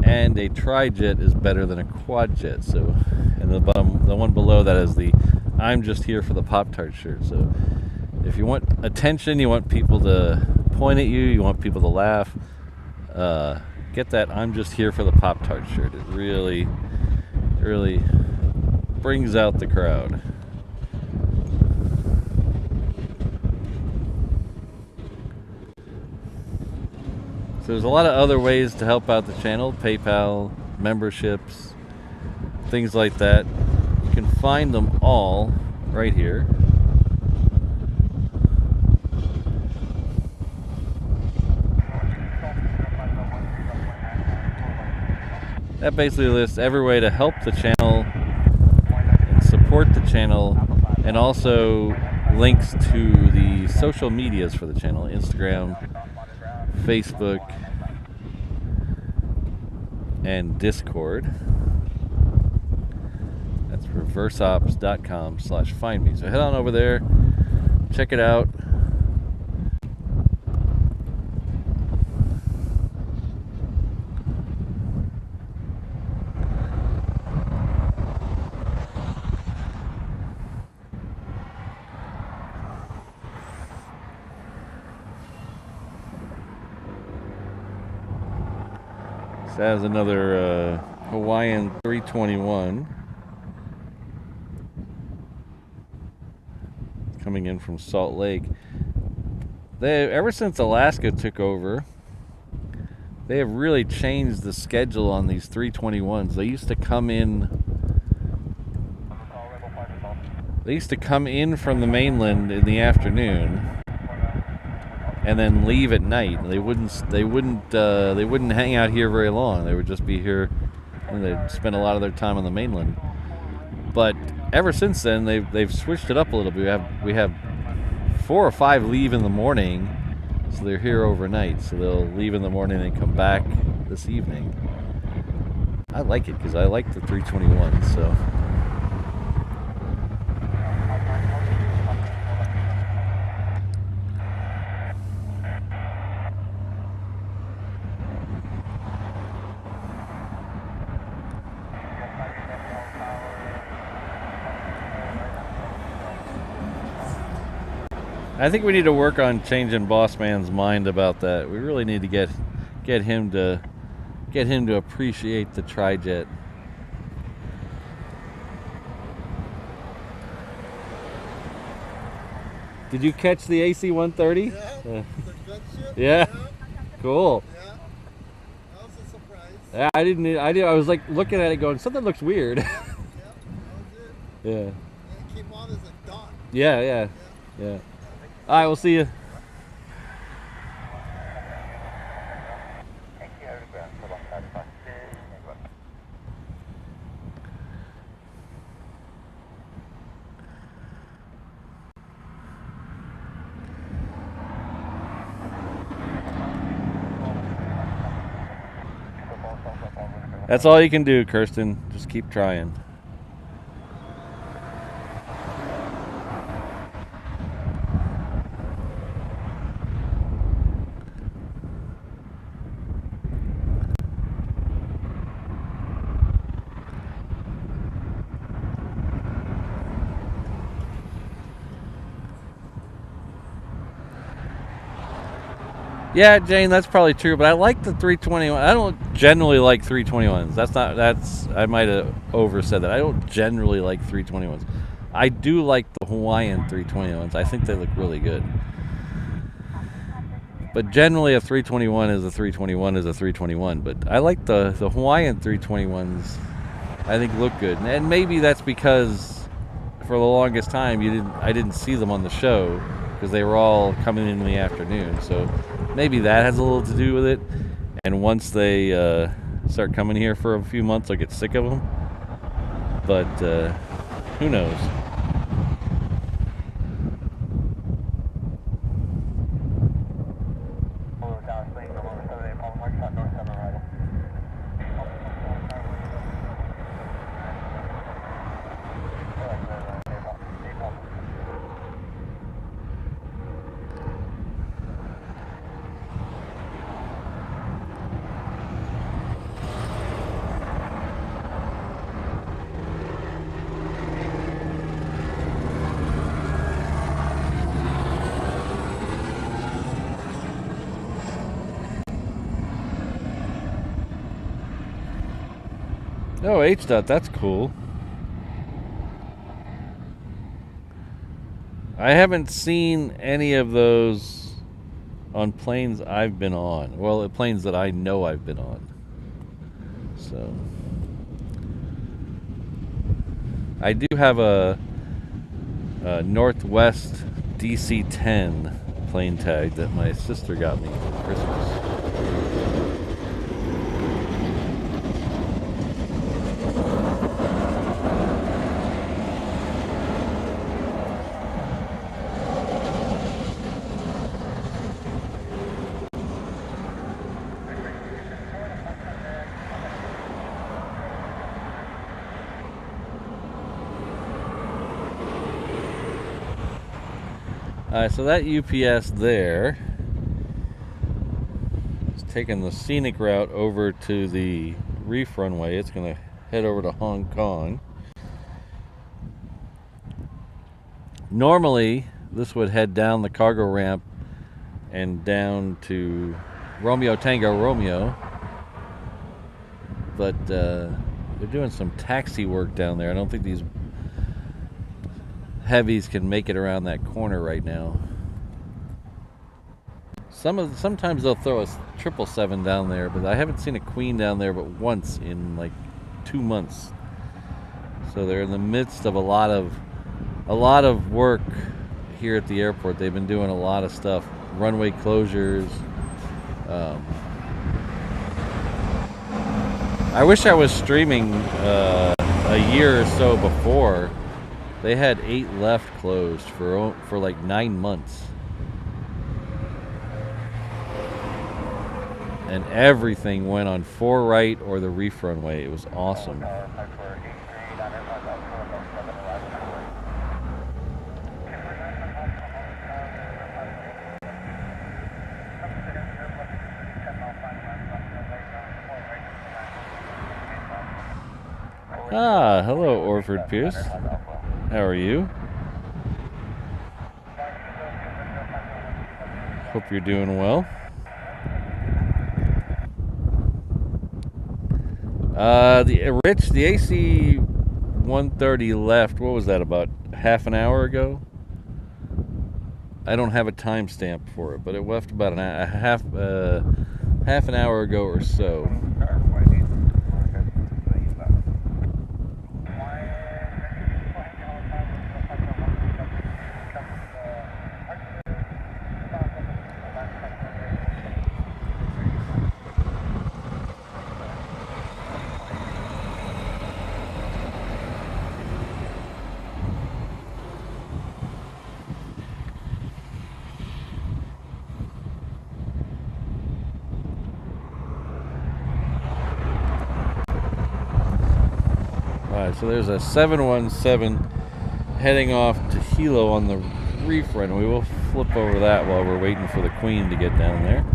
and a tri-jet is better than a quad jet. So, and the bottom, the one below that is the I'm just here for the Pop-Tart shirt. So if you want attention, you want people to point at you, you want people to laugh, get that I'm just here for the Pop-Tart shirt. It really brings out the crowd. So there's a lot of other ways to help out the channel: PayPal, memberships, things like that. You can find them all right here. That basically lists every way to help the channel and support the channel, and also links to the social medias for the channel: Instagram, Facebook, and Discord. That's reverseops.com/findme. So head on over there, check it out. So that is another Hawaiian 321 coming in from Salt Lake. Ever since Alaska took over, they have really changed the schedule on these 321s. They used to come in from the mainland in the afternoon and then leave at night. They wouldn't hang out here very long. They would just be here, and they'd spend a lot of their time on the mainland. But ever since then, they've switched it up a little bit. We have 4 or 5 leave in the morning, so they're here overnight. So they'll leave in the morning and come back this evening. I like it because I like the 321. So. I think we need to work on changing Boss Man's mind about that. We really need to get him to appreciate the tri-jet. Did you catch the AC-130? Yeah, the good shit. Yeah. Cool. Yeah, that was a surprise. Yeah, I was like looking at it going, something looks weird. Yeah, that was it. Yeah. And it came out as a dot. Yeah. All right, we'll see you. That's all you can do, Kirsten. Just keep trying. Yeah, Jane, that's probably true, but I like the 321. I don't generally like 321s. I might have oversaid that. I don't generally like 321s. I do like the Hawaiian 321s. I think they look really good. But generally a 321 is a 321 is a 321. But I like the Hawaiian 321s. I think look good. And maybe that's because for the longest time I didn't see them on the show because they were all coming in the afternoon. So maybe that has a little to do with it. And once they start coming here for a few months, I'll get sick of them. But who knows? Oh, H-Dot, that's cool. I haven't seen any of those on planes I've been on. Well, planes that I know I've been on. So I do have a Northwest DC-10 plane tag that my sister got me for Christmas. So that UPS there is taking the scenic route over to the reef runway. It's going to head over to Hong Kong. Normally, this would head down the cargo ramp and down to Romeo Tango Romeo, but they're doing some taxi work down there. I don't think these heavies can make it around that corner right now. Sometimes they'll throw a 777 down there, but I haven't seen a Queen down there but once in like 2 months. So they're in the midst of a lot of work here at the airport. They've been doing a lot of stuff, runway closures. I wish I was streaming a year or so before. They had 8 left closed for like 9 months. And everything went on 4 right or the reef runway. It was awesome. Ah, hello, Orford Pierce. How are you? Hope you're doing well. The AC 130 left. What was that, about half an hour ago? I don't have a timestamp for it, but it left about half an hour ago or so. So there's a 717 heading off to Hilo on the reef runway. We'll flip over that while we're waiting for the Queen to get down there.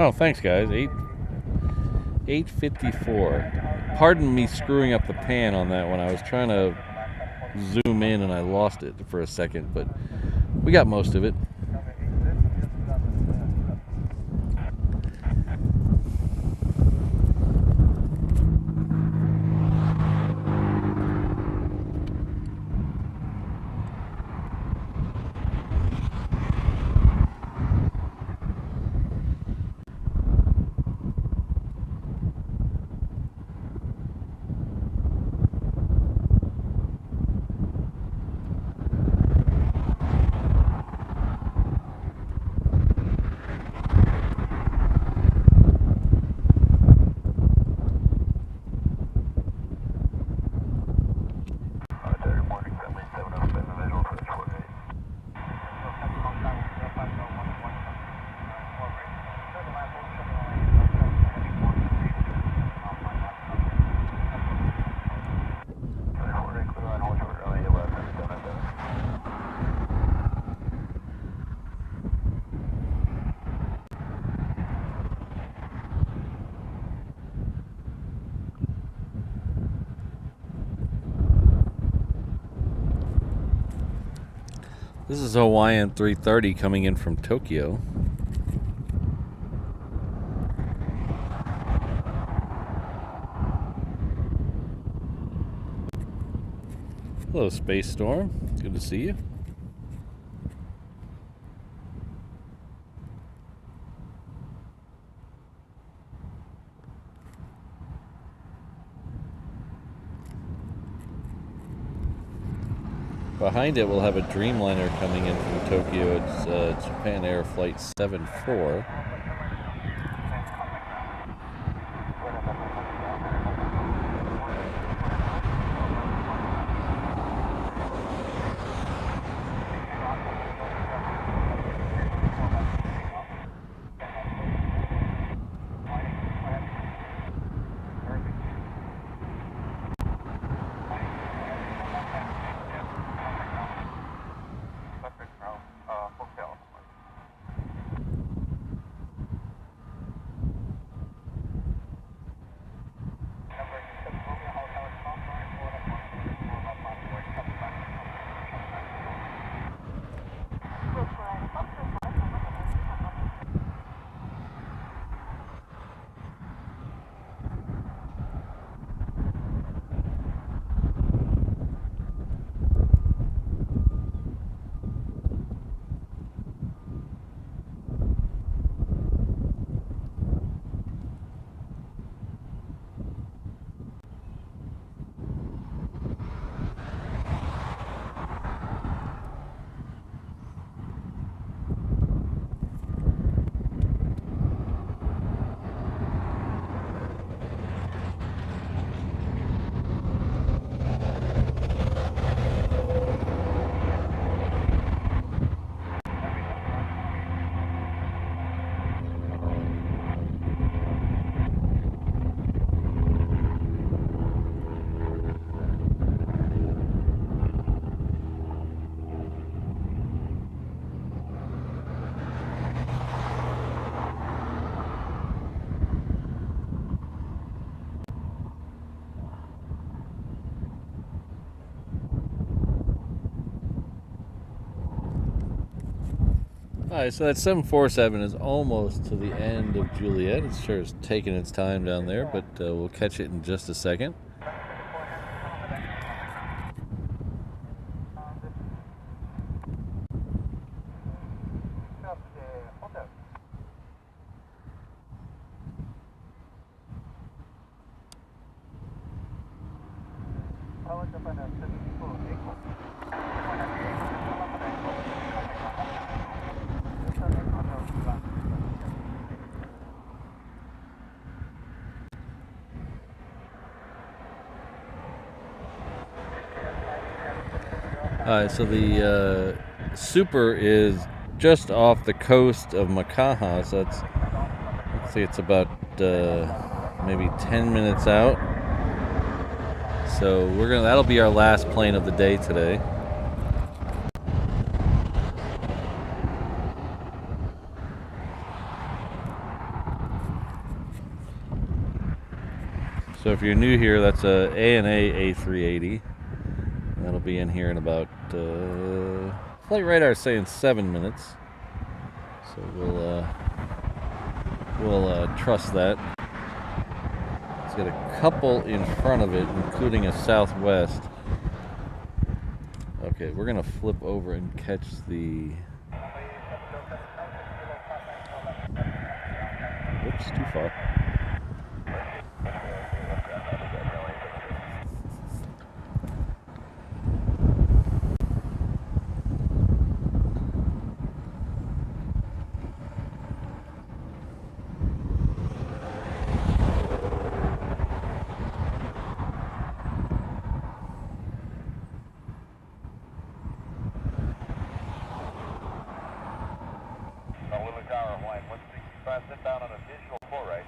Oh, thanks, guys. 8:54. Pardon me screwing up the pan on that one. I was trying to zoom in and I lost it for a second, but we got most of it. This is Hawaiian 330 coming in from Tokyo. Hello, Space Storm. Good to see you. Behind it, we'll have a Dreamliner coming in from Tokyo. It's Japan Air Flight 74. Alright, so that 747 is almost to the end of Juliet. It sure is taking its time down there, but we'll catch it in just a second. Alright, so the Super is just off the coast of Makaha, so it's, let's see, it's about maybe 10 minutes out. So that'll be our last plane of the day today. So if you're new here, that's a ANA A380. That'll be in here in about flight radar's saying 7 minutes. So we'll trust that. It's got a couple in front of it, including a Southwest. Okay, we're gonna flip over and catch the. Oops, too far. Sit down on a visual 4 right.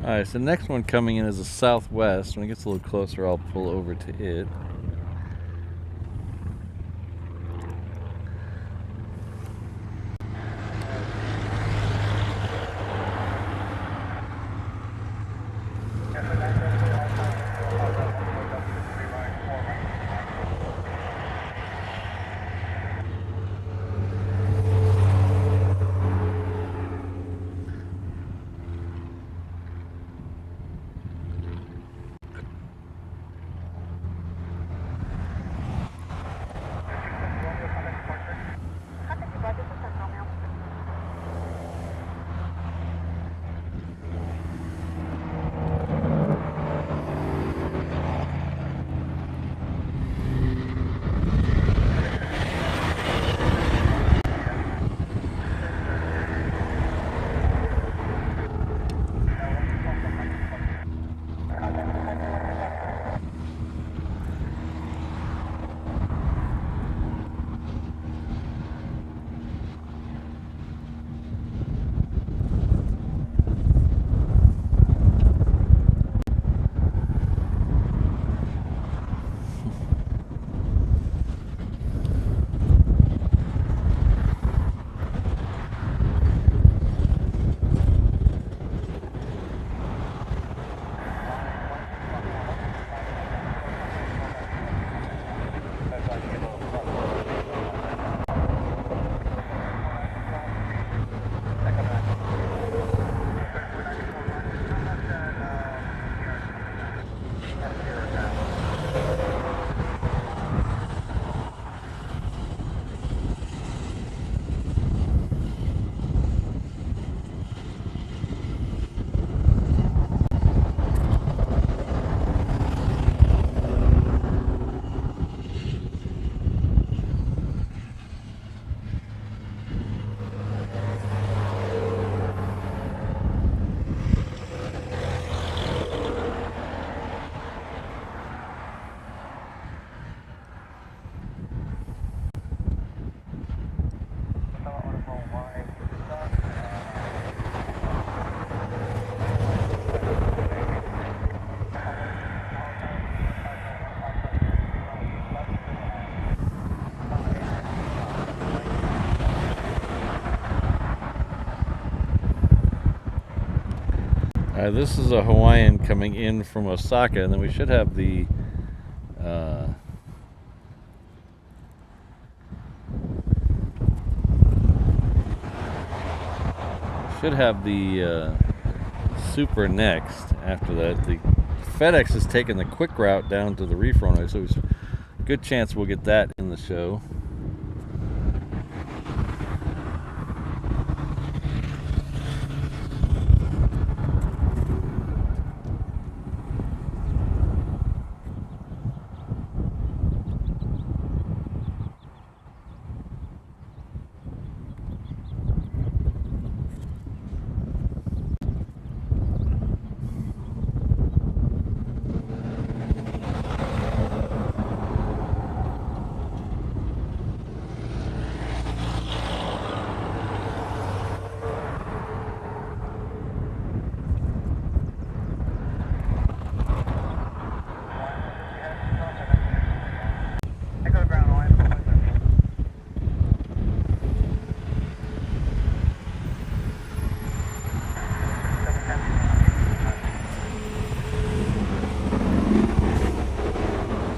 Alright, so the next one coming in is a Southwest. When it gets a little closer, I'll pull over to it. This is a Hawaiian coming in from Osaka, and then we should have the Super next after that. The FedEx is taking the quick route down to the reef runway, so there's a good chance we'll get that in the show.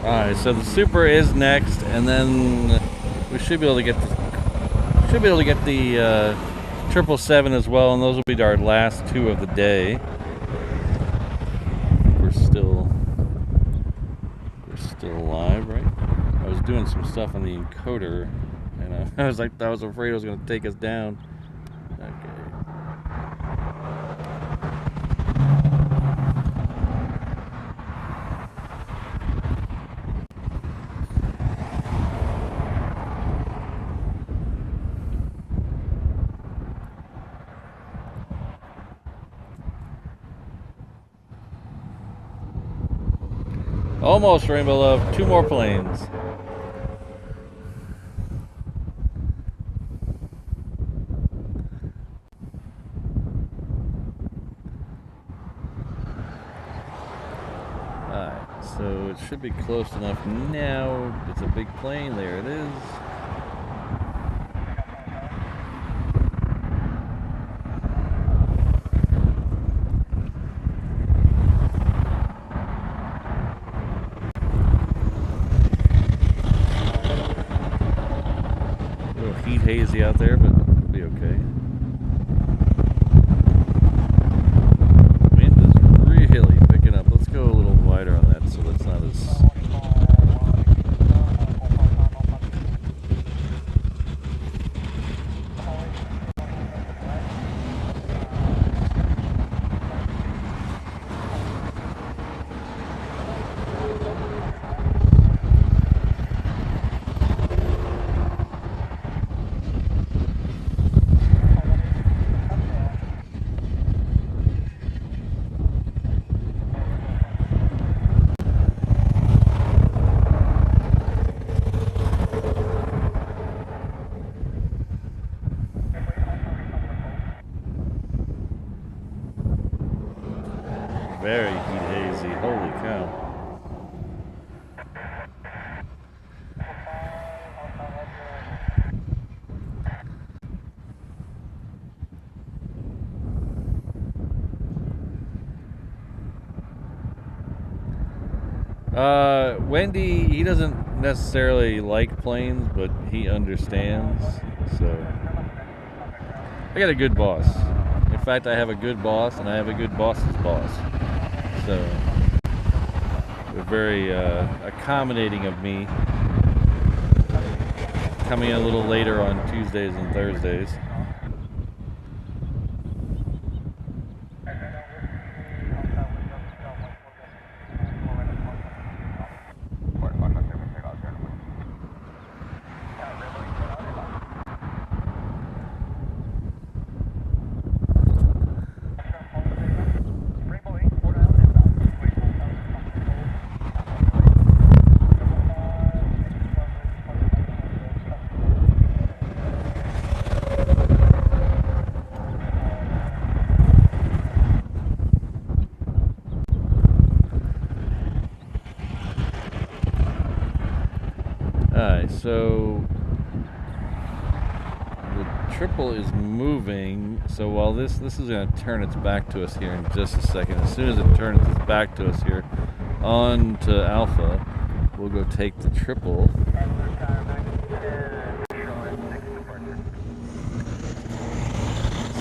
Alright, so the Super is next, and then we should be able to get the 777 as well, and those will be our last two of the day. We're still alive, right? I was doing some stuff on the encoder, and I was afraid it was going to take us down. Okay. Almost, Rainbow Love. 2 more planes. Alright, so it should be close enough now. It's a big plane. There it is. Heat hazy out there, but it'll be okay. Wind is really picking up. Let's go a little wider on that so that's not as... Very heat hazy, holy cow. Wendy, he doesn't necessarily like planes, but he understands, so I got a good boss. In fact, I have a good boss, and I have a good boss's boss. So they're very accommodating of me, coming in a little later on Tuesdays and Thursdays. So the triple is moving. So while this is going to turn its back to us here in just a second. As soon as it turns its back to us here, on to Alpha, we'll go take the triple.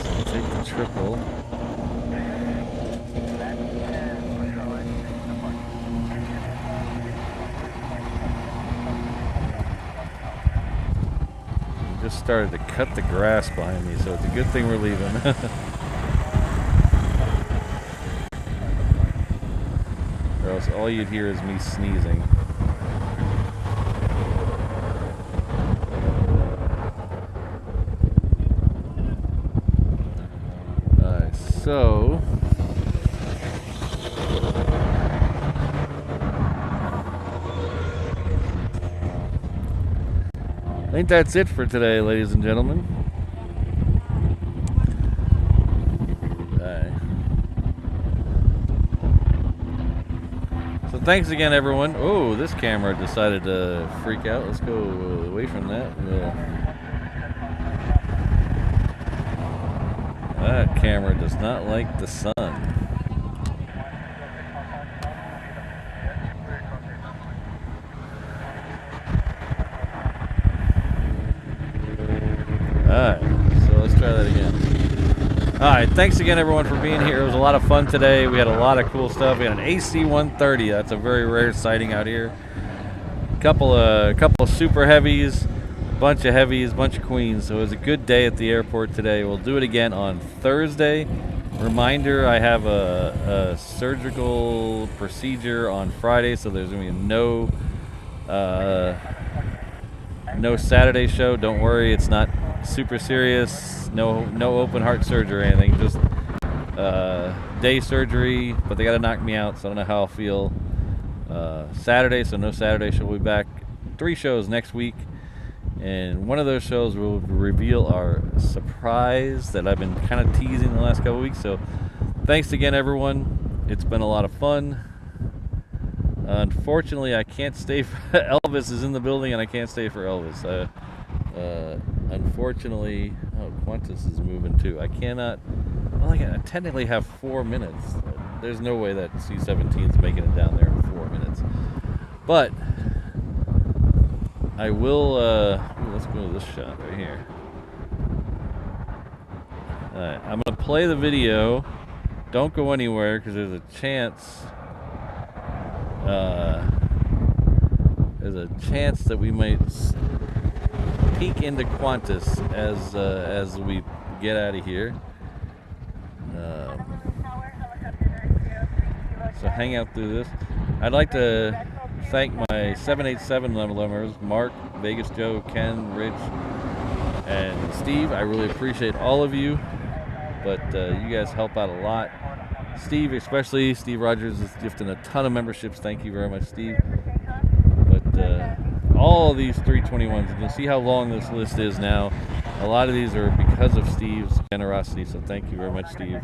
So take the triple. Just started to cut the grass behind me, so it's a good thing we're leaving. Or else all you'd hear is me sneezing. Alright, so I think that's it for today, ladies and gentlemen. So thanks again, everyone. Oh, this camera decided to freak out. Let's go away from that. That camera does not like the sun. Alright, so let's try that again. Alright, thanks again everyone for being here. It was a lot of fun today. We had a lot of cool stuff. We had an AC-130. That's a very rare sighting out here. Couple of super heavies, a bunch of heavies, bunch of queens. So it was a good day at the airport today. We'll do it again on Thursday. Reminder, I have a surgical procedure on Friday, so there's going to be no Saturday show. Don't worry, it's not super serious. No open heart surgery or anything. Just day surgery, but they got to knock me out, so I don't know how I'll feel Saturday. So no Saturday show. We'll be back 3 shows next week, and one of those shows will reveal our surprise that I've been kind of teasing the last couple weeks. So thanks again, everyone. It's been a lot of fun. Unfortunately, I can't stay for Elvis is in the building, and I can't stay for Elvis. Unfortunately, Qantas is moving too. I cannot. Well, I technically have 4 minutes. There's no way that C-17 is making it down there in 4 minutes. But I will. Let's go to this shot right here. All right, I'm gonna play the video. Don't go anywhere because there's a chance. There's a chance that we might peek into Qantas as we get out of here. So hang out through this. I'd like to thank my 787 members, Mark, Vegas Joe, Ken, Rich, and Steve. I really appreciate all of you, but you guys help out a lot. Steve, especially Steve Rogers, is gifting a ton of memberships. Thank you very much, Steve. But all of these 321s, you can see how long this list is now. A lot of these are because of Steve's generosity, so thank you very much, Steve.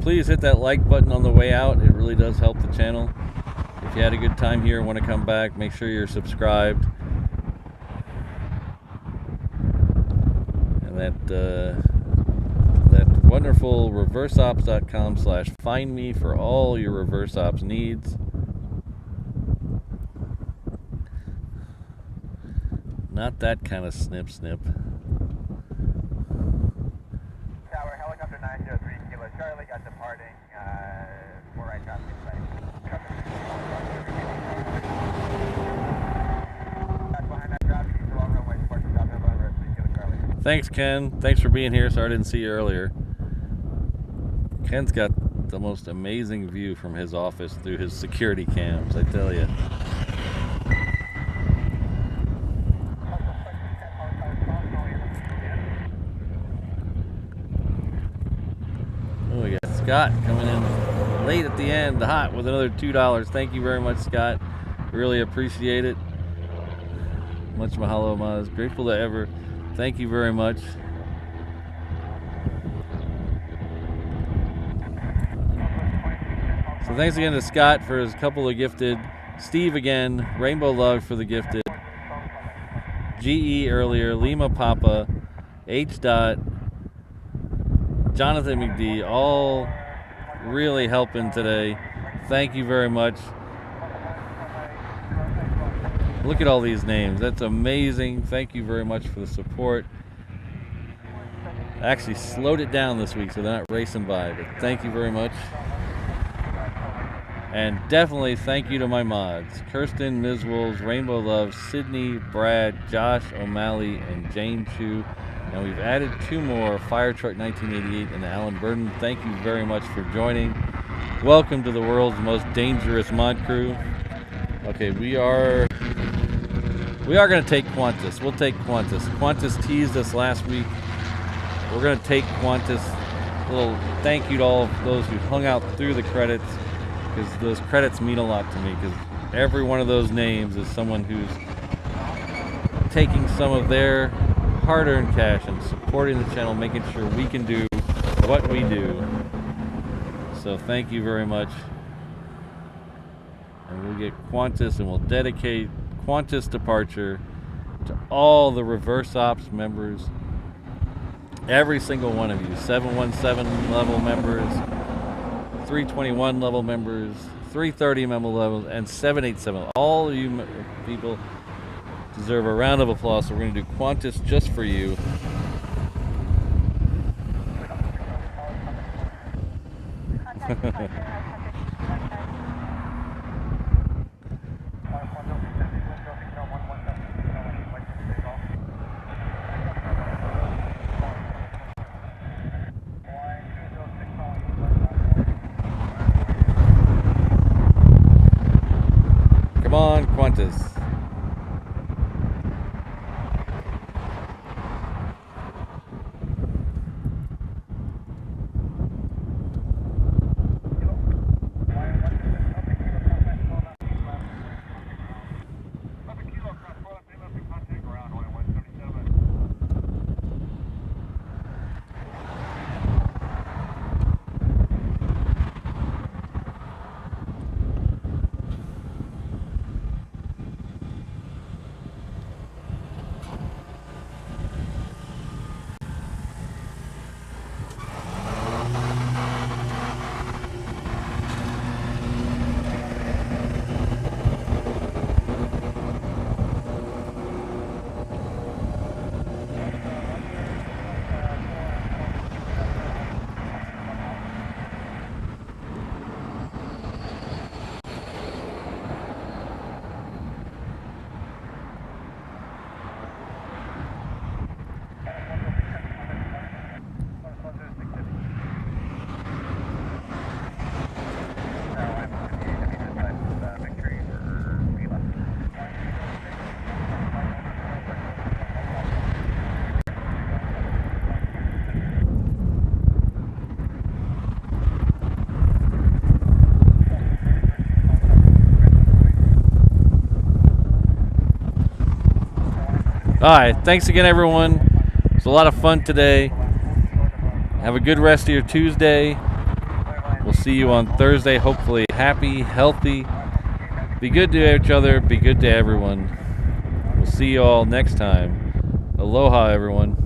Please hit that like button on the way out. It really does help the channel. If you had a good time here and want to come back, make sure you're subscribed. And that wonderful reverseops.com/find me for all your reverse ops needs. Not that kind of snip. Charlie got departing for right traffic plane. Behind that traffic, the long runway, departure South November, 3 Kilo Charlie. Thanks, Ken. Thanks for being here. Sorry I didn't see you earlier. Ken's got the most amazing view from his office through his security cams, I tell you. Scott coming in late at the end, hot with another $2. Thank you very much, Scott. Really appreciate it. Much mahalo, Maz. Grateful to ever. Thank you very much. So thanks again to Scott for his couple of gifted. Steve again. Rainbow Love for the gifted. GE earlier. Lima Papa. H. Dot. Jonathan McD. All really helping today. Thank you very much. Look at all these names. That's amazing. Thank you very much for the support. I actually slowed it down this week so they're not racing by, but thank you very much. And definitely thank you to my mods. Kirsten, Ms. Wolves, Rainbow Love, Sydney, Brad, Josh O'Malley, and Jane Chu. And we've added 2 more, Fire Truck 1988 and Alan Burden. Thank you very much for joining. Welcome to the world's most dangerous mod crew. Okay, we are going to take Qantas. We'll take Qantas. Qantas teased us last week. We're going to take Qantas. A little thank you to all of those who hung out through the credits, because those credits mean a lot to me, because every one of those names is someone who's taking some of their hard-earned cash and supporting the channel, making sure we can do what we do. So thank you very much. And we'll get Qantas, and we'll dedicate Qantas departure to all the reverse ops members, every single one of you, 717 level members, 321 level members, 330 level levels, and 787. All of you people deserve a round of applause. So we're going to do Qantas just for you. Come on, Qantas. All right, thanks again, everyone. It's a lot of fun today. Have a good rest of your Tuesday. We'll see you on Thursday, hopefully happy, healthy. Be good to each other. Be good to everyone. We'll see you all next time. Aloha, everyone.